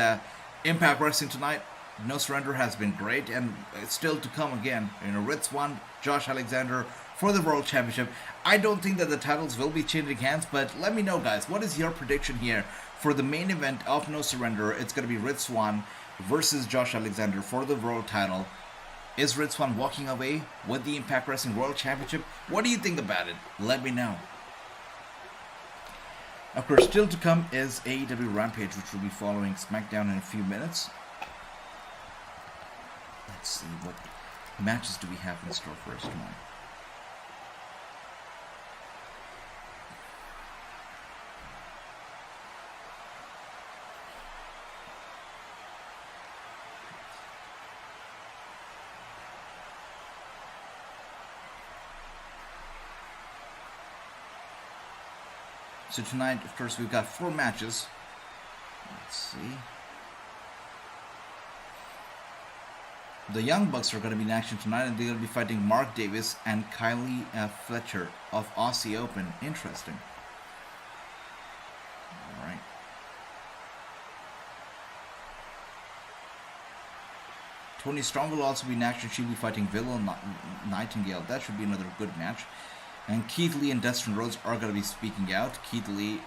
Impact Wrestling tonight, No Surrender has been great, and it's still to come again. Ritz won, Josh Alexander for the World Championship. I don't think that the titles will be changing hands, but let me know, guys. What is your prediction here for the main event of No Surrender? It's going to be Ritz Swan versus Josh Alexander for the world title. Is Ritz Swan walking away with the Impact Wrestling World Championship? What do you think about it? Let me know. Of course, still to come is AEW Rampage, which will be following SmackDown in a few minutes. Let's see, what matches do we have in store for us tonight? So tonight, of course, we've got 4 matches. Let's see. The Young Bucks are going to be in action tonight, and they're going to be fighting Mark Davis and Kylie Fletcher of Aussie Open. Interesting. All right. Tony Storm will also be in action. She'll be fighting Willow Nightingale. That should be another good match. And Keith Lee and Dustin Rhodes are going to be speaking out. Keith Lee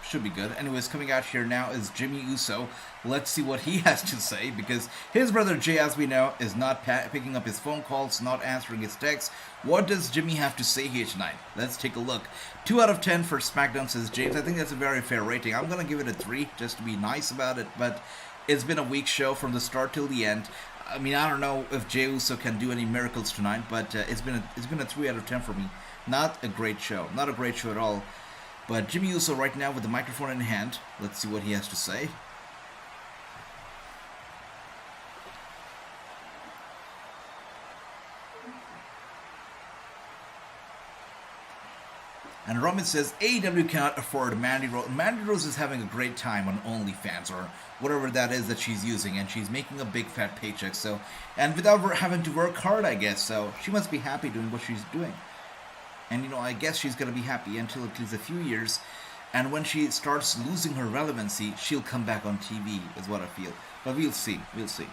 should be good. Anyways, coming out here now is Jimmy Uso. Let's see what he has to say, because his brother Jay, as we know, is not picking up his phone calls, not answering his texts. What does Jimmy have to say here tonight? Let's take a look. 2 out of 10 for SmackDown, says James. I think that's a very fair rating. I'm going to give it a 3, just to be nice about it. But it's been a weak show from the start till the end. I mean, I don't know if Jey Uso can do any miracles tonight, but it's been a 3 out of 10 for me. Not a great show. Not a great show at all. But Jimmy Uso right now with the microphone in hand. Let's see what he has to say. And Roman says, AEW cannot afford Mandy Rose. Mandy Rose is having a great time on OnlyFans, or whatever that is that she's using, and she's making a big fat paycheck, so, and without having to work hard, I guess, so she must be happy doing what she's doing. And, I guess she's going to be happy until at least a few years, and when she starts losing her relevancy, she'll come back on TV, is what I feel. But we'll see, we'll see.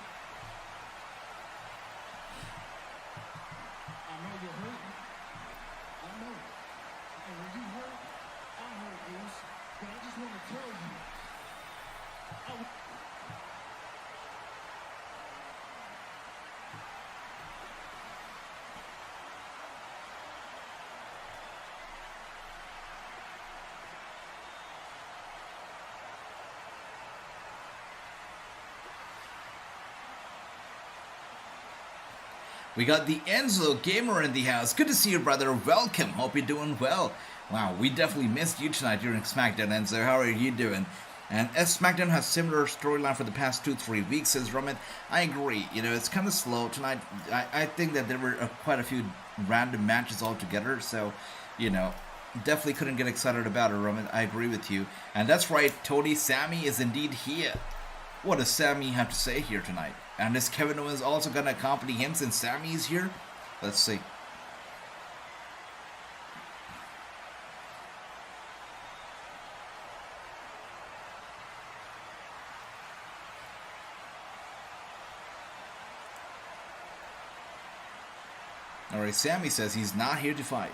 We got the Enzo Gamer in the house. Good to see you, brother. Welcome. Hope you're doing well. Wow, we definitely missed you tonight during SmackDown, Enzo. How are you doing? And as SmackDown has similar storyline for the past 2-3 weeks, says Roman, I agree. It's kind of slow tonight. I think that there were quite a few random matches altogether. So, definitely couldn't get excited about it, Roman. I agree with you. And that's right, Tony. Sami is indeed here. What does Sami have to say here tonight? And is Kevin Owens also going to accompany him since Sami is here? Let's see. Alright, Sami says he's not here to fight.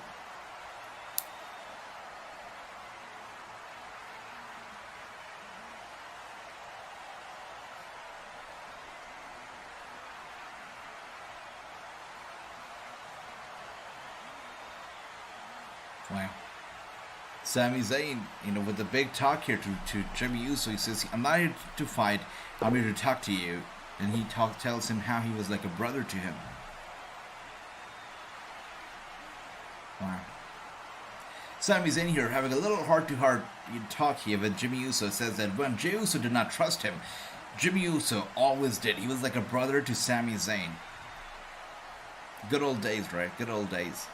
Wow. Sami Zayn, with the big talk here to Jimmy Uso. He says, I'm not here to fight, I'm here to talk to you. And he tells him how he was like a brother to him. Wow. Sami Zayn here having a little heart-to-heart talk here with Jimmy Uso. Says that when Jey Uso did not trust him, Jimmy Uso always did. He was like a brother to Sami Zayn. Good old days, right? Good old days.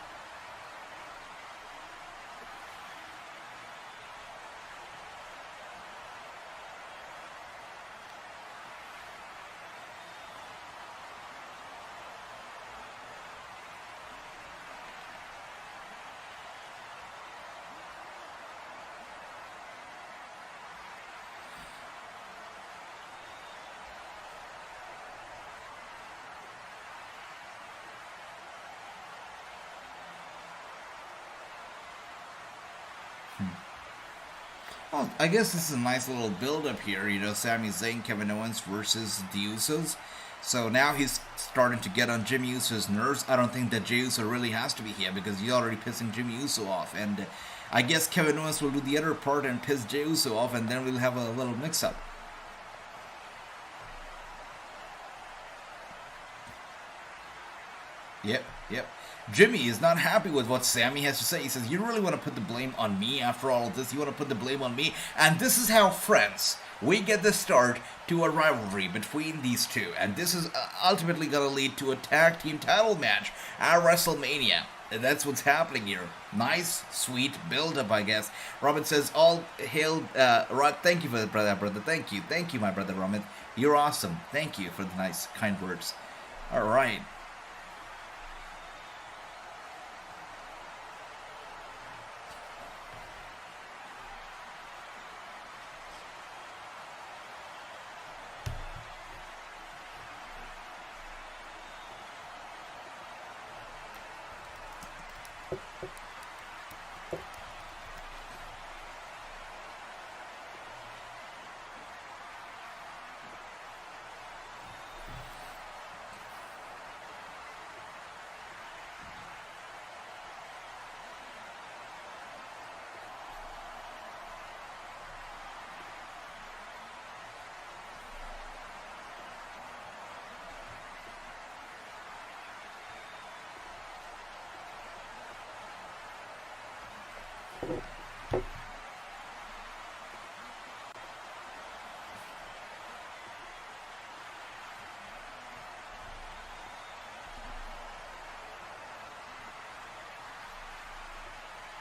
Well, I guess this is a nice little build-up here, Sami Zayn, Kevin Owens versus the Usos. So now he's starting to get on Jimmy Uso's nerves. I don't think that Jey Uso really has to be here because he's already pissing Jimmy Uso off. And I guess Kevin Owens will do the other part and piss Jey Uso off, and then we'll have a little mix-up. Yep. Jimmy is not happy with what Sami has to say. He says, you really want to put the blame on me after all of this? You want to put the blame on me? And this is how, friends, we get the start to a rivalry between these two. And this is ultimately going to lead to a tag team title match at WrestleMania. And that's what's happening here. Nice, sweet build-up, I guess. Robin says, all hail, Rod. Thank you for that, brother. Thank you, my brother Robin. You're awesome. Thank you for the nice, kind words. All right.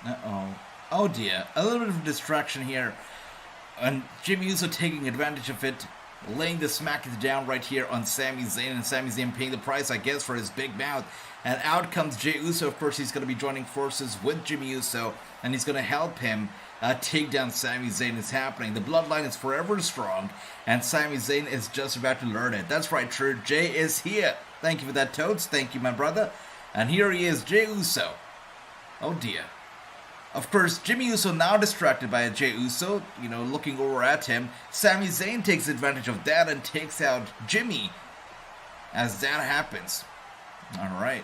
Uh-oh. Oh dear. A little bit of a distraction here. And Jimmy Uso taking advantage of it, laying the smack down right here on Sami Zayn, and Sami Zayn paying the price, I guess, for his big mouth. And out comes Jey Uso. Of course, he's going to be joining forces with Jimmy Uso, and he's going to help him take down Sami Zayn. It's happening. The bloodline is forever strong, and Sami Zayn is just about to learn it. That's right, true. Jay is here. Thank you for that, Toads. Thank you, my brother. And here he is, Jey Uso. Oh dear. Of course, Jimmy Uso now distracted by Jey Uso, looking over at him. Sami Zayn takes advantage of that and takes out Jimmy as that happens. All right.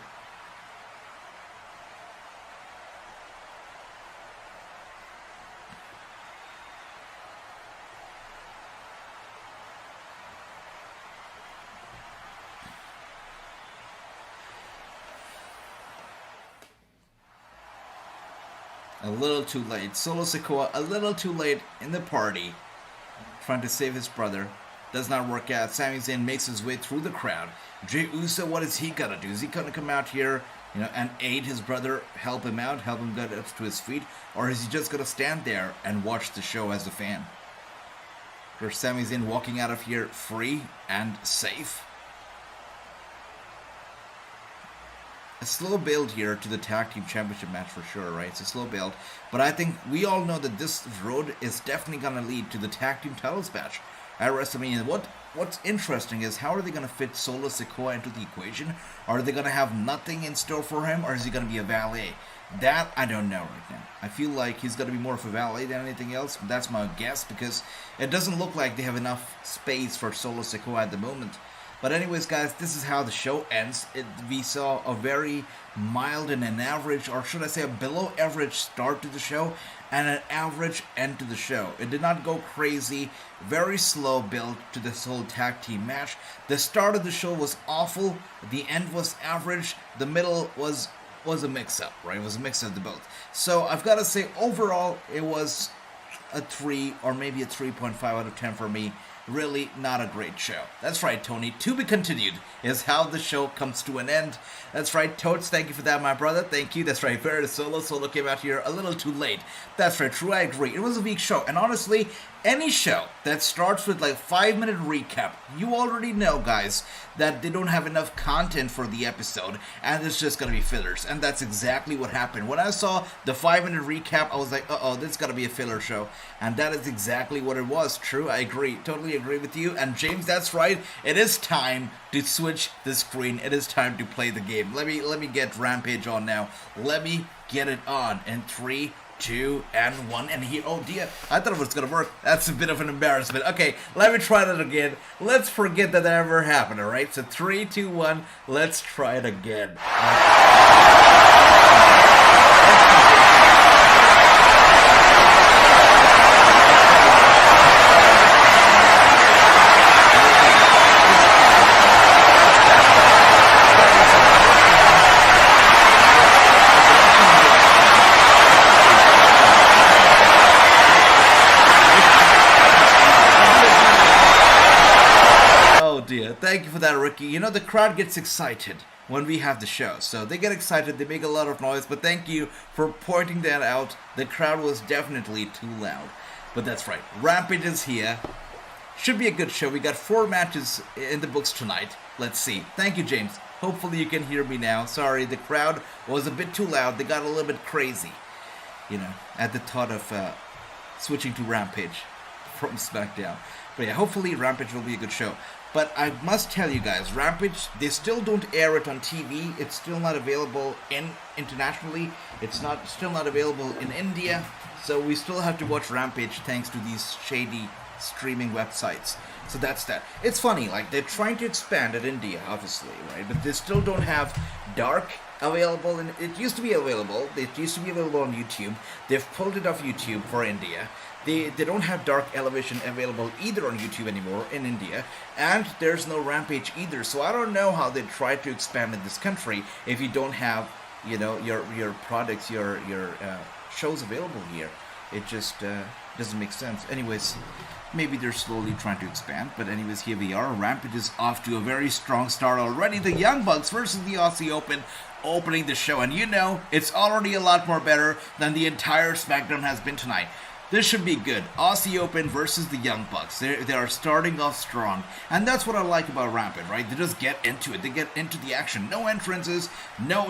A little too late. Solo Sikoa a little too late in the party. Trying to save his brother. Does not work out. Sami Zayn makes his way through the crowd. Jey Uso, what is he gonna do? Is he gonna come out here, and aid his brother, help him out, help him get up to his feet? Or is he just gonna stand there and watch the show as a fan? There's Sami Zayn walking out of here free and safe. A slow build here to the Tag Team Championship match for sure, right? It's a slow build. But I think we all know that this road is definitely going to lead to the Tag Team titles match at WrestleMania. What's interesting is how are they going to fit Solo Sikoa into the equation? Are they going to have nothing in store for him, or is he going to be a valet? That, I don't know right now. I feel like he's going to be more of a valet than anything else. But that's my guess, because it doesn't look like they have enough space for Solo Sikoa at the moment. But anyways, guys, this is how the show ends. We saw a very mild and an average, or should I say a below average start to the show and an average end to the show. It did not go crazy, very slow build to this whole tag team match. The start of the show was awful, the end was average, the middle was a mix-up, right? It was a mix of the both. So I've got to say, overall, it was a 3 or maybe a 3.5 out of 10 for me. Really not a great show. That's right, Tony. To be continued is how the show comes to an end. That's right, Toads. Thank you for that, my brother. Thank you. That's right, Very Solo. Solo came out here a little too late. That's right, true. I agree. It was a weak show. And honestly, any show that starts with like 5-minute recap, you already know, guys, that they don't have enough content for the episode and it's just gonna be fillers. And that's exactly what happened. When I saw the 5-minute recap, I was like, uh-oh, this is gonna be a filler show. And that is exactly what it was. True, I agree. Totally agree with you. And James, that's right. It is time to switch the screen. It is time to play the game. Let me get Rampage on now. Let me get it on in 3, 2, and 1, and here, oh dear, I thought it was gonna work. That's a bit of an embarrassment. Okay, let me try that again. Let's forget that ever happened, alright? So 3, 2, 1, let's try it again. Thank you for that, Ricky. You know, the crowd gets excited when we have the show. So they get excited, they make a lot of noise, but thank you for pointing that out. The crowd was definitely too loud. But that's right, Rampage is here. Should be a good show. We got 4 matches in the books tonight. Let's see. Thank you, James. Hopefully you can hear me now. Sorry, the crowd was a bit too loud. They got a little bit crazy, you know, at the thought of switching to Rampage from SmackDown. But yeah, hopefully Rampage will be a good show. But I must tell you guys, Rampage, they still don't air it on TV. It's still not available internationally. It's still not available in India. So we still have to watch Rampage thanks to these shady streaming websites. So that's that. It's funny, like they're trying to expand at India, obviously, right? But they still don't have Dark available. And it used to be available. It used to be available on YouTube. They've pulled it off YouTube for India. They don't have Dark Elevation available either on YouTube anymore in India, and there's no Rampage either. So I don't know how they try to expand in this country if you don't have, you know, your products, your shows available here. It just doesn't make sense. Anyways, maybe they're slowly trying to expand. But anyways, here we are. Rampage is off to a very strong start already. The Young Bucks versus the Aussie Open opening the show, and you know it's already a lot more better than the entire SmackDown has been tonight. This should be good. Aussie Open versus the Young Bucks. They are starting off strong. And that's what I like about Rampage, right? They just get into it. They get into the action. No entrances. No,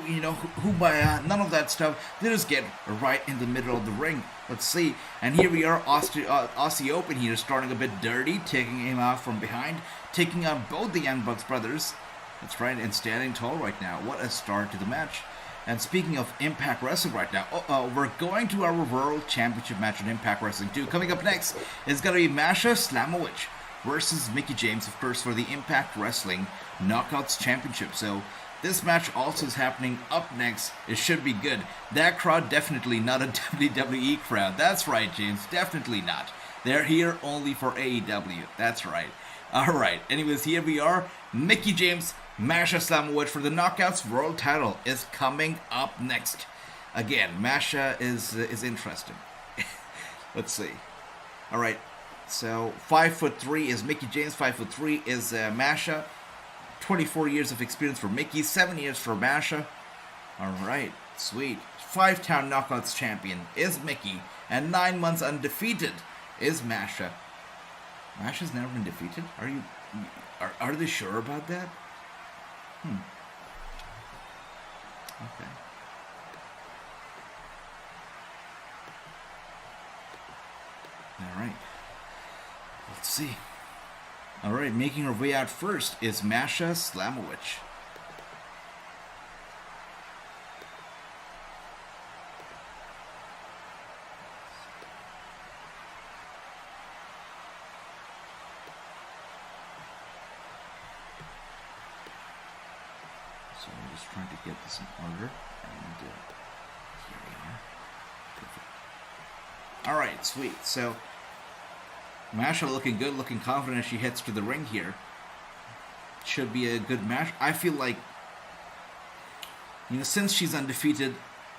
you know, none of that stuff. They just get right in the middle of the ring. Let's see. And here we are, Aussie Open here, starting a bit dirty, taking him out from behind, taking on both the Young Bucks brothers. That's right, and standing tall right now. What a start to the match. And speaking of Impact Wrestling right now, we're going to our World Championship match in Impact Wrestling 2. Coming up next is going to be Masha Slamovich versus Mickie James, of course, for the Impact Wrestling Knockouts Championship. So this match also is happening up next. It should be good. That crowd definitely not a WWE crowd. That's right, James. Definitely not. They're here only for AEW. That's right. All right. Anyways, here we are. Mickie James, Masha Slamovich for the Knockouts World Title is coming up next. Again, Masha is interesting. Let's see. All right. So 5'3" is Mickie James. 5'3" is Masha. 24 years of experience for Mickie. 7 years for Masha. All right. Sweet. 5-time Knockouts champion is Mickie, and 9 months undefeated is Masha. Masha's never been defeated? Are they sure about that? Okay. Alright. Let's see. Alright, making her way out first is Masha Slamovich. So I'm just trying to get this in order. And here we are. Perfect. Alright, sweet. So, Masha looking good, looking confident as she heads to the ring here. Should be a good match. I feel like, since she's undefeated,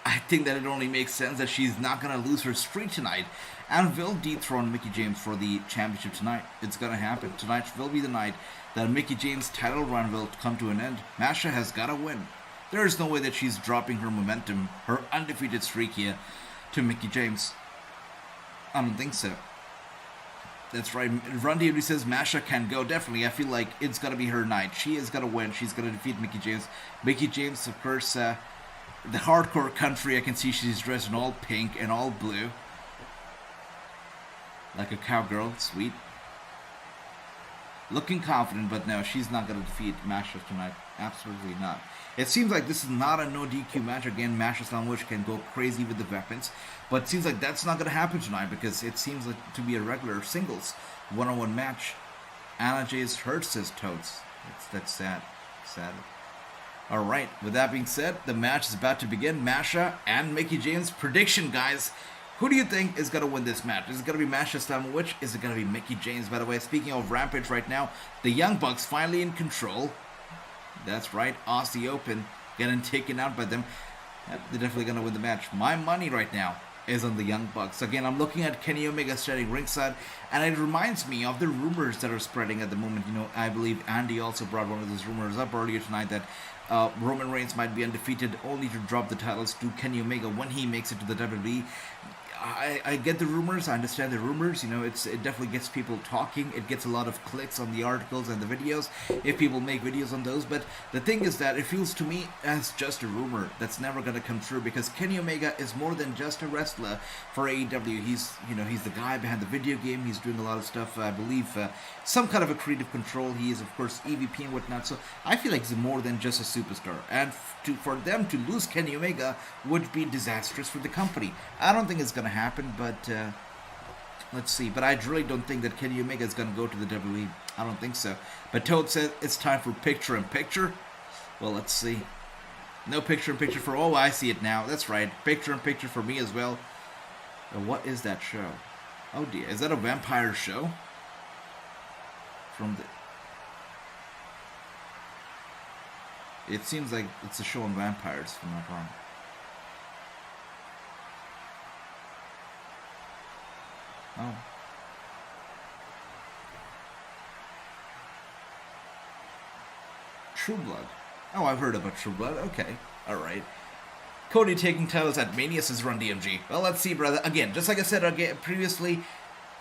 I think that it only makes sense that she's not going to lose her streak tonight and will dethrone Mickie James for the championship tonight. It's going to happen. Tonight will be the night that Mickie James' title run will come to an end. Masha has got to win. There is no way that she's dropping her momentum, her undefeated streak here, to Mickie James. I don't think so. That's right. Run DVD says Masha can go. Definitely. I feel like it's going to be her night. She is going to win. She's going to defeat Mickie James. Mickie James, of course, the hardcore country. I can see she's dressed in all pink and all blue. Like a cowgirl. Sweet. Looking confident, but no, she's not going to defeat Masha tonight. Absolutely not. It seems like this is not a no DQ match. Again, Masha Slamovich can go crazy with the weapons. But it seems like that's not going to happen tonight because it seems like to be a regular singles one-on-one match. Anna Jay's hurt, says Toads. That's sad. Sad. Alright, with that being said, the match is about to begin. Masha and Mickie James. Prediction, guys. Who do you think is going to win this match? Is it going to be Masha Slamovich? Is it going to be Mickie James? By the way, speaking of Rampage right now, the Young Bucks finally in control. That's right, Aussie Open getting taken out by them. They're definitely going to win the match. My money right now is on the Young Bucks. Again, I'm looking at Kenny Omega standing ringside, and it reminds me of the rumors that are spreading at the moment. I believe Andy also brought one of those rumors up earlier tonight that Roman Reigns might be undefeated only to drop the titles to Kenny Omega when he makes it to the WWE. I get the rumors. I understand the rumors. It definitely gets people talking. It gets a lot of clicks on the articles and the videos if people make videos on those. But the thing is that it feels to me as just a rumor that's never going to come true because Kenny Omega is more than just a wrestler for AEW. He's the guy behind the video game. He's doing a lot of stuff. I believe some kind of a creative control. He is, of course, EVP and whatnot. So I feel like he's more than just a superstar. And for them to lose Kenny Omega would be disastrous for the company. I don't think it's going to happen, but let's see. But I really don't think that Kenny Omega is going to go to the WWE. I don't think so. But Toad says it's time for picture-in-picture. Well, let's see. No picture-in-picture for... Oh, I see it now. That's right. Picture-in-picture for me as well. What is that show? Oh, dear. Is that a vampire show? From the... It seems like it's a show on vampires, if I'm not wrong. Oh. True Blood. Oh, I've heard about True Blood. Okay. Alright. Cody taking titles at Mania, says Run DMG. Well, let's see, brother. Again, just like I said previously,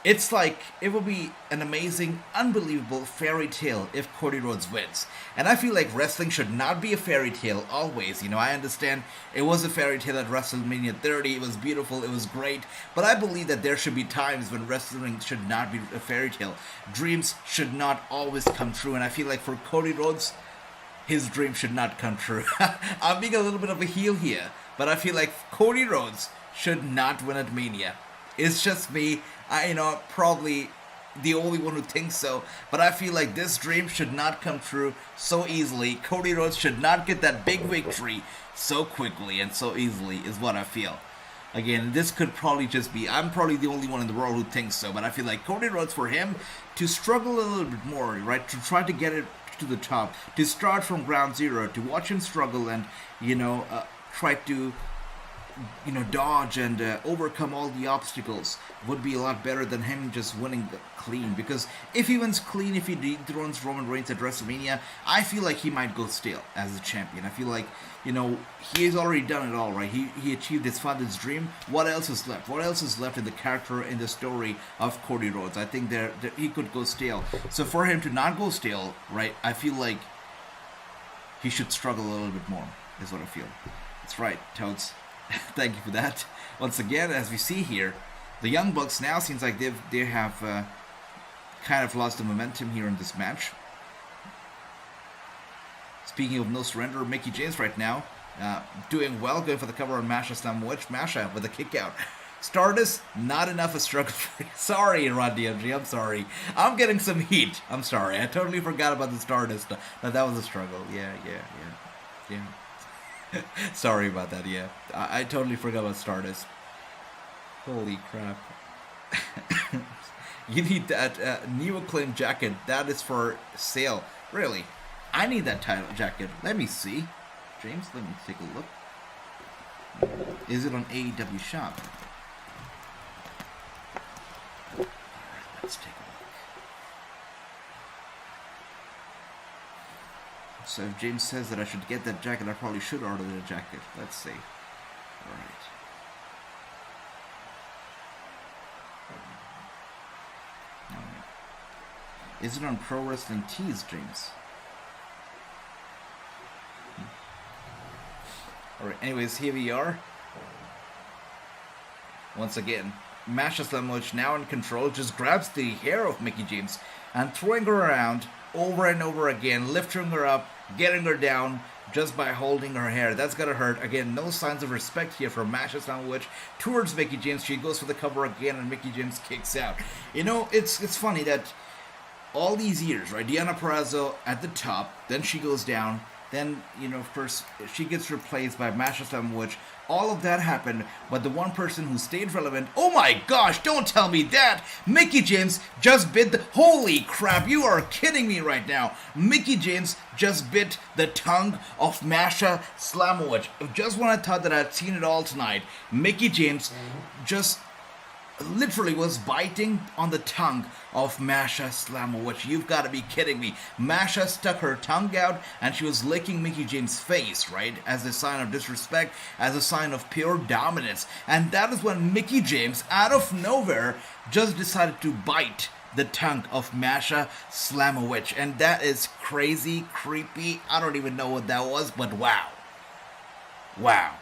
it's like, it will be an amazing, unbelievable fairy tale if Cody Rhodes wins. And I feel like wrestling should not be a fairy tale always. I understand it was a fairy tale at WrestleMania 30. It was beautiful. It was great. But I believe that there should be times when wrestling should not be a fairy tale. Dreams should not always come true. And I feel like for Cody Rhodes, his dream should not come true. I'm being a little bit of a heel here. But I feel like Cody Rhodes should not win at Mania. It's just me. Probably the only one who thinks so. But I feel like this dream should not come true so easily. Cody Rhodes should not get that big victory so quickly and so easily is what I feel. Again, this could probably just be... I'm probably the only one in the world who thinks so. But I feel like Cody Rhodes, for him to struggle a little bit more, right? To try to get it to the top. To start from ground zero. To watch him struggle and, try to... dodge and overcome all the obstacles would be a lot better than him just winning clean. Because if he wins clean, if he dethrones Roman Reigns at WrestleMania, I feel like he might go stale as a champion. I feel like, he has already done it all, right? He achieved his father's dream. What else is left? What else is left in the character, in the story of Cody Rhodes? I think there he could go stale. So for him to not go stale, right, I feel like he should struggle a little bit more, is what I feel. That's right, Toads. Thank you for that. Once again, as we see here, the Young Bucks now seems like they have kind of lost the momentum here in this match. Speaking of no surrender, Mickie James right now doing well, going for the cover on Masha Slamovich. Masha with a kick out. Stardust, not enough a struggle for you. Sorry, Ron DMG, I'm sorry. I'm getting some heat. I'm sorry. I totally forgot about the Stardust. That was a struggle. Yeah. Yeah. Sorry about that, yeah. I totally forgot about Stardust. Holy crap. You need that new acclaimed jacket. That is for sale. Really? I need that title jacket. Let me see. James, let me take a look. Is it on AEW Shop? Alright, let's take a look. So if James says that I should get that jacket, I probably should order the jacket. Let's see. Alright. Is it on Pro Wrestling Tees, James? Alright, anyways, here we are. Once again, Masha Slamovich now in control, just grabs the hair of Mickie James and throwing her around over and over again, lifting her up, getting her down just by holding her hair. That's gonna hurt. Again, no signs of respect here from Masha Slamovich towards Mickie James. She goes for the cover again and Mickie James kicks out. You know, it's funny that all these years, right? Deonna Purrazzo at the top, then she goes down, then, you know, of course, she gets replaced by Masha Slamovich. All of that happened, but the one person who stayed relevant, oh my gosh, don't tell me that! Mickie James just bit the, holy crap, you are kidding me right now. Mickie James just bit the tongue of Masha Slamovich. Just when I thought that I'd seen it all tonight, Mickie James just literally was biting on the tongue of Masha Slamovich. You've got to be kidding me. Masha stuck her tongue out and she was licking Mickie James' face, right? As a sign of disrespect, as a sign of pure dominance. And that is when Mickie James, out of nowhere, just decided to bite the tongue of Masha Slamovich. And that is crazy, creepy. I don't even know what that was, but wow. Wow.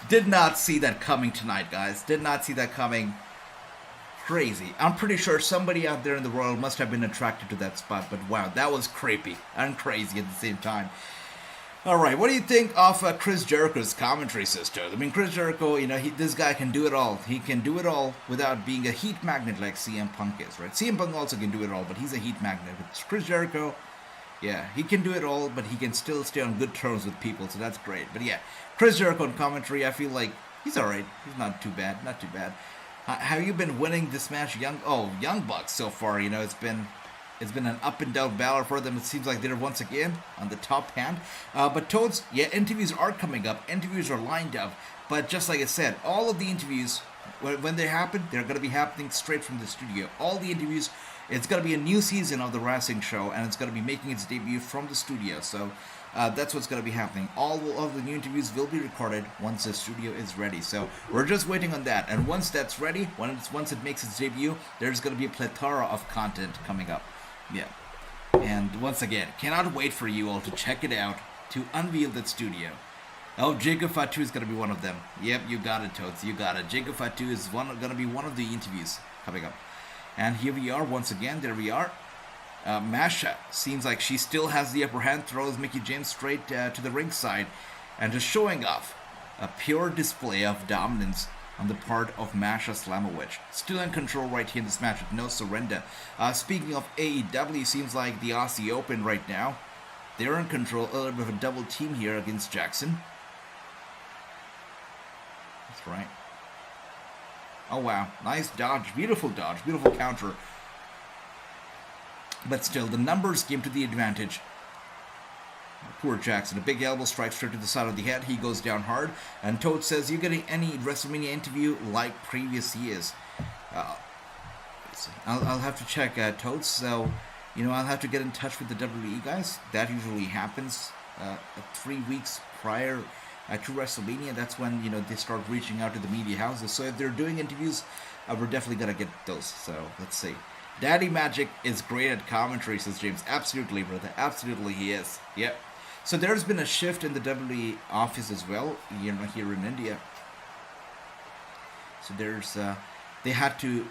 Did not see that coming tonight, guys. Did not see that coming. Crazy. I'm pretty sure somebody out there in the world must have been attracted to that spot, but wow, that was creepy and crazy at the same time. Alright, what do you think of Chris Jericho's commentary system? I mean, Chris Jericho, you know, this guy can do it all. He can do it all without being a heat magnet like CM Punk is, right? CM Punk also can do it all, but he's a heat magnet. But Chris Jericho, yeah, he can do it all, but he can still stay on good terms with people, so that's great. But yeah, Chris Jericho in commentary, I feel like he's alright. He's not too bad, not too bad. Have you been winning this match, Young Bucks so far? You know, it's been an up and down battle for them. It seems like they're once again on the top hand. But Toads, yeah, interviews are coming up. Interviews are lined up. But just like I said, all of the interviews, when they happen, they're going to be happening straight from the studio. All the interviews. It's going to be a new season of the Wrassing show, and it's going to be making its debut from the studio. So that's what's going to be happening. All of the new interviews will be recorded once the studio is ready. So we're just waiting on that. And once that's ready, once it makes its debut, there's going to be a plethora of content coming up. Yeah. And once again, cannot wait for you all to check it out, to unveil that studio. Oh, Jacob Fatu is going to be one of them. Yep, you got it, Toads. You got it. Jacob Fatu is going to be one of the interviews coming up. And here we are once again. There we are. Masha seems like she still has the upper hand. Throws Mickie James straight to the ringside. And just showing off a pure display of dominance on the part of Masha Slamovich. Still in control right here in this match with no surrender. Speaking of AEW, seems like the Aussie Open right now. They're in control. A little bit of a double team here against Jackson. That's right. Oh wow, nice dodge, beautiful counter. But still, the numbers came to the advantage. Poor Jackson, a big elbow strike straight to the side of the head. He goes down hard, and Toad says, "You getting any WrestleMania interview like previous years?" I'll have to check, Toad. So, you know, I'll have to get in touch with the WWE guys. That usually happens 3 weeks prior to WrestleMania. That's when, you know, they start reaching out to the media houses. So if they're doing interviews, we're definitely gonna get those. So let's see. Daddy Magic is great at commentary, says James. Absolutely, brother. Absolutely, he is. Yep. So there's been a shift in the WWE office as well, you know, here in India. So there's they had to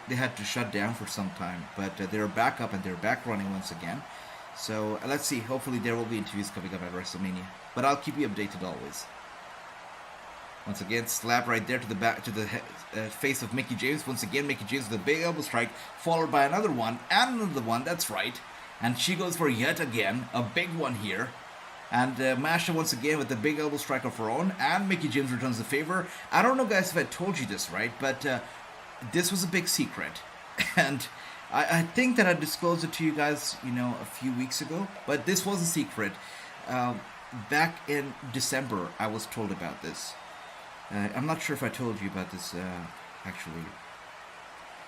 shut down for some time, but they're back up and they're back running once again. So let's see. Hopefully there will be interviews coming up at WrestleMania. But I'll keep you updated always. Once again, slap right there to the back, to the face of Mickie James. Once again, Mickie James with a big elbow strike, followed by another one, and another one, that's right. And she goes for yet again a big one here. And Masha once again with the big elbow strike of her own, and Mickie James returns the favor. I don't know, guys, if I told you this, right? But this was a big secret. And I think that I disclosed it to you guys, a few weeks ago. But this was a secret. Back in December, I was told about this. I'm not sure if I told you about this, actually.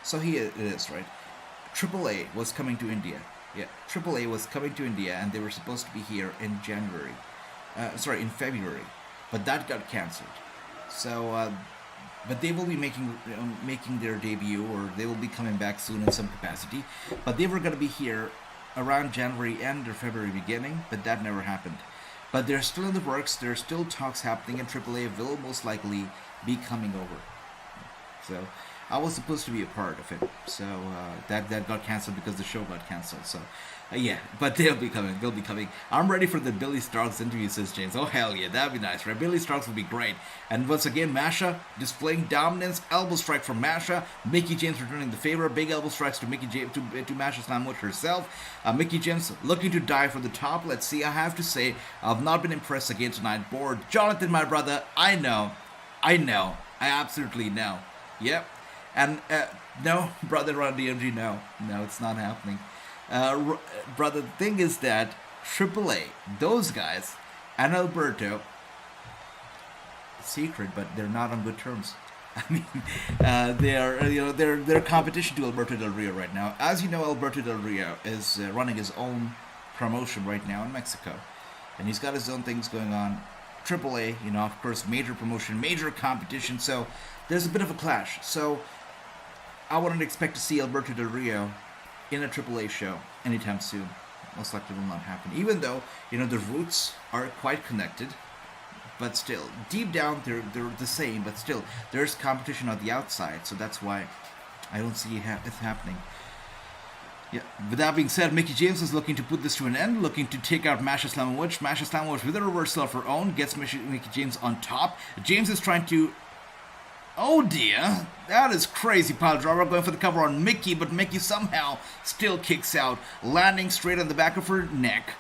So here it is, right? AAA was coming to India. Yeah, AAA was coming to India, and they were supposed to be here in in February, but that got cancelled. So, but they will be making their debut, or they will be coming back soon in some capacity. But they were going to be here around January end or February beginning, but that never happened. But they're still in the works. There are still talks happening, and AAA will most likely be coming over. So I was supposed to be a part of it, so that got cancelled because the show got cancelled. So yeah, but they'll be coming. They'll be coming. I'm ready for the Billy Starks interview, says James. Oh hell yeah, that'd be nice, right? Billy Starks would be great. And once again, Masha displaying dominance. Elbow strike from Masha. Mickie James returning the favor. Big elbow strikes to Mickie James to Masha Slamovich herself. Mickie James looking to dive for the top. Let's see. I have to say, I've not been impressed again tonight. Bored. Jonathan, my brother. I know. I absolutely know. Yep. And no, brother on DMG, no, it's not happening. Brother, the thing is that AAA, those guys, and Alberto, secret, but they're not on good terms. I mean, they are, they're competition to Alberto Del Rio right now. As you know, Alberto Del Rio is running his own promotion right now in Mexico, and he's got his own things going on. AAA, of course, major promotion, major competition. So there's a bit of a clash. So I wouldn't expect to see Alberto Del Rio in a AAA show anytime soon. Most likely will not happen. Even though, the roots are quite connected. But still, deep down, they're the same. But still, there's competition on the outside. So that's why I don't see it happening. Yeah. With that being said, Mickie James is looking to put this to an end. Looking to take out Masha Slamovich. Masha Slamovich with a reversal of her own. Gets Mickie James on top. James is trying to... Oh dear, that is crazy pile driver, going for the cover on Mickie, but Mickie somehow still kicks out, landing straight on the back of her neck,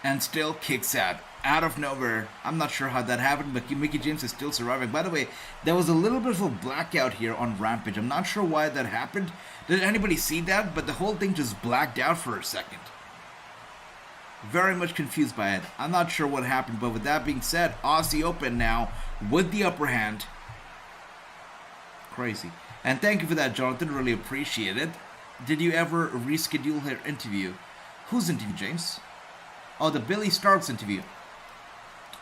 and still kicks out of nowhere. I'm not sure how that happened, but Mickie James is still surviving. By the way, there was a little bit of a blackout here on Rampage. I'm not sure why that happened. Did anybody see that? But the whole thing just blacked out for a second. Very much confused by it. I'm not sure what happened, but with that being said, Aussie Open now with the upper hand. Crazy. And thank you for that, Jonathan. Really appreciate it. Did you ever reschedule her interview? Whose interview, James? Oh, the Billy Starks interview.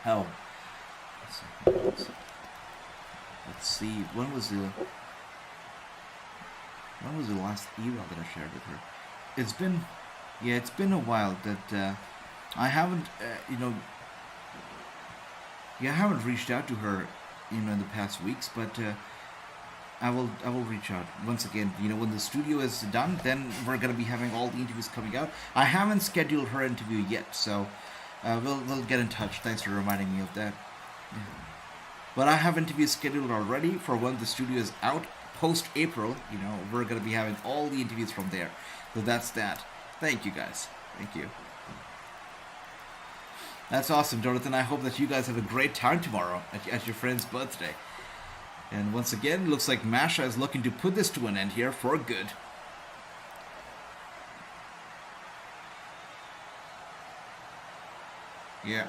Oh. Let's see. When was the last email that I shared with her? It's been a while that I haven't, I haven't reached out to her, in the past weeks, but I will reach out once again. When the studio is done, then we're gonna be having all the interviews coming out. I haven't scheduled her interview yet, so we'll get in touch. Thanks for reminding me of that. Yeah. But I have interviews scheduled already for when the studio is out post-April. We're gonna be having all the interviews from there. So that's that. Thank you guys. Thank you. That's awesome, Jonathan. I hope that you guys have a great time tomorrow at your friend's birthday. And once again, looks like Masha is looking to put this to an end here for good. Yeah.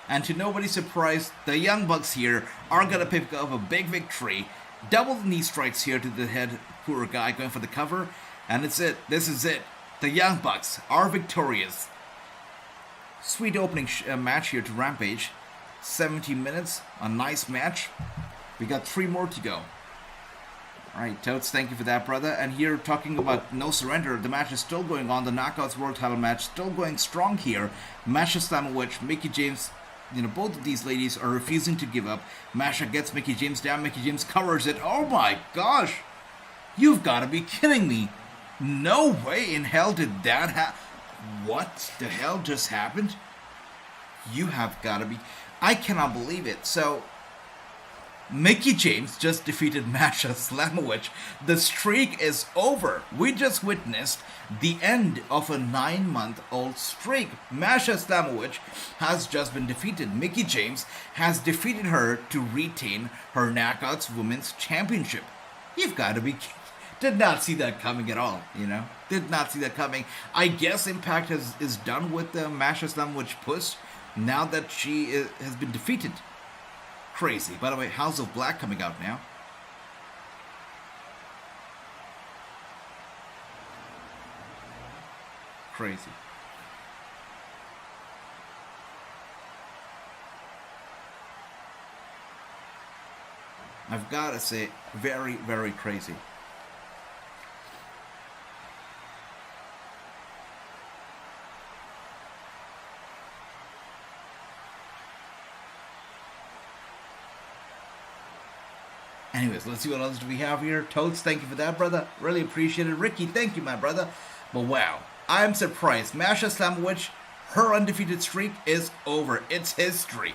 And to nobody's surprise, the Young Bucks here are going to pick up a big victory. Double knee strikes here to the head, poor guy, going for the cover. And it's it. This is it. The Young Bucks are victorious. Sweet opening match here to Rampage. 70 minutes. A nice match. We got 3 more to go. Alright, Totes, thank you for that, brother. And here, talking about No Surrender, the match is still going on. The Knockouts World Title match still going strong here. Masha Slamovich, Mickie James, both of these ladies are refusing to give up. Masha gets Mickie James down. Mickie James covers it. Oh my gosh! You've got to be kidding me. No way in hell did that happen. What the hell just happened? You have got to be... I cannot believe it. So, Mickey James just defeated Masha Slamovich. The streak is over. We just witnessed the end of a 9-month-old streak. Masha Slamovich has just been defeated. Mickey James has defeated her to retain her Knockouts Women's Championship. You've got to be kidding. Did not see that coming at all, you know? Did not see that coming. I guess Impact is done with the Masha Slamovich push now that she has been defeated. Crazy. By the way, House of Black coming out now. Crazy. I've got to say, very, very crazy. Anyways, let's see what else do we have here. Toads, thank you for that, brother. Really appreciate it. Ricky, thank you, my brother. But wow, I'm surprised. Masha Slamovich, her undefeated streak is over. It's history.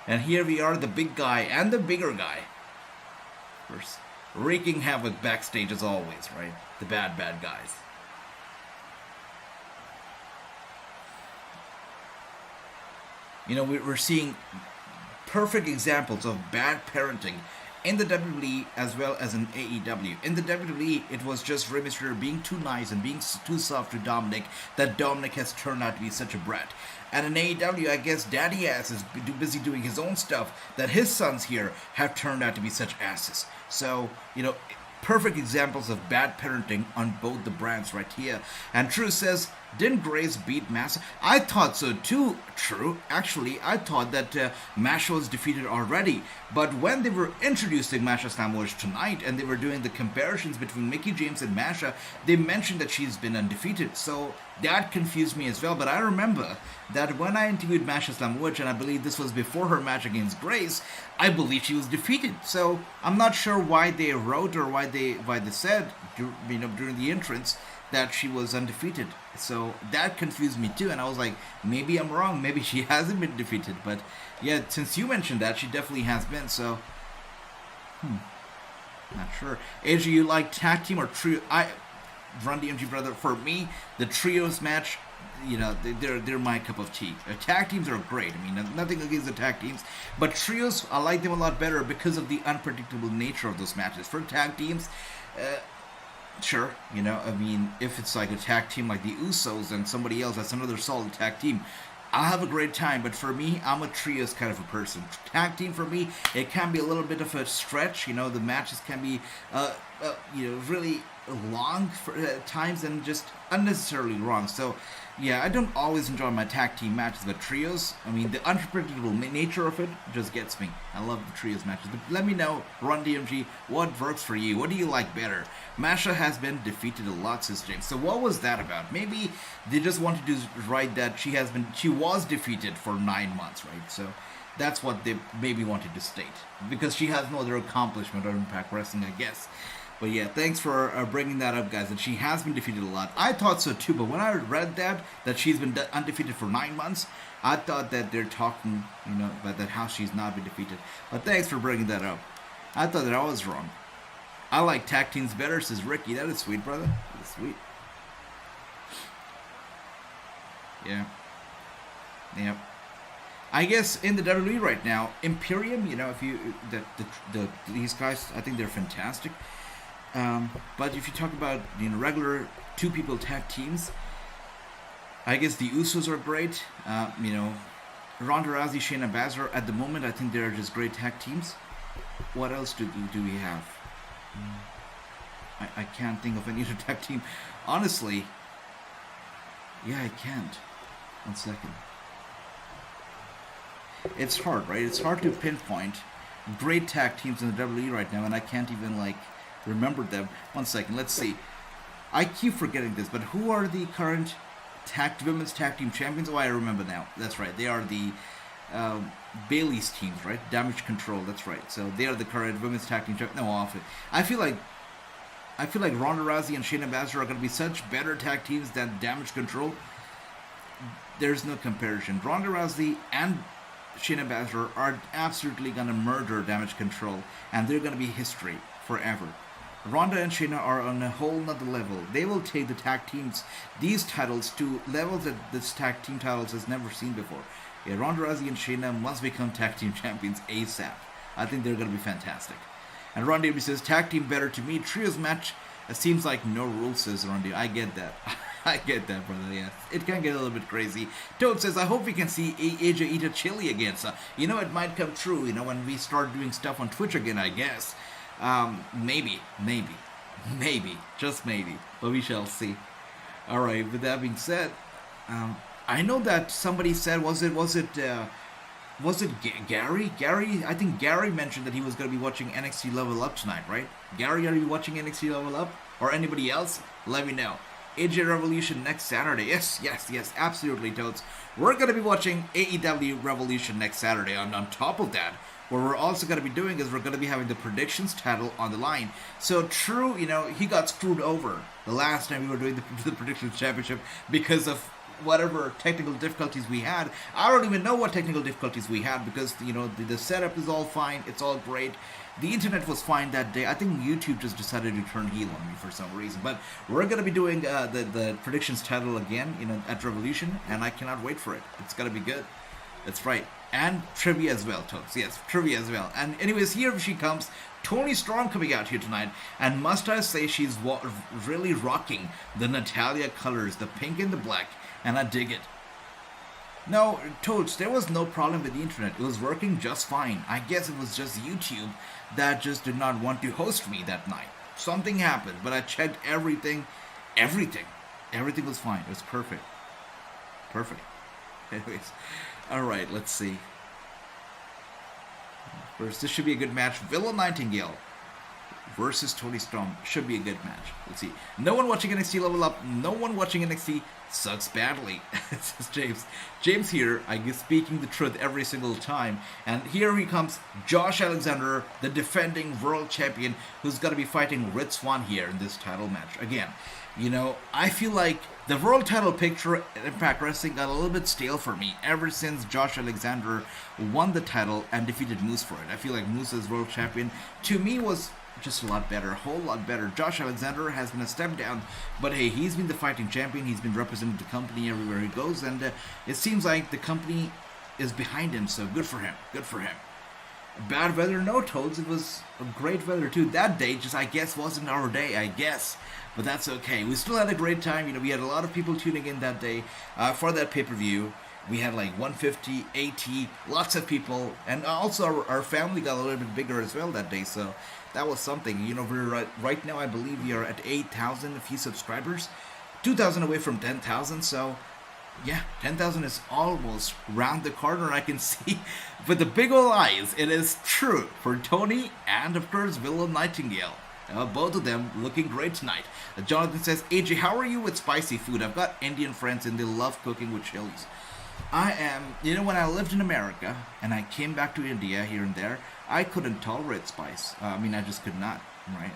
And here we are, the big guy and the bigger guy. Of course, wreaking havoc backstage as always, right? The bad guys. You know, we're seeing perfect examples of bad parenting in the WWE as well as in AEW. In the WWE, it was just Rey Mysterio being too nice and being too soft to Dominic that Dominic has turned out to be such a brat. And in AEW, I guess Daddy Ass is busy doing his own stuff that his sons here have turned out to be such asses. So, you know, perfect examples of bad parenting on both the brands right here. And True says, didn't Grace beat Masha? I thought so too, True. Actually, I thought that Masha was defeated already. But when they were introducing Masha Slamovich tonight and they were doing the comparisons between Mickey James and Masha, they mentioned that she's been undefeated. So that confused me as well. But I remember that when I interviewed Masha Slamovich, and I believe this was before her match against Grace, I believe she was defeated. So I'm not sure why they wrote or why they said, you know, during the entrance that she was undefeated. So that confused me too, and I was like, maybe I'm wrong, maybe she hasn't been defeated. But yeah, since you mentioned that, she definitely has been. So not sure. AJ, you like tag team or trio? Run DMG, brother. For me, the trios match, you know, they're my cup of tea. Tag teams are great. I mean, nothing against the tag teams, but trios, I like them a lot better because of the unpredictable nature of those matches. For tag teams, sure, you know, I mean, if it's like a tag team like the Usos and somebody else, that's another solid tag team, I'll have a great time. But for me, I'm a trios kind of a person. Tag team for me, it can be a little bit of a stretch. You know, the matches can be, you know, really long for times and just unnecessarily long. So yeah, I don't always enjoy my tag team matches, but trios, I mean, the unpredictable nature of it just gets me. I love the trios matches. But let me know, Run DMG, what works for you? What do you like better? Masha has been defeated a lot, says James. So what was that about? Maybe they just wanted to write that she was defeated for 9 months, right? So that's what they maybe wanted to state, because she has no other accomplishment or Impact Wrestling, I guess. But yeah, thanks for bringing that up, guys. And she has been defeated a lot. I thought so too, but when I read that she's been undefeated for 9 months, I thought that they're talking, you know, about that how she's not been defeated. But thanks for bringing that up. I thought that I was wrong. I like tag teams better, says Ricky. That is sweet, brother. That is sweet. Yeah. Yep. I guess in the WWE right now, Imperium, you know, if you these guys, I think they're fantastic. But if you talk about, you know, regular 2-people tag teams, I guess the Usos are great. You know, Ronda Rousey, Shayna, Baszler. At the moment, I think they're just great tag teams. What else do we have? I can't think of any other tag team. Honestly, yeah, I can't. 1 second. It's hard, right? It's hard to pinpoint great tag teams in the WWE right now, and I can't even, like, remember them. 1 second, let's see. I keep forgetting this, but who are the current women's tag team champions? Oh, I remember now. That's right. They are the Bayley's teams, right? Damage Control. That's right. So they are the current women's tag team champions. No, often. I feel like Ronda Rousey and Shayna Baszler are going to be such better tag teams than Damage Control. There's no comparison. Ronda Rousey and Shayna Baszler are absolutely gonna murder Damage Control, and they're gonna be history forever. Ronda and Shayna are on a whole nother level. They will take the tag teams, these titles, to levels that this tag team titles has never seen before. Yeah, Ronda Rousey and Shayna must become tag team champions ASAP. I think they're going to be fantastic. And Ron Davey says, tag team better to me. Trios match, it seems like no rules, says Ron Davey. I get that. I get that, brother, yeah. It can get a little bit crazy. Toad says, I hope we can see AJ eat a chili again. So, it might come true, when we start doing stuff on Twitch again, I guess. Maybe, just maybe, but we shall see. All right, with that being said, I know that somebody said, was it Gary? I think Gary mentioned that he was going to be watching NXT Level Up tonight, right? Gary, are you watching NXT Level Up? Or anybody else? Let me know. AEW Revolution next Saturday. Yes, absolutely, Toads. We're going to be watching AEW Revolution next Saturday. And on top of that, what we're also going to be doing is we're going to be having the predictions title on the line. So true, he got screwed over the last time we were doing the predictions championship because of whatever technical difficulties we had. I don't even know what technical difficulties we had because, the setup is all fine. It's all great. The internet was fine that day. I think YouTube just decided to turn heel on me for some reason. But we're going to be doing the predictions title again, at Revolution, and I cannot wait for it. It's going to be good. That's right. And trivia as well, Toads. Yes, trivia as well. And anyways, here she comes. Toni Storm coming out here tonight. And must I say, she's really rocking the Natalya colors, the pink and the black. And I dig it. No, Toads, there was no problem with the internet. It was working just fine. I guess it was just YouTube that just did not want to host me that night. Something happened, but I checked everything. Everything was fine. It was perfect. Anyways, alright, let's see. First, this should be a good match. Willow Nightingale versus Toni Storm should be a good match. Let's see. No one watching NXT Level Up. No one watching NXT sucks badly. Says James. James here, I guess, speaking the truth every single time. And here he comes, Josh Alexander, the defending world champion, who's going to be fighting Red Swan here in this title match. Again, I feel like the world title picture at Impact Wrestling got a little bit stale for me ever since Josh Alexander won the title and defeated Moose for it. I feel like Moose as world champion, to me, was just a lot better, a whole lot better. Josh Alexander has been a step down, but hey, he's been the fighting champion. He's been representing the company everywhere he goes, and it seems like the company is behind him, so good for him. Bad weather, no, Toads. It was a great weather too. That day just, I guess, wasn't our day, I guess. But that's okay. We still had a great time. We had a lot of people tuning in that day for that pay-per-view. We had like 150, 80, lots of people. And also our family got a little bit bigger as well that day. So that was something. We're right now, I believe we are at 8,000 a few subscribers. 2,000 away from 10,000. So yeah, 10,000 is almost round the corner, I can see. With the big ol' eyes, it is true for Toni and, of course, Willow Nightingale. Both of them looking great tonight. Jonathan says, AJ, how are you with spicy food? I've got Indian friends and they love cooking with chilies. I am, when I lived in America and I came back to India here and there, I couldn't tolerate spice. I just could not, right?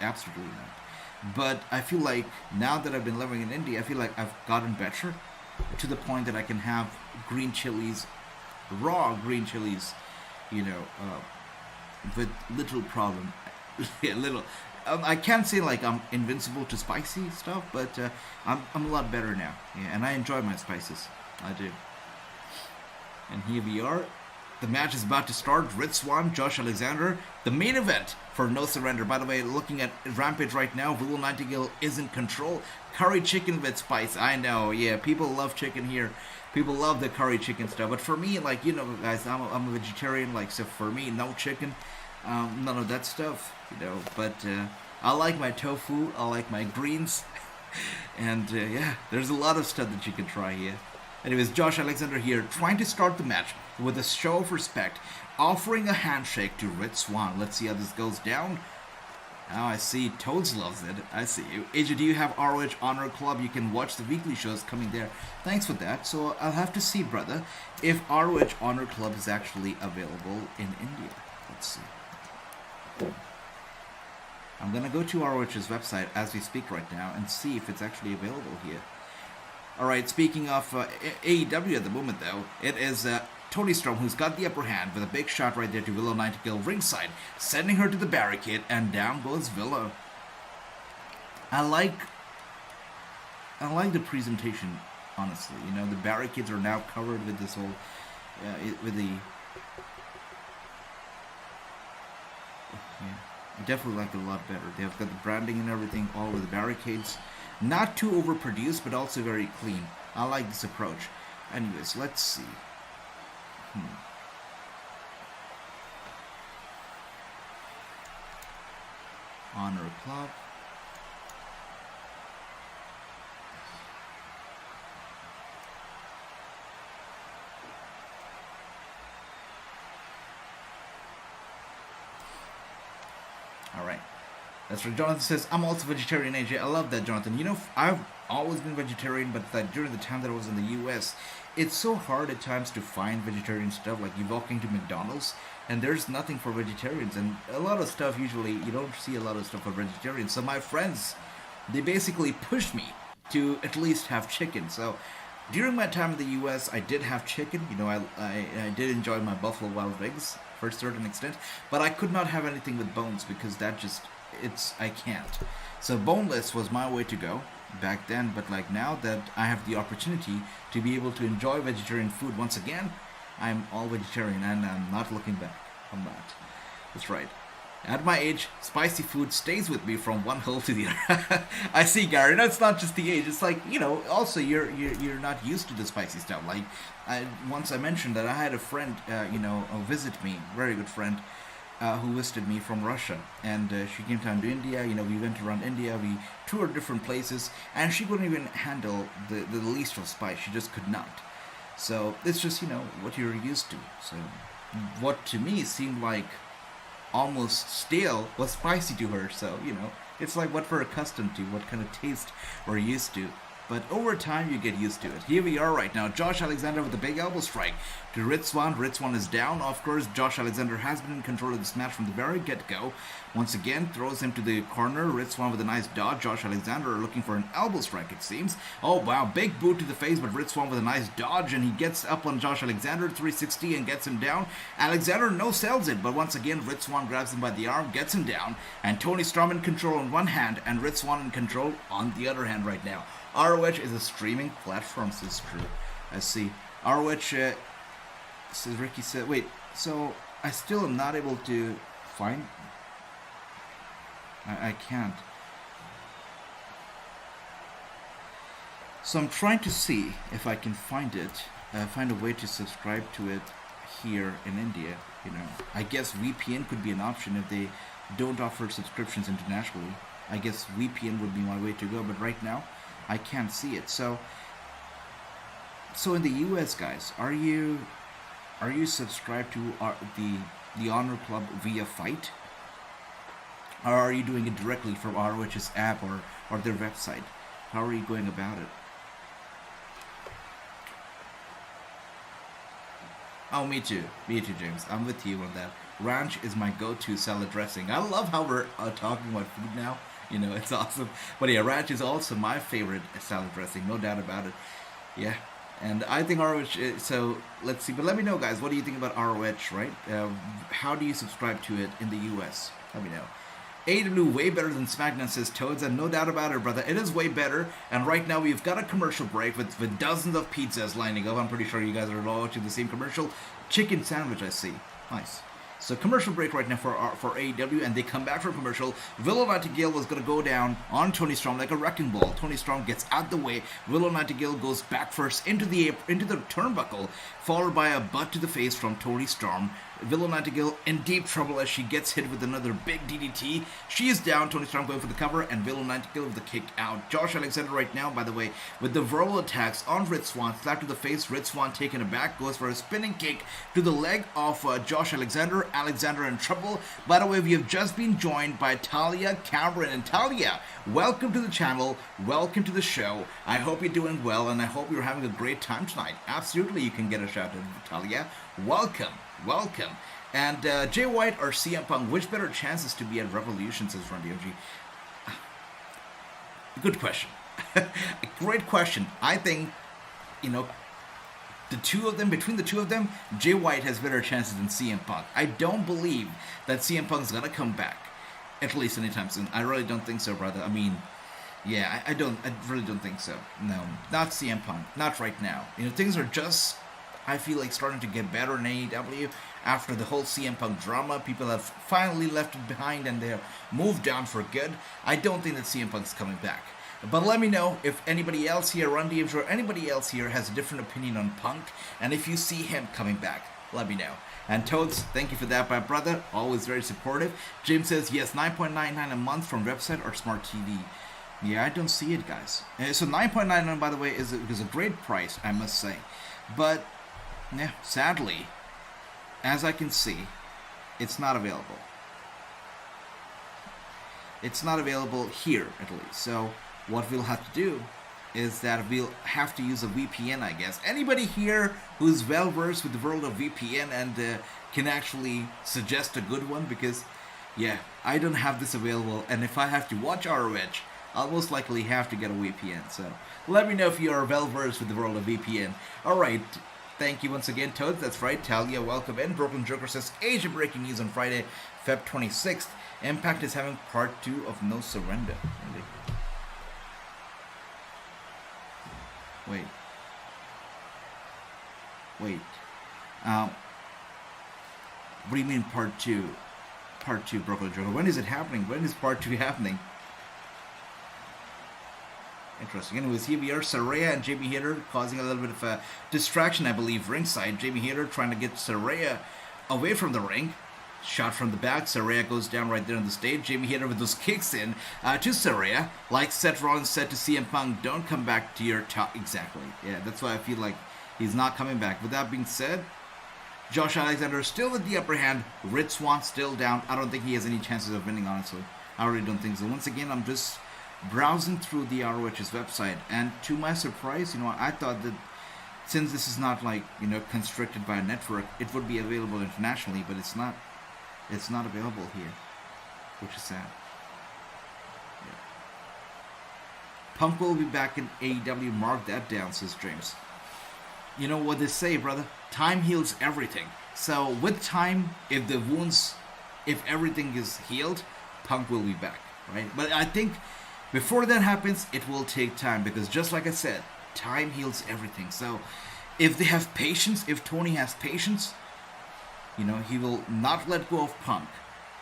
Absolutely not. But I feel like now that I've been living in India, I feel like I've gotten better to the point that I can have green chilies, raw green chilies, with little problem. Yeah, little. I can't say like I'm invincible to spicy stuff, but I'm a lot better now. Yeah, and I enjoy my spices. I do. And here we are. The match is about to start. Red Swan, Josh Alexander. The main event for No Surrender. By the way, looking at Rampage right now, Willow Nightingale is in control. Curry chicken with spice. I know. Yeah, people love chicken here. People love the curry chicken stuff. But for me, like, guys, I'm a vegetarian. Like, so for me, no chicken. None of that stuff, but I like my tofu, I like my greens, and yeah, there's a lot of stuff that you can try here. Anyways, Josh Alexander here, trying to start the match with a show of respect, offering a handshake to Red Swan. Let's see how this goes down. Oh, I see, Toads loves it. I see you. AJ, do you have ROH Honor Club? You can watch the weekly shows coming there. Thanks for that. So I'll have to see, brother, if ROH Honor Club is actually available in India. Let's see. I'm going to go to ROH's website as we speak right now and see if it's actually available here. Alright, speaking of AEW at the moment though, it is Toni Storm, who's got the upper hand with a big shot right there to Willow Nightingale ringside, sending her to the barricade, and down goes Willow. I like the presentation, honestly. You know, the barricades are now covered with this whole, with the. Yeah, I definitely like it a lot better. They've got the branding and everything, all with the barricades. Not too overproduced, but also very clean. I like this approach. Anyways, let's see. Honor Club. Alright. That's right. Jonathan says, I'm also vegetarian, AJ. I love that, Jonathan. You know, I've always been vegetarian, but like during the time that I was in the US, it's so hard at times to find vegetarian stuff. Like you walk into McDonald's and there's nothing for vegetarians, and a lot of stuff, usually you don't see a lot of stuff for vegetarians. So my friends, they basically pushed me to at least have chicken. So during my time in the US, I did have chicken. You know, I did enjoy my Buffalo Wild Wings for a certain extent, but I could not have anything with bones because that just, I can't. So boneless was my way to go back then, but like now that I have the opportunity to be able to enjoy vegetarian food once again, I'm all vegetarian and I'm not looking back. I'm not. That's right. At my age, spicy food stays with me from one hole to the other. I see, Gary. No, it's not just the age. It's like, you know, also you're not used to the spicy stuff. Like, once I mentioned that I had a friend, visit me, very good friend, who visited me from Russia. And she came down to India. You know, we went around India. We toured different places. And she couldn't even handle the least of spice. She just could not. So it's just, you know, what you're used to. So what to me seemed like almost stale was spicy to her. So, you know, it's like what we're accustomed to, what kind of taste we're used to. But over time, you get used to it. Here we are right now. Josh Alexander with a big elbow strike to Ritzwan. Ritzwan is down. Of course, Josh Alexander has been in control of this match from the very get-go. Once again, throws him to the corner. Ritzwan with a nice dodge. Josh Alexander looking for an elbow strike, it seems. Oh, wow. Big boot to the face, but Ritzwan with a nice dodge, and he gets up on Josh Alexander, 360, and gets him down. Alexander no-sells it, but once again, Ritzwan grabs him by the arm, gets him down, and Toni Storm in control on one hand, and Ritzwan in control on the other hand right now. ROH is a streaming platform, says True. I see. ROH, says Ricky said, wait, so I still am not able to find... I can't. So I'm trying to see if I can find it, find a way to subscribe to it here in India, you know. I guess VPN could be an option if they don't offer subscriptions internationally. I guess VPN would be my way to go, but right now, I can't see it. So in the US, guys, are you subscribed to the Honor Club via Fight, or are you doing it directly from ROH's app or their website? How are you going about it? Oh, me too, James. I'm with you on that. Ranch is my go-to salad dressing. I love how we're talking about food now. You know, it's awesome. But yeah, ranch is also my favorite salad dressing, no doubt about it. Yeah, and I think ROH, so let's see. But let me know, guys, what do you think about ROH, right? How do you subscribe to it in the US? Let me know. AEW way better than SmackDown, says Toads, and no doubt about it, brother. It is way better, and right now we've got a commercial break with dozens of pizzas lining up. I'm pretty sure you guys are all watching the same commercial. Chicken sandwich, I see. Nice. So commercial break right now for AEW, and they come back from commercial. Willow Nightingale was going to go down on Toni Storm like a wrecking ball. Toni Storm gets out the way. Willow Nightingale goes back first into the turnbuckle, followed by a butt to the face from Toni Storm. Willow Nightingale in deep trouble as she gets hit with another big DDT. She is down. Toni Storm going for the cover, and Willow Nightingale with the kick out. Josh Alexander right now, by the way, with the verbal attacks on Ritzwan. Slap to the face. Ritzwan taken aback, goes for a spinning kick to the leg of Josh Alexander. Alexander in trouble. By the way, we have just been joined by Talia, Cameron, and Talia. Welcome to the channel. Welcome to the show. I hope you're doing well, and I hope you're having a great time tonight. Absolutely, you can get a shout out, Talia. Welcome. Welcome. And Jay White or CM Punk, which better chances to be at Revolution, says Ron DOG? Good question. Great question. I think, you know, between the two of them, Jay White has better chances than CM Punk. I don't believe that CM Punk is gonna come back, at least anytime soon. I really don't think so, brother. I mean, yeah, I really don't think so. No, not CM Punk, not right now. You know, things are just, I feel like, starting to get better in AEW after the whole CM Punk drama. People have finally left it behind and they have moved on for good. I don't think that CM Punk's coming back. But let me know if anybody else here, Run DMs, or anybody else here has a different opinion on Punk, and if you see him coming back, let me know. And Toads, thank you for that, my brother. Always very supportive. James says, yes, 9.99 a month from website or smart TV. Yeah, I don't see it, guys. So 9.99, by the way, is a great price, I must say. But, yeah, sadly, as I can see, it's not available. It's not available here, at least. So what we'll have to do is that we'll have to use a VPN, I guess. Anybody here who's well versed with the world of VPN and can actually suggest a good one? Because, yeah, I don't have this available, and if I have to watch ROH, I'll most likely have to get a VPN. So let me know if you are well versed with the world of VPN. Alright, thank you once again, Toad. That's right, Talia, welcome in. Brooklyn Joker says, Asia breaking news on Friday, Feb 26th. Impact is having part 2 of No Surrender. Really? Wait. What do you mean part 2? Part 2, Brooklyn Joker. When is it happening? When is part 2 happening? Interesting. Anyways, here we are, Saraya and Jamie Hayter causing a little bit of a distraction, I believe, ringside. Jamie Hayter trying to get Saraya away from the ring. Shot from the back. Saraya goes down right there on the stage. Jamie Hayter with those kicks in to Saraya. Like Seth Rollins said to CM Punk, don't come back to your top. Exactly. Yeah, that's why I feel like he's not coming back. With that being said, Josh Alexander is still with the upper hand. Rich Swann still down. I don't think he has any chances of winning, honestly. I really don't think so. Once again, I'm just browsing through the ROH's website, and to my surprise, I thought that since this is not like, constricted by a network, it would be available internationally, but it's not. It's not available here, which is sad. Yeah. Punk will be back in AEW. Mark that down, says James. You know what they say, brother? Time heals everything. So with time, if everything is healed, Punk will be back, right? But I think before that happens, it will take time, because just like I said, time heals everything. So if they have patience, if Tony has patience, he will not let go of Punk,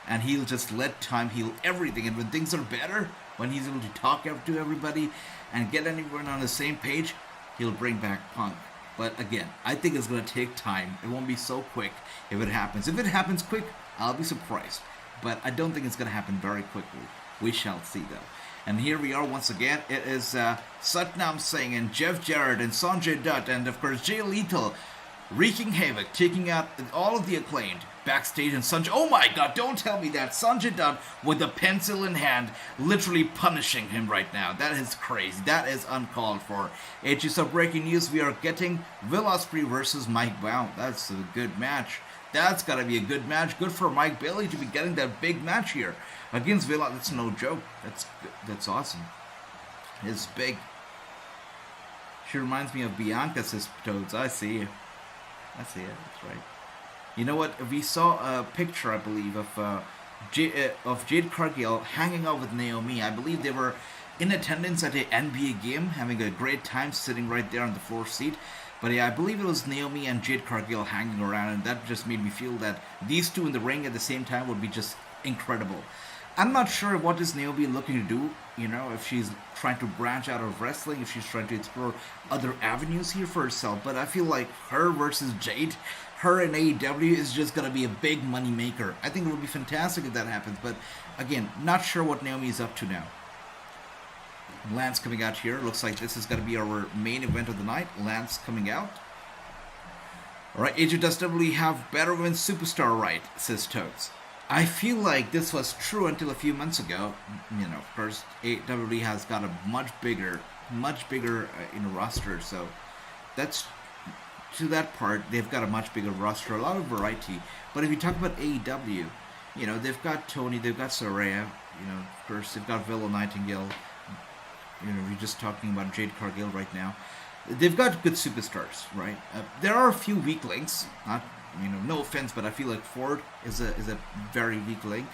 and he'll just let time heal everything. And when things are better, when he's able to talk to everybody and get everyone on the same page, he'll bring back Punk. But again, I think it's going to take time. It won't be so quick if it happens. If it happens quick, I'll be surprised. But I don't think it's going to happen very quickly. We shall see, though. And here we are once again. It is Satnam Singh and Jeff Jarrett and Sanjay Dutt and, of course, Jay Lethal wreaking havoc, taking out all of the Acclaimed. Backstage, and Sanjay, oh my god, don't tell me that. Sanjay Dutt with a pencil in hand, literally punishing him right now. That is crazy. That is uncalled for. HSO breaking news, we are getting Will Ospreay versus Mike Brown. That's a good match. That's gotta be a good match. Good for Mike Bailey to be getting that big match here against Will. That's no joke. That's awesome. It's big. She reminds me of Bianca, says Toads. I see you. That's right. You know what? We saw a picture, I believe, of Jade Cargill hanging out with Naomi. I believe they were in attendance at an NBA game, having a great time sitting right there on the floor seat. But yeah, I believe it was Naomi and Jade Cargill hanging around, and that just made me feel that these two in the ring at the same time would be just incredible. I'm not sure what is Naomi looking to do, if she's trying to branch out of wrestling, if she's trying to explore other avenues here for herself. But I feel like her versus Jade, her in AEW is just going to be a big money maker. I think it would be fantastic if that happens. But again, not sure what Naomi is up to now. Lance coming out here. Looks like this is going to be our main event of the night. Lance coming out. Alright, AEW have better women's superstar, right, says Toads. I feel like this was true until a few months ago. Of course, WWE has got a much bigger roster. So that's, to that part, they've got a much bigger roster, a lot of variety. But if you talk about AEW, they've got Tony, they've got Saraya, of course, they've got Willow Nightingale. We're just talking about Jade Cargill right now. they've got good superstars, right? There are a few weak links. Not, no offense, but I feel like Ford is a very weak link.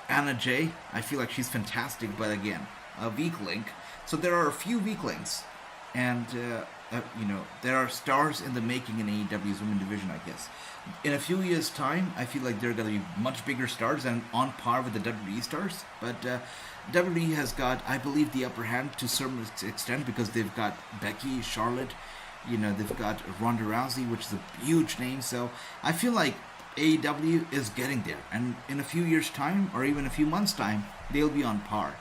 Anna Jay, I feel like she's fantastic, but again, a weak link. So there are a few weak links, and there are stars in the making in AEW's women's division, I guess. In a few years' time, I feel like they're going to be much bigger stars and on par with the WWE stars. But WWE has got, I believe, the upper hand to a certain extent because they've got Becky, Charlotte, they've got Ronda Rousey, which is a huge name. So I feel like AEW is getting there. And in a few years' time, or even a few months' time, they'll be on par.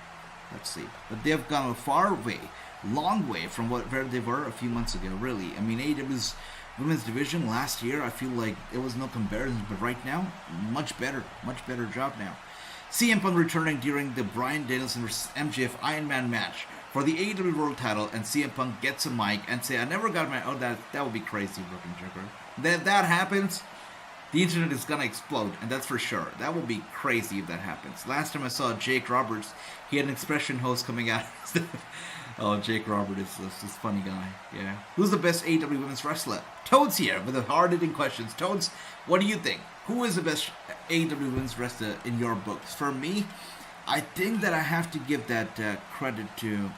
Let's see. But they've gone a far way, long way from where they were a few months ago, really. I mean, AEW's women's division last year, I feel like it was no comparison, but right now, much better job now. CM Punk returning during the Bryan Danielson vs. MJF Iron Man match for the AEW World title, and CM Punk gets a mic and say, "I never got my..." Oh, that would be crazy, Broken Joker. If that happens, the internet is gonna explode, and that's for sure. That would be crazy if that happens. Last time I saw Jake Roberts, he had an expression host coming out. Oh, Jake Roberts is this funny guy. Yeah. Who's the best AEW women's wrestler? Toad's here with the hard-hitting questions. Toads, what do you think? Who is the best AEW women's wrestler in your books? For me, I think that I have to give that credit to...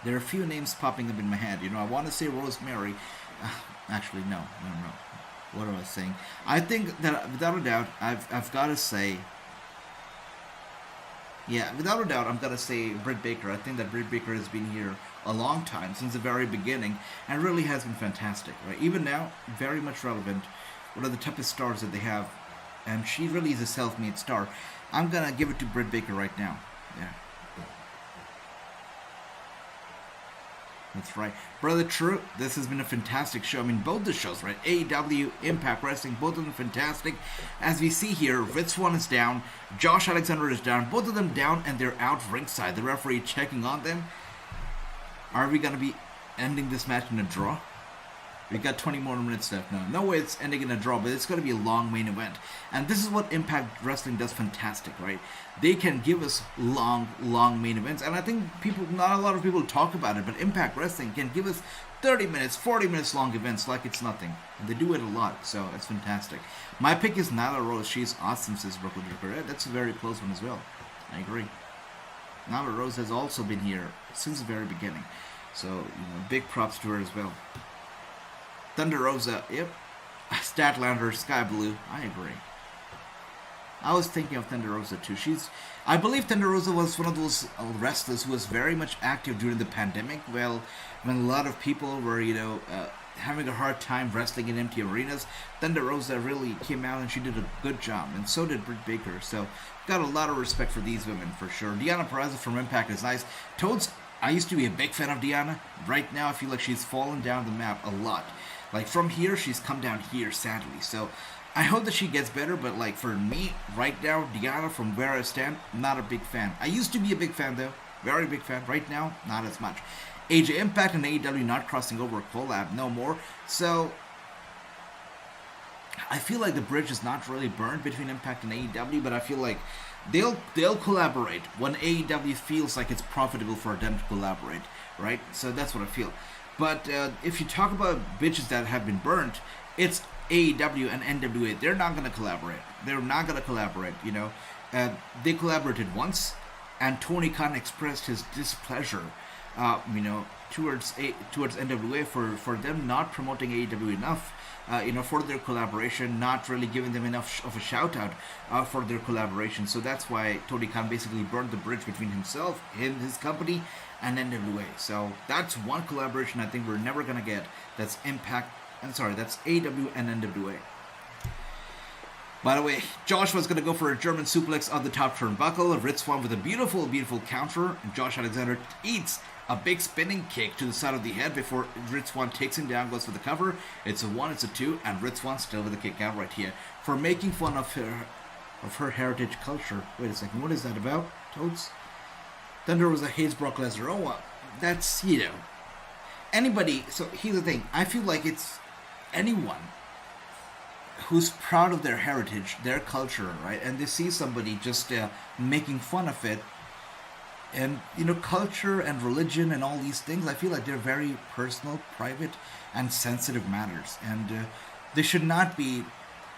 There are a few names popping up in my head. I want to say Rosemary. Actually, no. What am I saying? I think that, without a doubt, I've got to say... Yeah, without a doubt, I'm going to say Britt Baker. I think that Britt Baker has been here a long time, since the very beginning, and really has been fantastic, right? Even now, very much relevant. One of the toughest stars that they have, and she really is a self-made star. I'm going to give it to Britt Baker right now. Yeah. That's right. Brother True, this has been a fantastic show. I mean, both the shows, right? AEW, Impact Wrestling, both of them fantastic. As we see here, Rich Swann is down, Josh Alexander is down, both of them down, and they're out ringside. The referee checking on them. Are we going to be ending this match in a draw? We got 20 more minutes left now. No way it's ending in a draw, but it's going to be a long main event. And this is what Impact Wrestling does fantastic, right? They can give us long main events. And I think not a lot of people talk about it, but Impact Wrestling can give us 30 minutes, 40 minutes long events like it's nothing. And they do it a lot, so it's fantastic. My pick is Nyla Rose. She's awesome, says Brooklyn Joker. That's a very close one as well. I agree. Nyla Rose has also been here since the very beginning. So, big props to her as well. Thunder Rosa, yep. Statlander, Sky Blue, I agree. I was thinking of Thunder Rosa too. I believe Thunder Rosa was one of those wrestlers who was very much active during the pandemic. Well, when a lot of people were, having a hard time wrestling in empty arenas, Thunder Rosa really came out and she did a good job. And so did Britt Baker. So, got a lot of respect for these women for sure. Deonna Purrazzo from Impact is nice. Toads, I used to be a big fan of Deonna. Right now, I feel like she's fallen down the map a lot. Like, from here, she's come down here, sadly. So, I hope that she gets better, but, like, for me, right now, Deonna, from where I stand, not a big fan. I used to be a big fan, though. Very big fan. Right now, not as much. AJ Impact and AEW not crossing over a collab, no more. So, I feel like the bridge is not really burned between Impact and AEW, but I feel like they'll collaborate when AEW feels like it's profitable for them to collaborate, right? So, that's what I feel. But if you talk about bitches that have been burnt, it's AEW and NWA. They're not going to collaborate. They collaborated once, and Tony Khan expressed his displeasure, towards NWA for them not promoting AEW enough, for their collaboration, not really giving them enough of a shout out for their collaboration. So that's why Tony Khan basically burned the bridge between himself, his company, and NWA. So that's one collaboration I think we're never gonna get. That's that's AEW and NWA. By the way, Joshua's gonna go for a German suplex on the top turnbuckle. Rich Swann with a beautiful counter. And Josh Alexander eats a big spinning kick to the side of the head before Rich Swann takes him down, goes for the cover. It's a 1, it's a 2, and Rich Swann still with a kick out right here for making fun of her heritage culture. Wait a second, what is that about, Toads? Thunder was a hates Brock Lesnar. Oh, well, that's, anybody. So here's the thing. I feel like it's anyone who's proud of their heritage, their culture, right? And they see somebody just making fun of it. And culture and religion and all these things, I feel like they're very personal, private, and sensitive matters, and they should not be.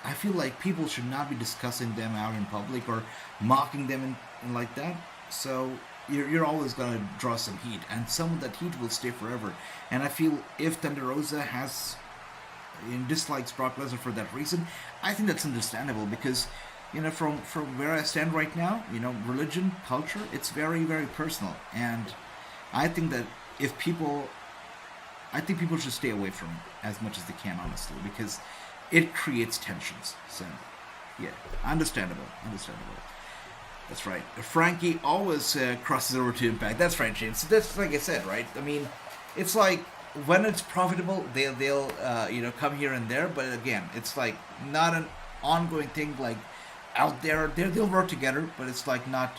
I feel like people should not be discussing them out in public or mocking them in like that. So you're always gonna draw some heat, and some of that heat will stay forever. And I feel if Thunder Rosa has dislikes Brock Lesnar for that reason, I think that's understandable because from where I stand right now, religion, culture, it's very, very personal. And I think that people should stay away from it as much as they can, honestly, because it creates tensions. So, yeah, understandable. That's right. Frankie always crosses over to Impact. That's right, James. So that's like I said, right? I mean, it's like when it's profitable, they'll come here and there. But again, it's like not an ongoing thing like out there. They'll work together, but it's like not,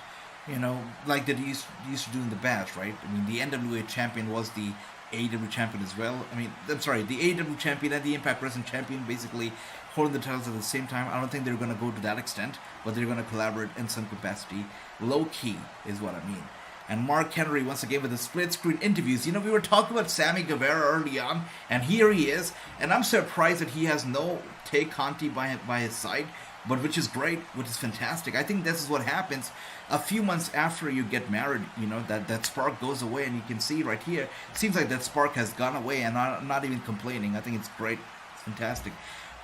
like they used to do in the past, right? I mean, the NWA champion was the AEW champion as well. I mean, I'm sorry, the AEW champion and the Impact Wrestling champion basically holding the titles at the same time. I don't think they're going to go to that extent, but they're going to collaborate in some capacity. Low key is what I mean. And Mark Henry, once again, with the split screen interviews. We were talking about Sammy Guevara early on, and here he is. And I'm surprised that he has no Tay Conti by his side, but which is great, which is fantastic. I think this is what happens a few months after you get married. That spark goes away, and you can see right here, it seems like that spark has gone away, and I'm not even complaining. I think it's great. It's fantastic.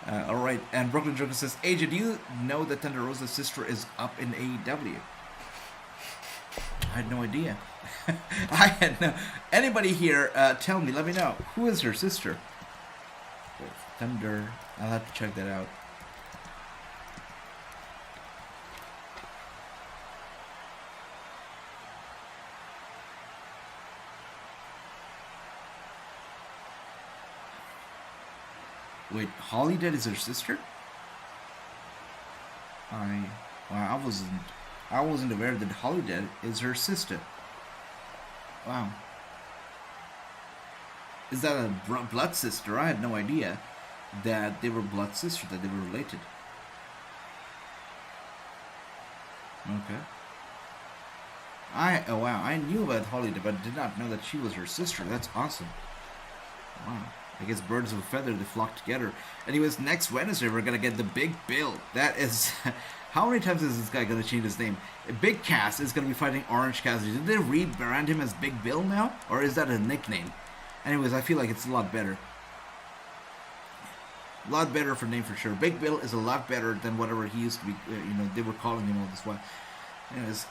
All right, and Brooklyn Joker says, AJ, do you know that Thunder Rosa's sister is up in AEW? I had no idea. I had no. Anybody here, tell me, let me know. Who is her sister? Thunder. I'll have to check that out. Wait, Holidead is her sister? I wasn't aware that Holidead is her sister. Wow. Is that a blood sister? I had no idea that they were blood sisters, that they were related. Okay. Oh wow, I knew about Holidead, but did not know that she was her sister. That's awesome. Wow. I guess birds of a feather, they flock together. Anyways, next Wednesday, we're going to get the Big Bill. That is... How many times is this guy going to change his name? Big Cass is going to be fighting Orange Cassidy. Did they rebrand him as Big Bill now? Or is that a nickname? Anyways, I feel like it's a lot better. A lot better for name for sure. Big Bill is a lot better than whatever he used to be, they were calling him all this while. Anyways.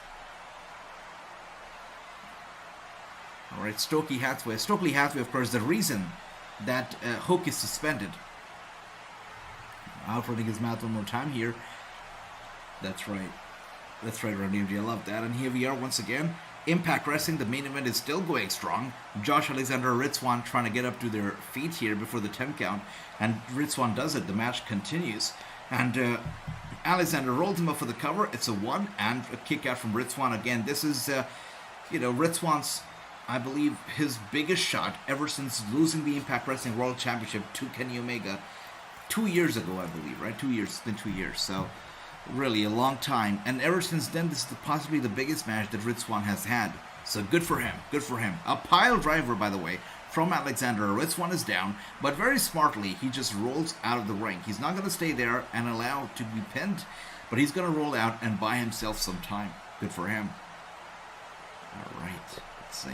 Alright, Stokely Hathaway. Stokely Hathaway, of course, the reason that Hook is suspended. Alfreding his mouth one more time here. That's right. That's right, Randy. I love that. And here we are once again. Impact Wrestling, the main event is still going strong. Josh Alexander and Ritzwan trying to get up to their feet here before the 10 count. And Ritzwan does it. The match continues. And Alexander rolls him up for the cover. It's a 1 and a kick out from Ritzwan again. This is, Ritzwan's, I believe, his biggest shot ever since losing the Impact Wrestling World Championship to Kenny Omega 2 years ago, I believe, right? 2 years. It's been 2 years. So, really, a long time. And ever since then, this is possibly the biggest match that Ritzwan has had. So, good for him. Good for him. A pile driver, by the way, from Alexander. Ritzwan is down, but very smartly, he just rolls out of the ring. He's not going to stay there and allow to be pinned, but he's going to roll out and buy himself some time. Good for him. All right. Let's see.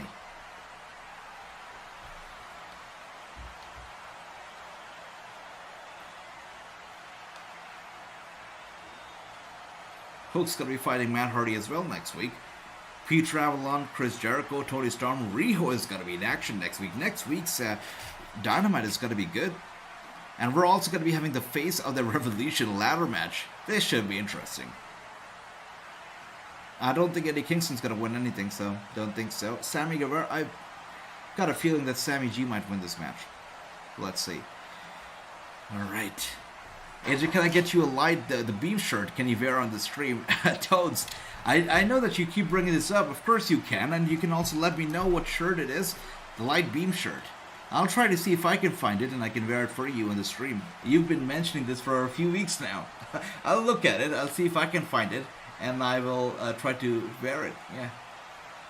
Hook's going to be fighting Matt Hardy as well next week. Pete Avalon, Chris Jericho, Tony Storm, Riho is going to be in action next week. Next week's Dynamite is going to be good. And we're also going to be having the Face of the Revolution ladder match. This should be interesting. I don't think Eddie Kingston's going to win anything, so don't think so. Sammy Guevara, I've got a feeling that Sammy G might win this match. Let's see. Alright. AJ, can I get you a light, the beam shirt? Can you wear on the stream? Toads, I know that you keep bringing this up. Of course you can, and you can also let me know what shirt it is. The light beam shirt. I'll try to see if I can find it, and I can wear it for you in the stream. You've been mentioning this for a few weeks now. I'll look at it, I'll see if I can find it, and I will try to wear it, yeah.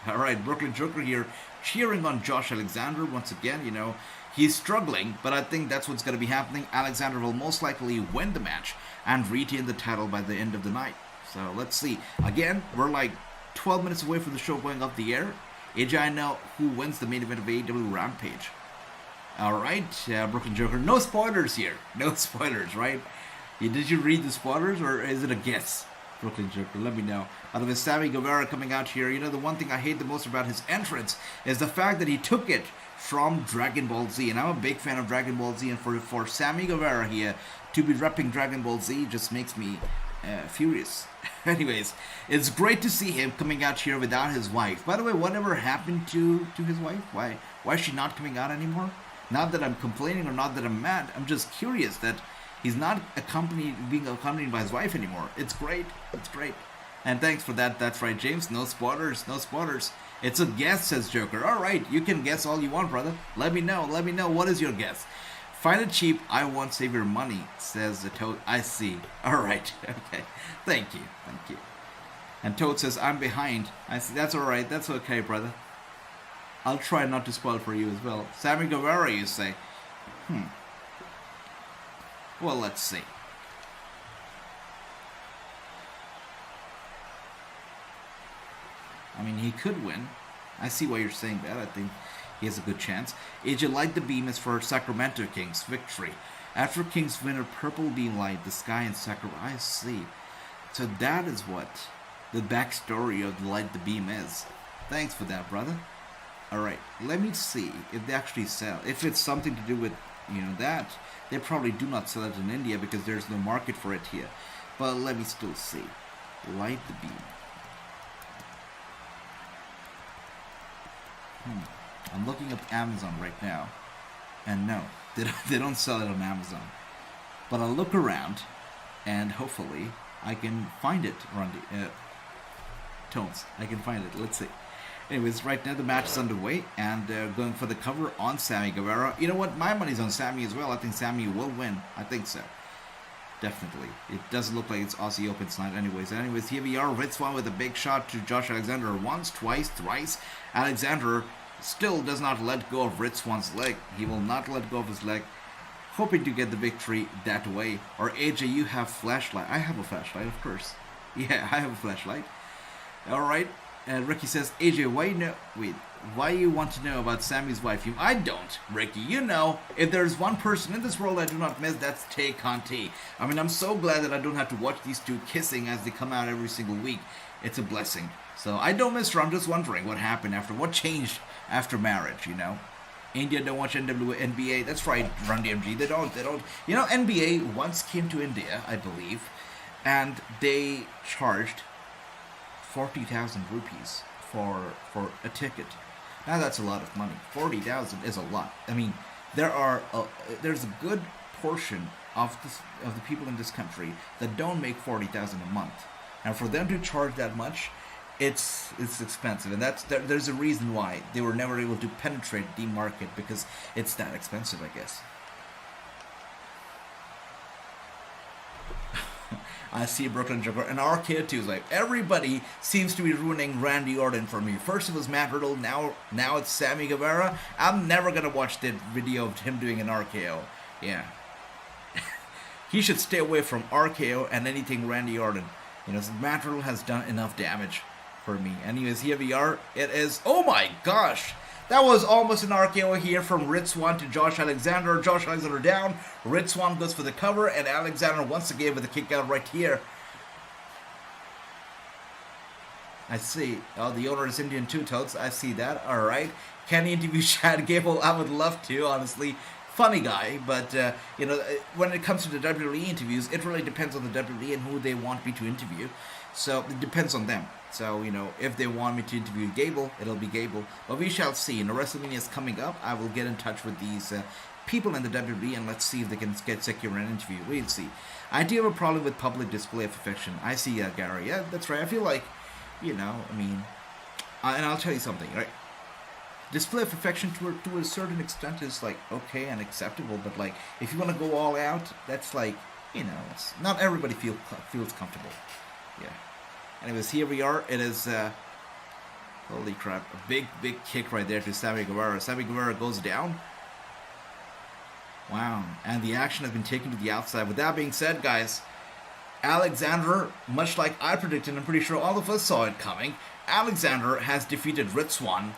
All right, Brooklyn Joker here cheering on Josh Alexander once again. You know, he's struggling, but I think that's what's going to be happening. Alexander will most likely win the match and retain the title by the end of the night. So let's see. Again, we're like 12 minutes away from the show going off the air. AJ, I know who wins the main event of AEW Rampage. Alright, Brooklyn Joker. No spoilers here. No spoilers, right? Did you read the spoilers, or is it a guess? Brooklyn Joker, let me know. Out of his Sami Guevara coming out here, you know, the one thing I hate the most about his entrance is the fact that he took it from Dragon Ball Z. And I'm a big fan of Dragon Ball Z, and for Sami Guevara here to be repping Dragon Ball Z just makes me furious. Anyways, it's great to see him coming out here without his wife. By the way, whatever happened to his wife? Why is she not coming out anymore? Not that I'm complaining or not that I'm mad. I'm just curious that he's not being accompanied by his wife anymore. It's great. It's great. And thanks for that. That's right, James. No spoilers. No spoilers. It's a guess, says Joker. All right, you can guess all you want, brother. Let me know. Let me know. What is your guess? Find it cheap. I won't save your money, says the Toad. I see. All right. Okay. Thank you. Thank you. And Toad says, I'm behind. I see. That's all right. That's okay, brother. I'll try not to spoil for you as well. Sami Guevara, you say? Well, let's see. I mean, he could win. I see why you're saying that. I think he has a good chance. AJ Light the Beam is for Sacramento Kings victory. After Kings win a purple beam light the sky in Sacramento. I see. So that is what the backstory of the Light the Beam is. Thanks for that, brother. Alright, let me see if they actually sell. If it's something to do with, you know, that, they probably do not sell it in India because there's no market for it here. But let me still see. Light the Beam. I'm looking up Amazon right now. And no, they don't sell it on Amazon. But I'll look around and hopefully I can find it, Tones. I can find it. Let's see. Anyways, right now the match is underway and going for the cover on Sami Guevara. You know what? My money's on Sami as well. I think Sami will win. I think so. Definitely. It doesn't look like it's Aussie Open tonight anyways. Anyways, here we are. Ritswan with a big shot to Josh Alexander once, twice, thrice. Alexander still does not let go of Ritswan's leg. He will not let go of his leg. Hoping to get the victory that way. Or AJ, you have flashlight. I have a flashlight, of course. Yeah, I have a flashlight. Alright. Ricky says, AJ, why you want to know about Sami's wife? I don't, Ricky. You know, if there's one person in this world I do not miss, that's Tay Conti. I mean, I'm so glad that I don't have to watch these two kissing as they come out every single week. It's a blessing. So I don't miss her. I'm just wondering what happened what changed after marriage, you know? India don't watch NBA. That's right, Run DMG. They don't. You know, NBA once came to India, I believe, and they charged 40,000 rupees for a ticket. Now that's a lot of money. 40,000 is a lot. I mean, there's a good portion of the people in this country that don't make 40,000 a month, and for them to charge that much, it's expensive, and there's a reason why they were never able to penetrate the market, because it's that expensive, I guess. I see Brooklyn Joker, and RKO too is like, everybody seems to be ruining Randy Orton for me. First it was Matt Riddle, now it's Sami Guevara. I'm never gonna watch the video of him doing an RKO. Yeah. He should stay away from RKO and anything Randy Orton. You know, Matt Riddle has done enough damage for me. Anyways, here we are. It is, oh my gosh! That was almost an RKO here from Ritswan to Josh Alexander. Josh Alexander down. Ritswan goes for the cover, and Alexander once again with a kick out right here. I see. Oh, the owner is Indian too, Toads. I see that. Alright. Can he interview Chad Gable? I would love to, honestly. Funny guy, but, you know, when it comes to the WWE interviews, it really depends on the WWE and who they want me to interview. So, it depends on them. So, you know, if they want me to interview Gable, it'll be Gable. But we shall see. You know, Wrestlemania is coming up. I will get in touch with these people in the WWE and let's see if they can secure an interview. We'll see. I do have a problem with public display of affection. I see that, Gary. Yeah, that's right. I feel like, you know, I mean, and I'll tell you something, right? Display of affection to a certain extent is, like, okay and acceptable, but, like, if you want to go all out, that's, like, you know, it's, not everybody feels comfortable. Yeah. Anyways, here we are. It is Holy crap. A big kick right there to Sammy Guevara. Sammy Guevara goes down. Wow. And the action has been taken to the outside. With that being said, guys, Alexander, much like I predicted, I'm pretty sure all of us saw it coming, Alexander has defeated Ritswan.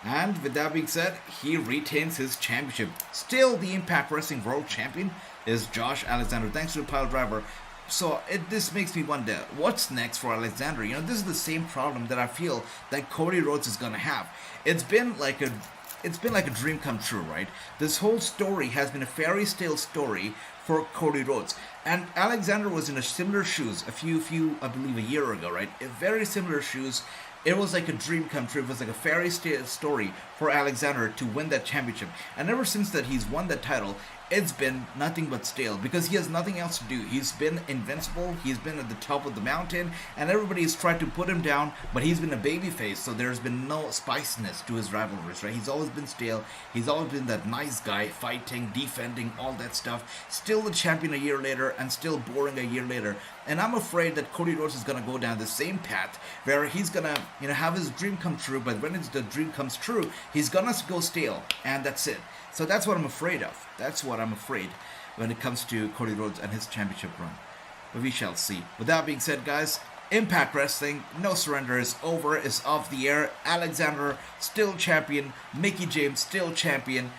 And with that being said, he retains his championship. Still, the Impact Wrestling World Champion is Josh Alexander, thanks to the pile driver. So this makes me wonder, what's next for Alexander? This is the same problem that I feel that Cody Rhodes is gonna have. It's been like a dream come true, right? This whole story has been a fairy tale story for Cody Rhodes. And Alexander was in a similar shoes a few, I believe, a year ago, right? Very similar shoes. It was like a dream come true. It was like a fairy tale story for Alexander to win that championship. And ever since that he's won that title, it's been nothing but stale because he has nothing else to do. He's been invincible. He's been at the top of the mountain, and everybody's tried to put him down, but he's been a babyface, so there's been no spiciness to his rivalries, right? He's always been stale. He's always been that nice guy, fighting, defending, all that stuff. Still the champion a year later, and still boring a year later. And I'm afraid that Cody Rhodes is going to go down the same path, where he's going to, have his dream come true, but when the dream comes true, he's going to go stale, and that's it. So that's what I'm afraid of. That's what I'm afraid when it comes to Cody Rhodes and his championship run. But we shall see. With that being said, guys, Impact Wrestling, No Surrender is over, is off the air. Alexander, still champion. Mickie James, still champion.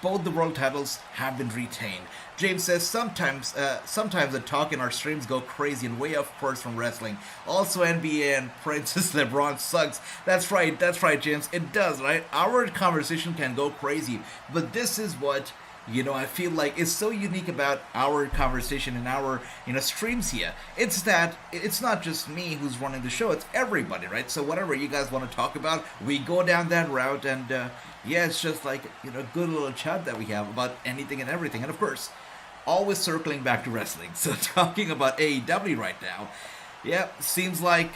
Both the world titles have been retained. James says, sometimes the talk in our streams go crazy and way off course from wrestling. Also, NBA and Princess LeBron sucks. That's right, James. It does, right? Our conversation can go crazy. But this is what, I feel like is so unique about our conversation and our, streams here. It's that it's not just me who's running the show. It's everybody, right? So whatever you guys want to talk about, we go down that route. And, it's just like, good little chat that we have about anything and everything. And, of course, always circling back to wrestling. So talking about AEW right now, seems like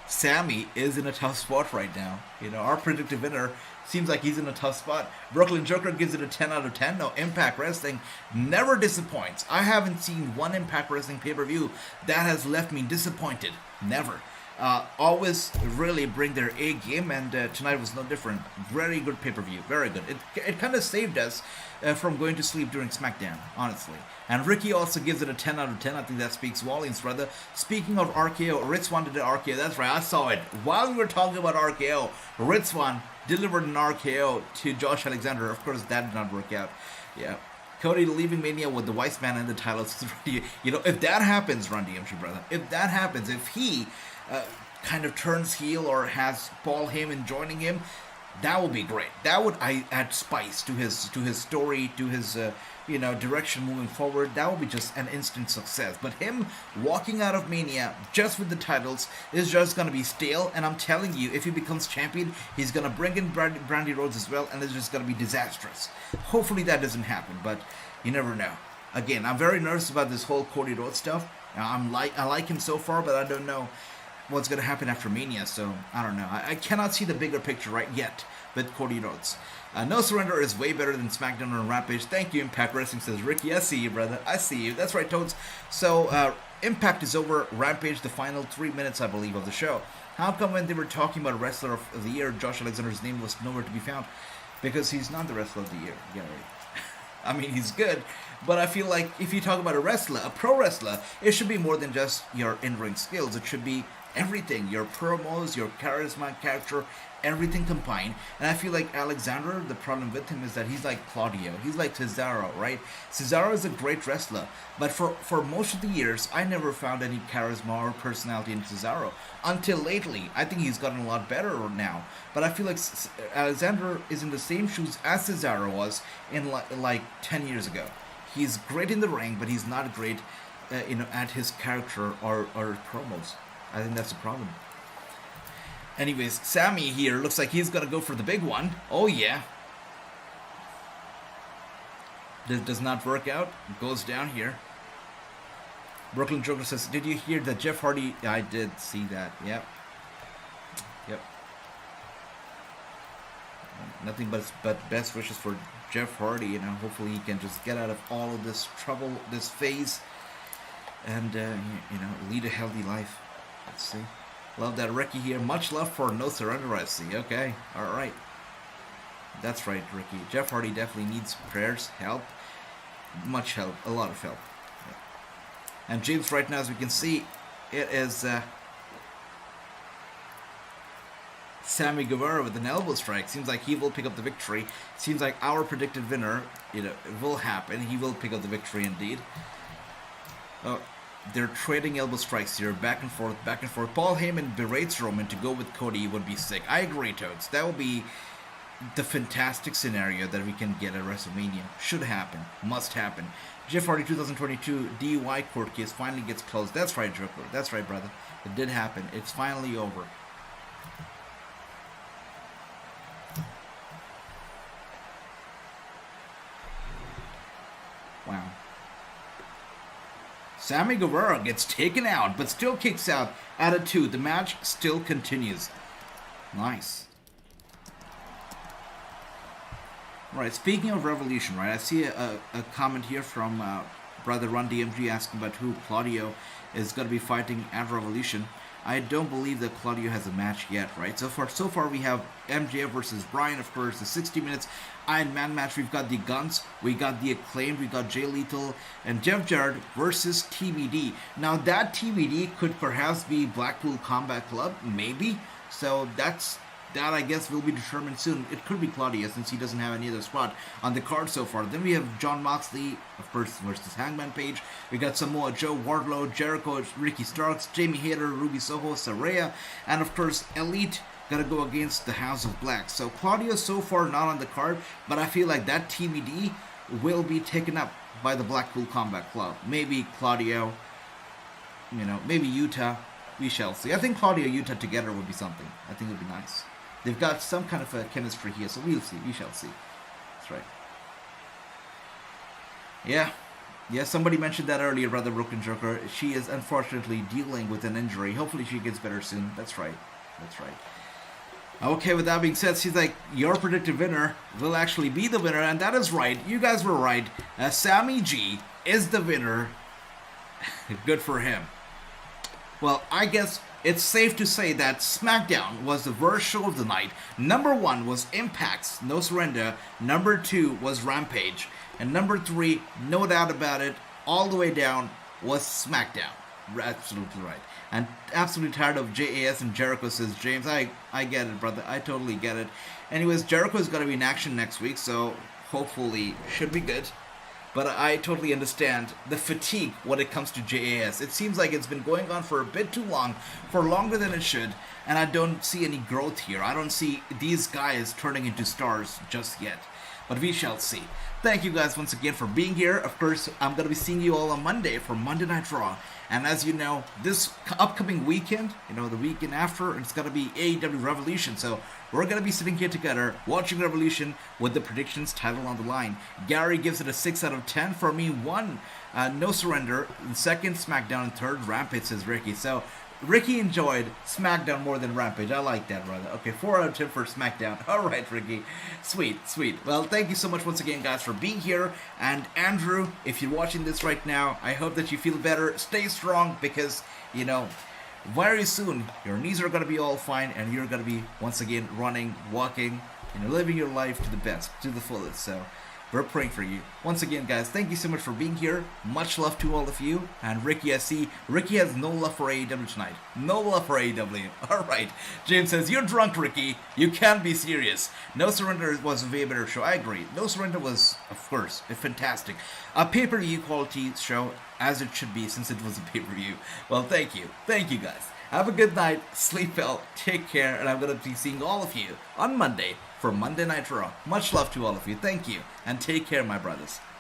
Sami is in a tough spot right now. Our predictive winner seems like he's in a tough spot. Brooklyn Joker gives it a 10 out of 10. No, Impact Wrestling never disappoints. I haven't seen one Impact Wrestling pay-per-view that has left me disappointed. Never. Always really bring their A game, and tonight was no different. Very good pay-per-view, very good. It kind of saved us from going to sleep during SmackDown, honestly. And Ricky also gives it a 10 out of 10. I think that speaks volumes, brother. Speaking of RKO, Ritswan did the RKO. That's right, I saw it. While we were talking about RKO, Ritswan delivered an RKO to Josh Alexander. Of course, that did not work out. Yeah. Cody leaving Mania with the Vice Man and the titles. If that happens, Run DMC, brother. If that happens, if he kind of turns heel or has Paul Heyman joining him, that would be great. That would add spice to his story, to his direction moving forward. That would be just an instant success. But him walking out of Mania just with the titles is just gonna be stale. And I'm telling you, if he becomes champion, he's gonna bring in Brandy Rhodes as well, and it's just gonna be disastrous. Hopefully that doesn't happen, but you never know. Again, I'm very nervous about this whole Cody Rhodes stuff. I like him so far, but I don't know what's going to happen after Mania, so I don't know. I cannot see the bigger picture right yet with Cody Rhodes. No Surrender is way better than SmackDown and Rampage. Thank you, Impact Wrestling, says Ricky. I see you, brother. I see you. That's right, Toads. So, Impact is over. Rampage, the final 3 minutes, I believe, of the show. How come when they were talking about Wrestler of the Year, Josh Alexander's name was nowhere to be found? Because he's not the Wrestler of the Year. Yeah, right. I mean, he's good, but I feel like if you talk about a wrestler, a pro wrestler, it should be more than just your in-ring skills. It should be everything, your promos, your charisma, character, everything combined. And I feel like Alexander, the problem with him is that he's like Claudio. He's like Cesaro, right? Cesaro is a great wrestler, but for most of the years, I never found any charisma or personality in Cesaro. Until lately, I think he's gotten a lot better now. But I feel like Alexander is in the same shoes as Cesaro was in like 10 years ago. He's great in the ring, but he's not great, at his character or promos. I think that's the problem. Anyways, Sami here looks like he's gonna go for the big one. Oh yeah. This does not work out. Goes down here. Brooklyn Joker says, "Did you hear that Jeff Hardy?" I did see that. Yep. Nothing but best wishes for Jeff Hardy. Hopefully he can just get out of all of this trouble, this phase, and lead a healthy life. Let's see. Love that, Ricky here. Much love for No Surrender, I see. Okay, alright. That's right, Ricky. Jeff Hardy definitely needs prayers, help. Much help, a lot of help. Yeah. And James, right now, as we can see, it is Sammy Guevara with an elbow strike. Seems like he will pick up the victory. Seems like our predicted winner, will happen. He will pick up the victory indeed. Oh, they're trading elbow strikes here, back and forth, back and forth. Paul Heyman berates Roman to go with Cody would be sick. I agree, Toads. That would be the fantastic scenario that we can get at WrestleMania. Should happen. Must happen. Jeff Hardy 2022 DUI court case finally gets closed. That's right, Joker. That's right, brother. It did happen. It's finally over. Wow. Sammy Guevara gets taken out, but still kicks out at a 2. The match still continues. Nice. Right, speaking of Revolution, right, I see a comment here from Brother Run DMG asking about who Claudio is going to be fighting at Revolution. I don't believe that Claudio has a match yet, right? So far we have MJF versus Bryan, of course, the 60 minutes Iron Man match. We've got the Guns, we got the Acclaimed, we got Jay Lethal, and Jeff Jarrett versus TBD. Now that TBD could perhaps be Blackpool Combat Club, maybe. So that I guess will be determined soon. It could be Claudio since he doesn't have any other spot on the card so far. Then we have Jon Moxley, of course, versus Hangman Page. We got Samoa Joe, Wardlow, Jericho, Ricky Starks, Jamie Hayter, Ruby Soho, Saraya, and of course Elite gotta go against the House of Black. So Claudio so far not on the card, but I feel like that TBD will be taken up by the Blackpool Combat Club. Maybe Claudio, maybe Utah. We shall see. I think Claudio and Utah together would be something. I think it would be nice. They've got some kind of a chemistry here, so we'll see. We shall see. That's right. Yeah, somebody mentioned that earlier, Brother Broken Joker. She is unfortunately dealing with an injury. Hopefully she gets better soon. That's right. Okay, with that being said, she's like, your predicted winner will actually be the winner, and that is right. You guys were right. Sammy G is the winner. Good for him. Well, I guess it's safe to say that SmackDown was the worst show of the night. Number 1 was Impact's No Surrender. Number 2 was Rampage. And number 3, no doubt about it, all the way down, was SmackDown. Absolutely right. And absolutely tired of JAS and Jericho, says James. I get it, brother. I totally get it. Anyways, Jericho's going to be in action next week, so hopefully should be good. But I totally understand the fatigue when it comes to JAS. It seems like it's been going on for a bit too long, for longer than it should, and I don't see any growth here. I don't see these guys turning into stars just yet. But we shall see. Thank you guys once again for being here. Of course, I'm going to be seeing you all on Monday for Monday Night Raw. And as you know, this upcoming weekend, the weekend after, it's going to be AEW Revolution. So we're going to be sitting here together watching Revolution with the predictions title on the line. Gary gives it a 6 out of 10. For me, 1, No Surrender. 2nd, SmackDown. And 3rd, Rampage, says Ricky. So Ricky enjoyed SmackDown more than Rampage. I like that, brother. Okay, 4 out of 10 for SmackDown. All right, Ricky. Sweet. Well, thank you so much once again, guys, for being here. And Andrew, if you're watching this right now, I hope that you feel better. Stay strong because, very soon your knees are going to be all fine and you're going to be, once again, running, walking, living your life to the best, to the fullest. So we're praying for you. Once again, guys, thank you so much for being here. Much love to all of you. And Ricky, I see Ricky has no love for AEW tonight. No love for AEW. All right. James says, you're drunk, Ricky. You can't be serious. No Surrender was a way better show. I agree. No Surrender was, of course, a fantastic. A pay-per-view quality show, as it should be, since it was a pay-per-view. Well, thank you. Thank you, guys. Have a good night. Sleep well. Take care. And I'm going to be seeing all of you on Monday for Monday Night Raw. Much love to all of you. Thank you. And take care, my brothers.